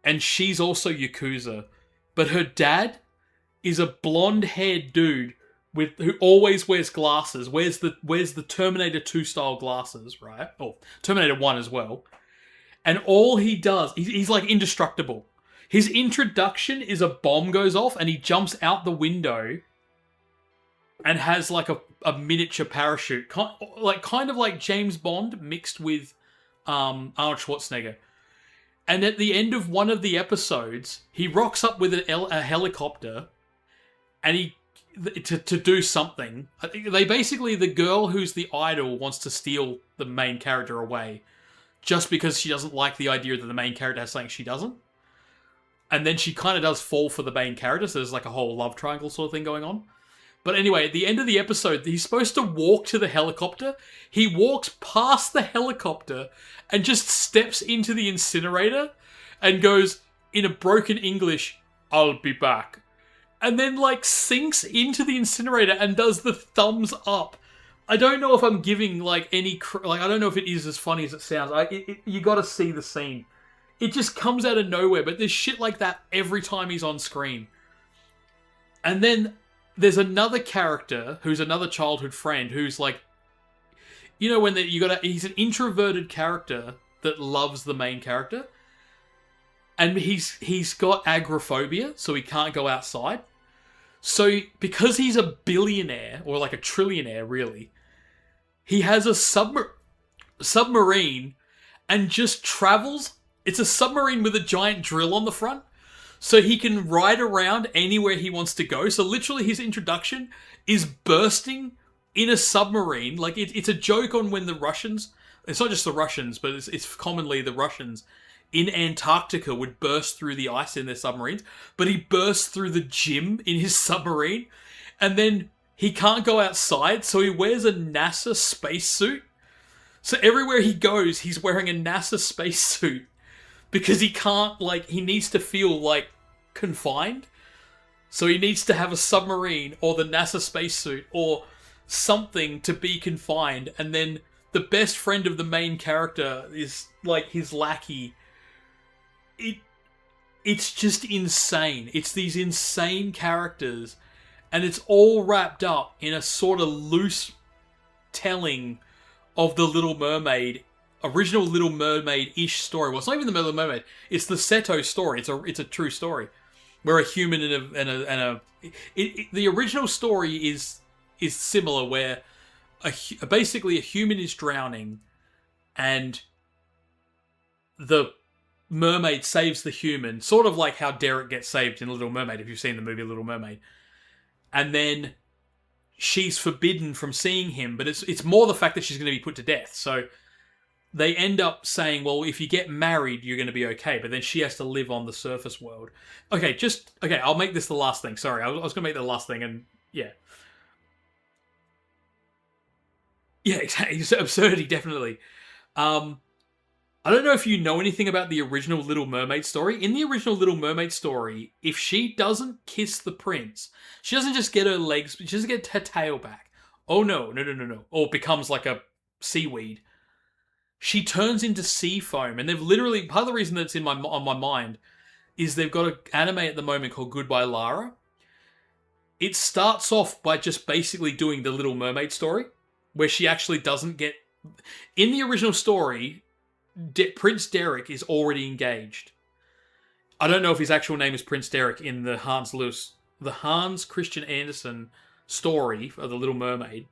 And she's also Yakuza. But her dad is a blonde-haired dude who always wears glasses, wears the Terminator 2 style glasses, right? Oh, Terminator 1 as well. And all he does, he's indestructible. His introduction is a bomb goes off and he jumps out the window and has a miniature parachute. Kind of like James Bond mixed with Arnold Schwarzenegger. And at the end of one of the episodes, he rocks up with a helicopter and to do something. The girl who's the idol wants to steal the main character away, just because she doesn't like the idea that the main character has something she doesn't. And then she kind of does fall for the main character, so there's a whole love triangle sort of thing going on. But anyway, at the end of the episode, he's supposed to walk to the helicopter. He walks past the helicopter and just steps into the incinerator and goes, in a broken English, I'll be back. And then sinks into the incinerator and does the thumbs up. I don't know if I'm giving any I don't know if it is as funny as it sounds. You got to see the scene. It just comes out of nowhere, but there's shit like that every time he's on screen. And then there's another character who's another childhood friend who's like, you know, he's an introverted character that loves the main character, and he's got agoraphobia, so he can't go outside. So because he's a billionaire or like a trillionaire, really, he has a submarine and just travels. It's a submarine with a giant drill on the front, so he can ride around anywhere he wants to go. So literally, his introduction is bursting in a submarine. Like it's a joke on when the Russians. It's not just the Russians, but it's commonly the Russians in Antarctica would burst through the ice in their submarines. But he bursts through the gym in his submarine, and then he can't go outside, so he wears a NASA spacesuit. So everywhere he goes, he's wearing a NASA spacesuit because he can't, like, he needs to feel, like, confined. So he needs to have a submarine or the NASA spacesuit or something to be confined. And then the best friend of the main character is, like, his lackey. It's just insane. It's these insane characters, and it's all wrapped up in a sort of loose telling of the Little Mermaid, original Little Mermaid-ish story. Well, it's not even the Little Mermaid. It's the Seto story. It's a true story, where a human the original story is similar, where basically a human is drowning, and the mermaid saves the human, sort of like how Derek gets saved in Little Mermaid, if you've seen the movie Little Mermaid. And then she's forbidden from seeing him, but it's more the fact that she's going to be put to death. So they end up saying, well, if you get married, you're going to be okay, but then she has to live on the surface world. Okay, I'll make this the last thing. Sorry, I was going to make the last thing, and yeah. Yeah, exactly. It's absurdity, definitely. I don't know if you know anything about the original Little Mermaid story. In the original Little Mermaid story, if she doesn't kiss the prince, she doesn't just get her legs, she doesn't get her tail back. Oh no. Or becomes like a seaweed. She turns into sea foam, and they've literally, part of the reason that's on my mind is they've got an anime at the moment called Goodbye Lara. It starts off by just basically doing the Little Mermaid story, where she actually doesn't get... In the original story, Prince Derek is already engaged. I don't know if his actual name is Prince Derek in the Hans Christian Andersen story of the Little Mermaid.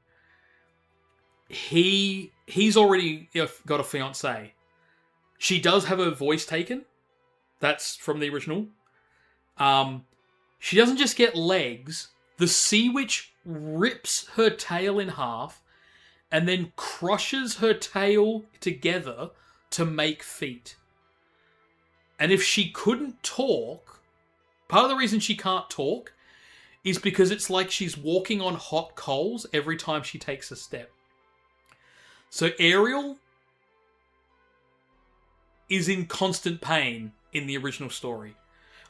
He's already got a fiancée. She does have her voice taken. That's from the original. She doesn't just get legs. The sea witch rips her tail in half and then crushes her tail together to make feet. And if she couldn't talk, part of the reason she can't talk is because it's like she's walking on hot coals every time she takes a step. So Ariel is in constant pain in the original story.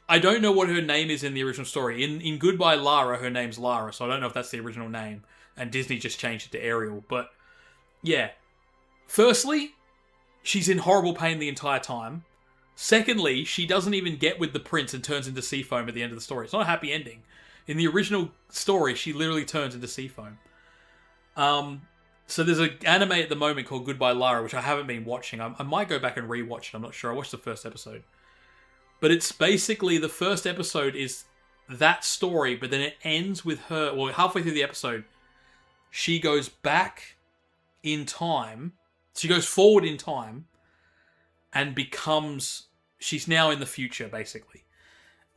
I don't know what her name is in the original story. In Goodbye Lara, her name's Lara, so I don't know if that's the original name. And Disney just changed it to Ariel. But, yeah. Firstly, she's in horrible pain the entire time. Secondly, she doesn't even get with the prince and turns into sea foam at the end of the story. It's not a happy ending. In the original story, she literally turns into sea foam. So there's an anime at the moment called Goodbye Lara, which I haven't been watching. I might go back and rewatch it. I'm not sure. I watched the first episode. But it's basically, the first episode is that story, but then it ends with her, well, halfway through the episode, she goes back in time. She goes forward in time and she's now in the future, basically.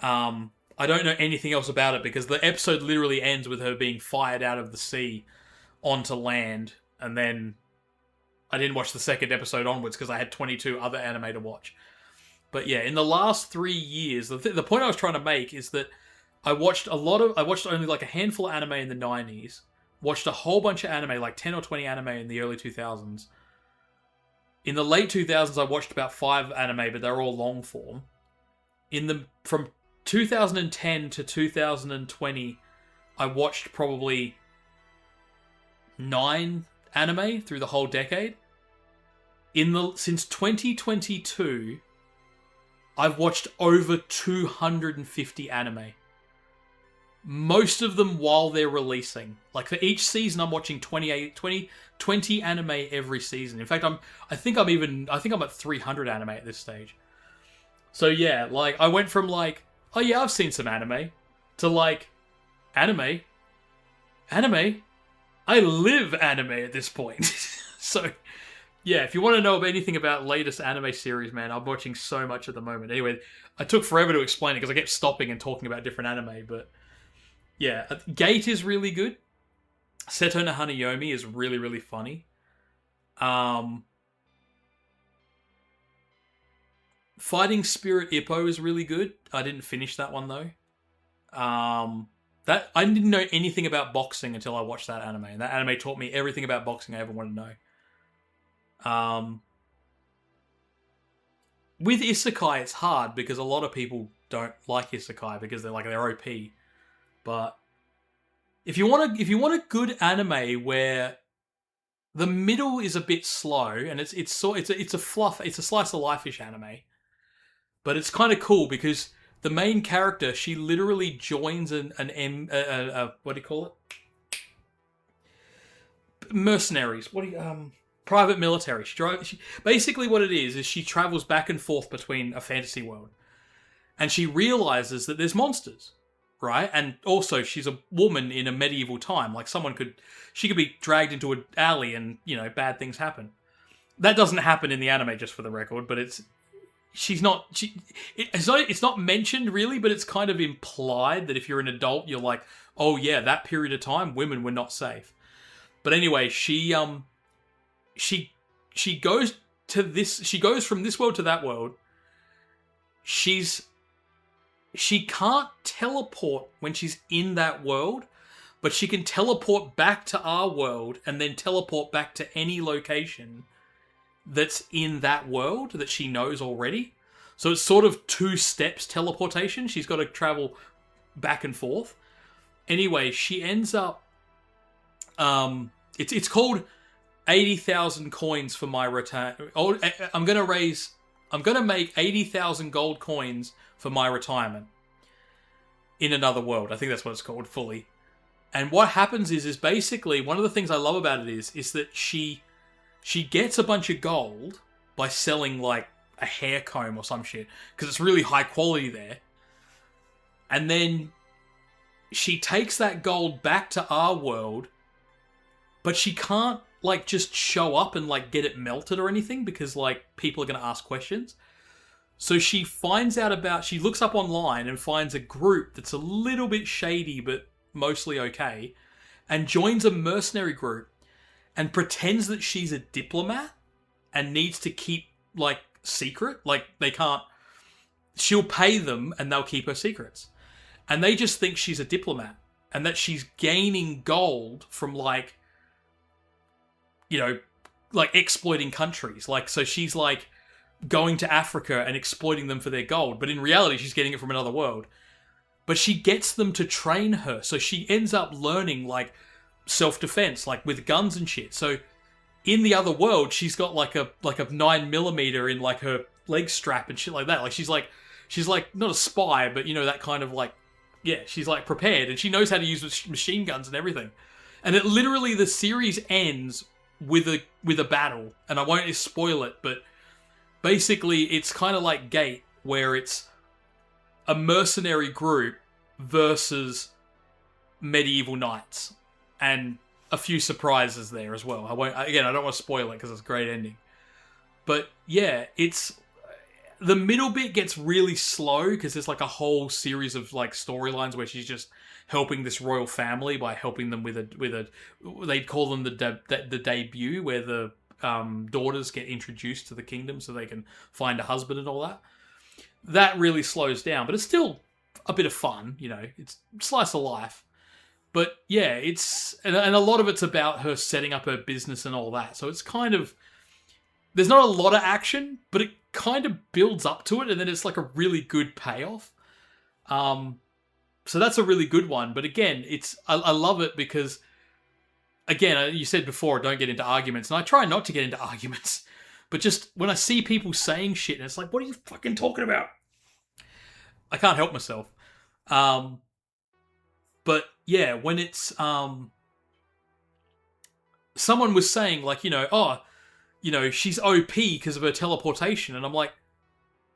I don't know anything else about it because the episode literally ends with her being fired out of the sea onto land, and then I didn't watch the second episode onwards because I had 22 other anime to watch. But yeah, in the last 3 years, the point I was trying to make is that I watched only like a handful of anime in the 90s, watched a whole bunch of anime, like 10 or 20 anime in the early 2000s. In the late 2000s, I watched about 5 anime, but they're all long form. From 2010 to 2020, I watched probably 9 anime through the whole decade. Since 2022, I've watched over 250 anime. most of them while they're releasing. Like, for each season, I'm watching 20 anime every season. In fact, I think I'm at 300 anime at this stage. So yeah, like, I went from like, oh yeah, I've seen some anime, to like, anime, I live anime at this point. So yeah, if you want to know anything about latest anime series, man, I'm watching so much at the moment. Anyway, I took forever to explain it because I kept stopping and talking about different anime, but yeah, Gate is really good. Seto no Hanayomi is really, really funny. Fighting Spirit Ippo is really good. I didn't finish that one though. That I didn't know anything about boxing until I watched that anime, and that anime taught me everything about boxing I ever wanted to know. With isekai, it's hard because a lot of people don't like isekai because they're OP. But if you want a good anime where the middle is a bit slow and it's a slice of life-ish anime, but it's kind of cool because the main character, she literally joins what do you call it? Mercenaries. Private military. Basically what it is she travels back and forth between a fantasy world. And she realizes that there's monsters, right? And also she's a woman in a medieval time. Like, she could be dragged into an alley and, bad things happen. That doesn't happen in the anime, just for the record, but it's not mentioned really, but it's kind of implied that if you're an adult, you're like, oh yeah, that period of time, women were not safe. But anyway, she goes from this world to that world. She can't teleport when she's in that world, but she can teleport back to our world and then teleport back to any location that's in that world that she knows already. So it's sort of 2 steps teleportation. She's got to travel back and forth. Anyway, she ends up... It's called 80,000 coins for my return. I'm going to make 80,000 gold coins for my retirement in another world. I think that's what it's called fully. And what happens is basically, one of the things I love about it is that she gets a bunch of gold by selling like a hair comb or some shit, because it's really high quality there. And then she takes that gold back to our world, but she can't like just show up and like get it melted or anything, because like people are going to ask questions. So she looks up online and finds a group that's a little bit shady but mostly okay, and joins a mercenary group and pretends that she's a diplomat and needs to keep like secret. Like, she'll pay them and they'll keep her secrets. And they just think she's a diplomat and that she's gaining gold from like exploiting countries. Like, so she's like going to Africa and exploiting them for their gold, but in reality she's getting it from another world. But she gets them to train her, so she ends up learning like self-defense, like with guns and shit. So in the other world, she's got like a 9mm in like her leg strap and shit like that. Like she's like not a spy, but that kind of like, yeah, she's like prepared and she knows how to use machine guns and everything. And it literally, the series ends with a battle, and I won't spoil it, but basically it's kind of like Gate, where it's a mercenary group versus medieval knights, and a few surprises there as well. I don't want to spoil it because it's a great ending. But yeah, the middle bit gets really slow because there's like a whole series of like storylines where she's just helping this royal family by helping them with a they'd call them the debut, where the daughters get introduced to the kingdom so they can find a husband and all that. That really slows down, but it's still a bit of fun, it's slice of life. But yeah, and a lot of it's about her setting up her business and all that. So it's kind of, there's not a lot of action, but it kind of builds up to it, and then it's like a really good payoff. So that's a really good one. But again, I love it because, again, you said before, don't get into arguments, and I try not to get into arguments. But just when I see people saying shit, and it's like, what are you fucking talking about? I can't help myself. But yeah, when it's someone was saying like, she's OP because of her teleportation, and I'm like,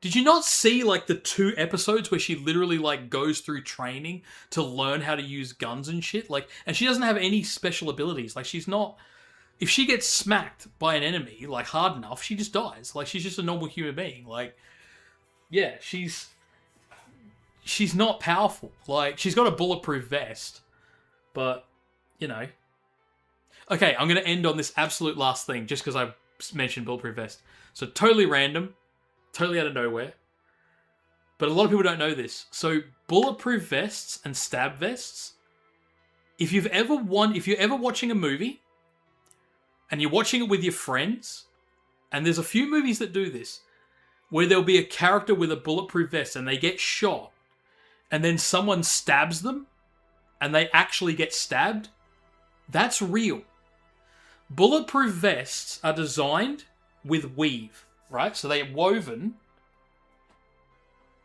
did you not see like the 2 episodes where she literally like goes through training to learn how to use guns and shit? Like, and she doesn't have any special abilities. Like, she's not. If she gets smacked by an enemy like hard enough, she just dies. Like, she's just a normal human being. Like, yeah, she's not powerful. Like, she's got a bulletproof vest, but Okay, I'm gonna end on this absolute last thing just because I mentioned bulletproof vest. So totally random. Totally out of nowhere. But a lot of people don't know this. So bulletproof vests and stab vests, if you're ever watching a movie and you're watching it with your friends, and there's a few movies that do this, where there'll be a character with a bulletproof vest and they get shot, and then someone stabs them and they actually get stabbed, that's real. Bulletproof vests are designed with weave. Right? So they're woven.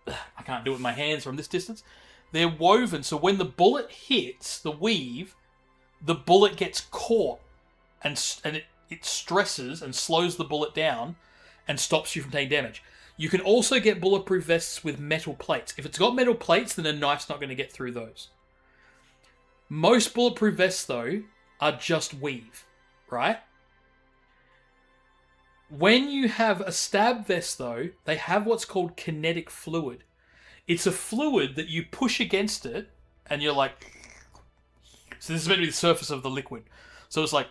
I can't do it with my hands from this distance. They're woven, so when the bullet hits the weave, the bullet gets caught and it stresses and slows the bullet down and stops you from taking damage. You can also get bulletproof vests with metal plates. If it's got metal plates, then a knife's not going to get through those. Most bulletproof vests, though, are just weave. Right? When you have a stab vest, though, they have what's called kinetic fluid. It's a fluid that you push against it, and you're like... So this is meant to be the surface of the liquid. So it's like...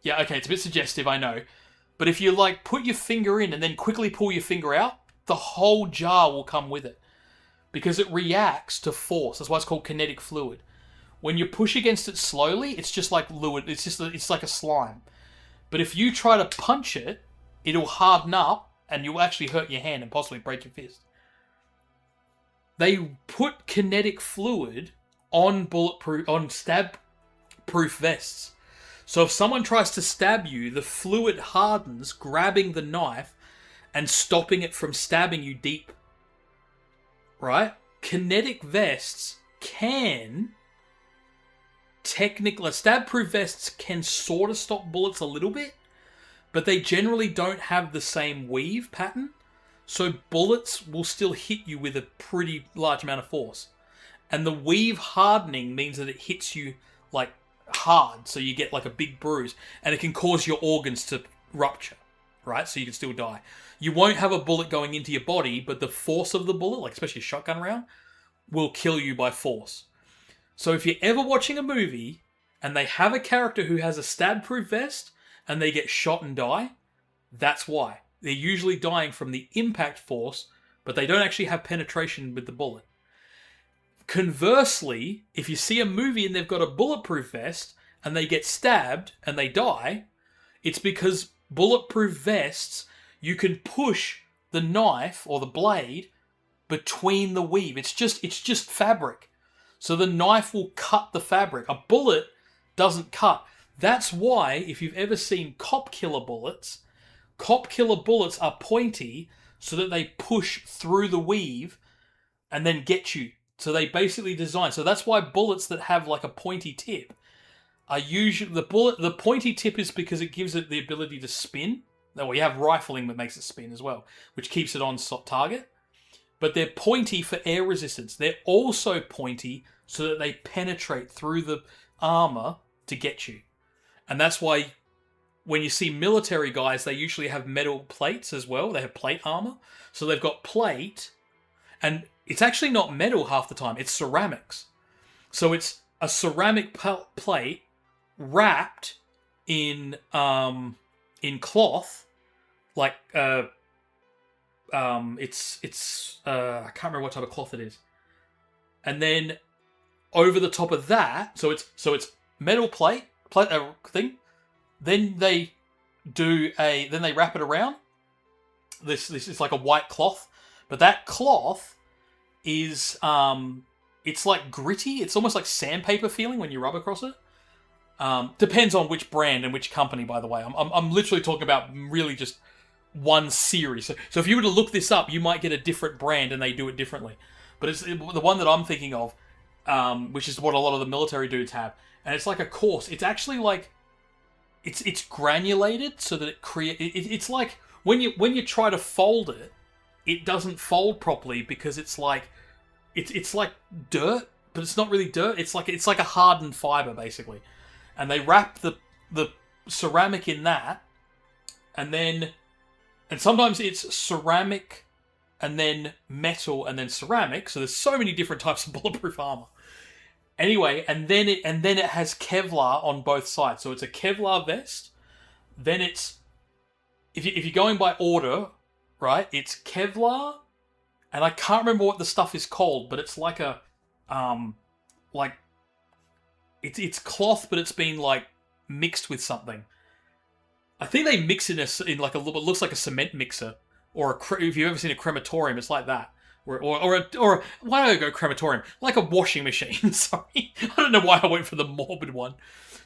Yeah, okay, it's a bit suggestive, I know. But if you, like, put your finger in and then quickly pull your finger out, the whole jar will come with it. Because it reacts to force. That's why it's called kinetic fluid. When you push against it slowly, it's just like fluid. It's like a slime. But if you try to punch it, it'll harden up and you'll actually hurt your hand and possibly break your fist. They put kinetic fluid on stab-proof vests. So if someone tries to stab you, the fluid hardens, grabbing the knife and stopping it from stabbing you deep. Right? Kinetic vests can... Technically, stab-proof vests can sort of stop bullets a little bit, but they generally don't have the same weave pattern, so bullets will still hit you with a pretty large amount of force. And the weave hardening means that it hits you like hard, so you get like a big bruise, and it can cause your organs to rupture, right? So you can still die. You won't have a bullet going into your body, but the force of the bullet, like especially a shotgun round, will kill you by force. So if you're ever watching a movie and they have a character who has a stab-proof vest and they get shot and die, that's why. They're usually dying from the impact force, but they don't actually have penetration with the bullet. Conversely, if you see a movie and they've got a bulletproof vest and they get stabbed and they die, it's because bulletproof vests, you can push the knife or the blade between the weave. It's just fabric. So the knife will cut the fabric. A bullet doesn't cut. That's why, if you've ever seen cop killer bullets are pointy so that they push through the weave and then get you. So they basically design. So that's why bullets that have like a pointy tip are usually... The pointy tip is because it gives it the ability to spin. Well, you have rifling that makes it spin as well, which keeps it on target. But they're pointy for air resistance. They're also pointy so that they penetrate through the armor to get you. And that's why when you see military guys, they usually have metal plates as well. They have plate armor. So they've got plate, and it's actually not metal half the time. It's ceramics. So it's a ceramic plate wrapped in cloth, like... it's I can't remember what type of cloth it is. And then over the top of that, so it's metal plate thing. Then they wrap it around. This is like a white cloth, but that cloth is it's like gritty. It's almost like sandpaper feeling when you rub across it. Depends on which brand and which company, by the way. I'm literally talking about really just one series. So if you were to look this up, you might get a different brand and they do it differently. but it's the one that I'm thinking of, which is what a lot of the military dudes have, and it's like a coarse. It's actually like it's granulated so that it's like when you try to fold it, it doesn't fold properly because it's like dirt, but it's not really dirt. It's like a hardened fiber basically, and they wrap the ceramic in that, and sometimes it's ceramic, and then metal, and then ceramic. So there's so many different types of bulletproof armor. Anyway, and then it has Kevlar on both sides. So it's a Kevlar vest. Then it's if you're going by order, right? It's Kevlar, and I can't remember what the stuff is called, but it's like a it's cloth, but it's been like mixed with something. I think they mix it in like a little. It looks like a cement mixer, or if you've ever seen a crematorium, it's like that. Or why do I go crematorium? Like a washing machine. Sorry, I don't know why I went for the morbid one,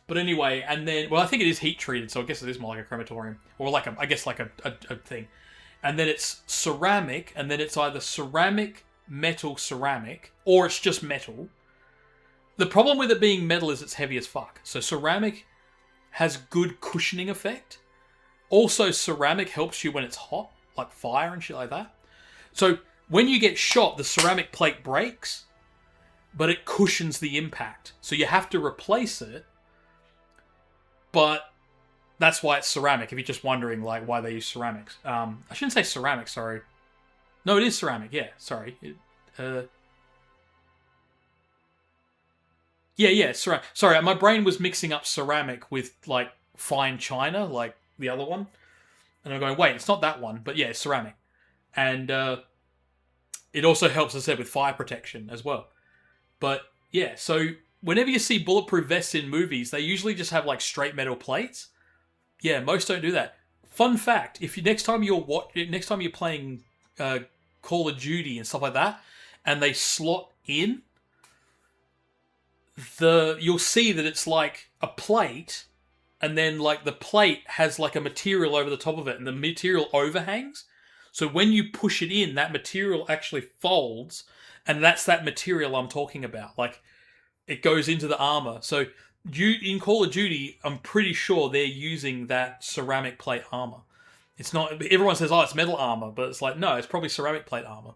but anyway. And then, well, I think it is heat treated, so I guess it is more like a crematorium, or like a thing. And then it's ceramic, and then it's either ceramic, metal, ceramic, or it's just metal. The problem with it being metal is it's heavy as fuck. So ceramic has good cushioning effect. Also, ceramic helps you when it's hot, like fire and shit like that. So when you get shot, the ceramic plate breaks, but it cushions the impact. So you have to replace it, but that's why it's ceramic, if you're just wondering like why they use ceramics. I shouldn't say ceramic, sorry. No, it is ceramic, yeah, sorry. Ceramic. Sorry, my brain was mixing up ceramic with like fine china, like the other one. And I'm going, wait, it's not that one, but yeah, it's ceramic. And it also helps, as I said, with fire protection as well. But yeah, so whenever you see bulletproof vests in movies, they usually just have like straight metal plates. Yeah, most don't do that. Fun fact: if you next time you're playing Call of Duty and stuff like that, and they slot in, you'll see that it's like a plate, and then like the plate has like a material over the top of it, and the material overhangs. So when you push it in, that material actually folds, and that's that material I'm talking about. Like, it goes into the armor. So in Call of Duty, I'm pretty sure they're using that ceramic plate armor. It's not. Everyone says, "Oh, it's metal armor," but it's like, no, it's probably ceramic plate armor,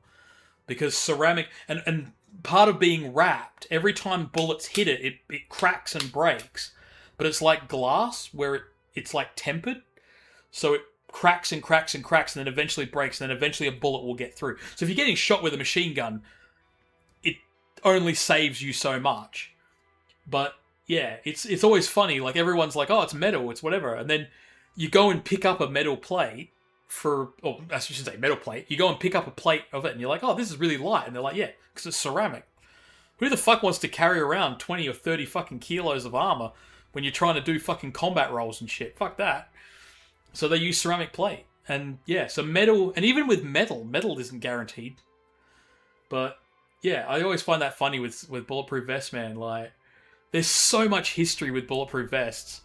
because ceramic and part of being wrapped, every time bullets hit it, it cracks and breaks. But it's like glass, where it's like tempered, so it cracks and cracks and cracks, and then eventually breaks, and then eventually a bullet will get through. So if you're getting shot with a machine gun, it only saves you so much. But yeah, it's always funny. Like, everyone's like, oh, it's metal, it's whatever. And then you go and pick up a metal plate or I should say metal plate. You go and pick up a plate of it, and you're like, oh, this is really light. And they're like, yeah, because it's ceramic. Who the fuck wants to carry around 20 or 30 fucking kilos of armor when you're trying to do fucking combat rolls and shit? Fuck that. So they use ceramic plate. And yeah, so metal, and even with metal isn't guaranteed. But yeah, I always find that funny with bulletproof vests, man. Like, there's so much history with bulletproof vests.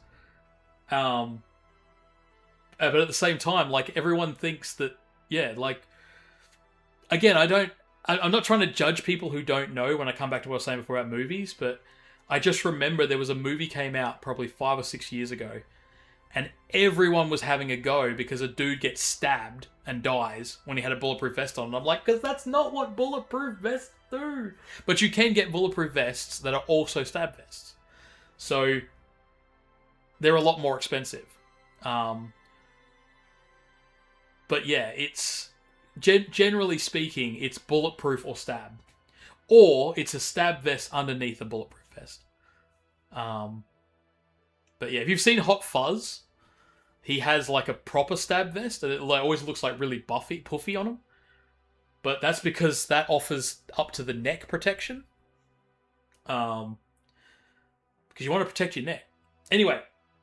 But at the same time, like, everyone thinks that, yeah, like, again, I'm not trying to judge people who don't know when I come back to what I was saying before about movies, but I just remember there was a movie came out probably 5 or 6 years ago, and everyone was having a go because a dude gets stabbed and dies when he had a bulletproof vest on. And I'm like, because that's not what bulletproof vests do. But you can get bulletproof vests that are also stab vests. So they're a lot more expensive. But yeah, it's generally speaking, it's bulletproof or stab. Or it's a stab vest underneath a bulletproof vest. But yeah, if you've seen Hot Fuzz, he has like a proper stab vest, and it always looks like really puffy on him. But that's because that offers up to the neck protection. Because you want to protect your neck. Anyway,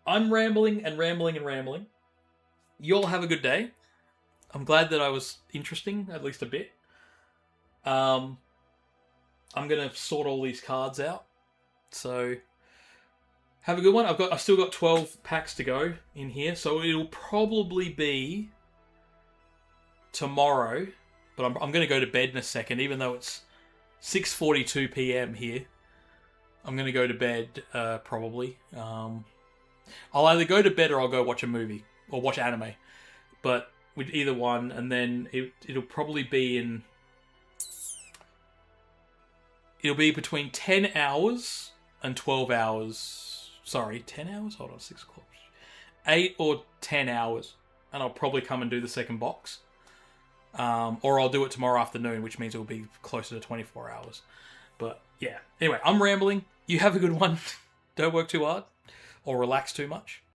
I'm rambling and rambling and rambling. You all have a good day. I'm glad that I was interesting, at least a bit. I'm going to sort all these cards out. So have a good one. I've still got 12 packs to go in here, so it'll probably be tomorrow. But I'm going to go to bed in a second, even though it's 6:42 p.m. here. I'm going to go to bed, probably. I'll either go to bed or I'll go watch a movie. Or watch anime. But with either one, and then it'll probably be in... It'll be between 10 hours and 12 hours. Sorry, 10 hours? Hold on, 6 o'clock. 8 or 10 hours. And I'll probably come and do the second box. Or I'll do it tomorrow afternoon, which means it'll be closer to 24 hours. But, yeah. Anyway, I'm rambling. You have a good one. Don't work too hard. Or relax too much.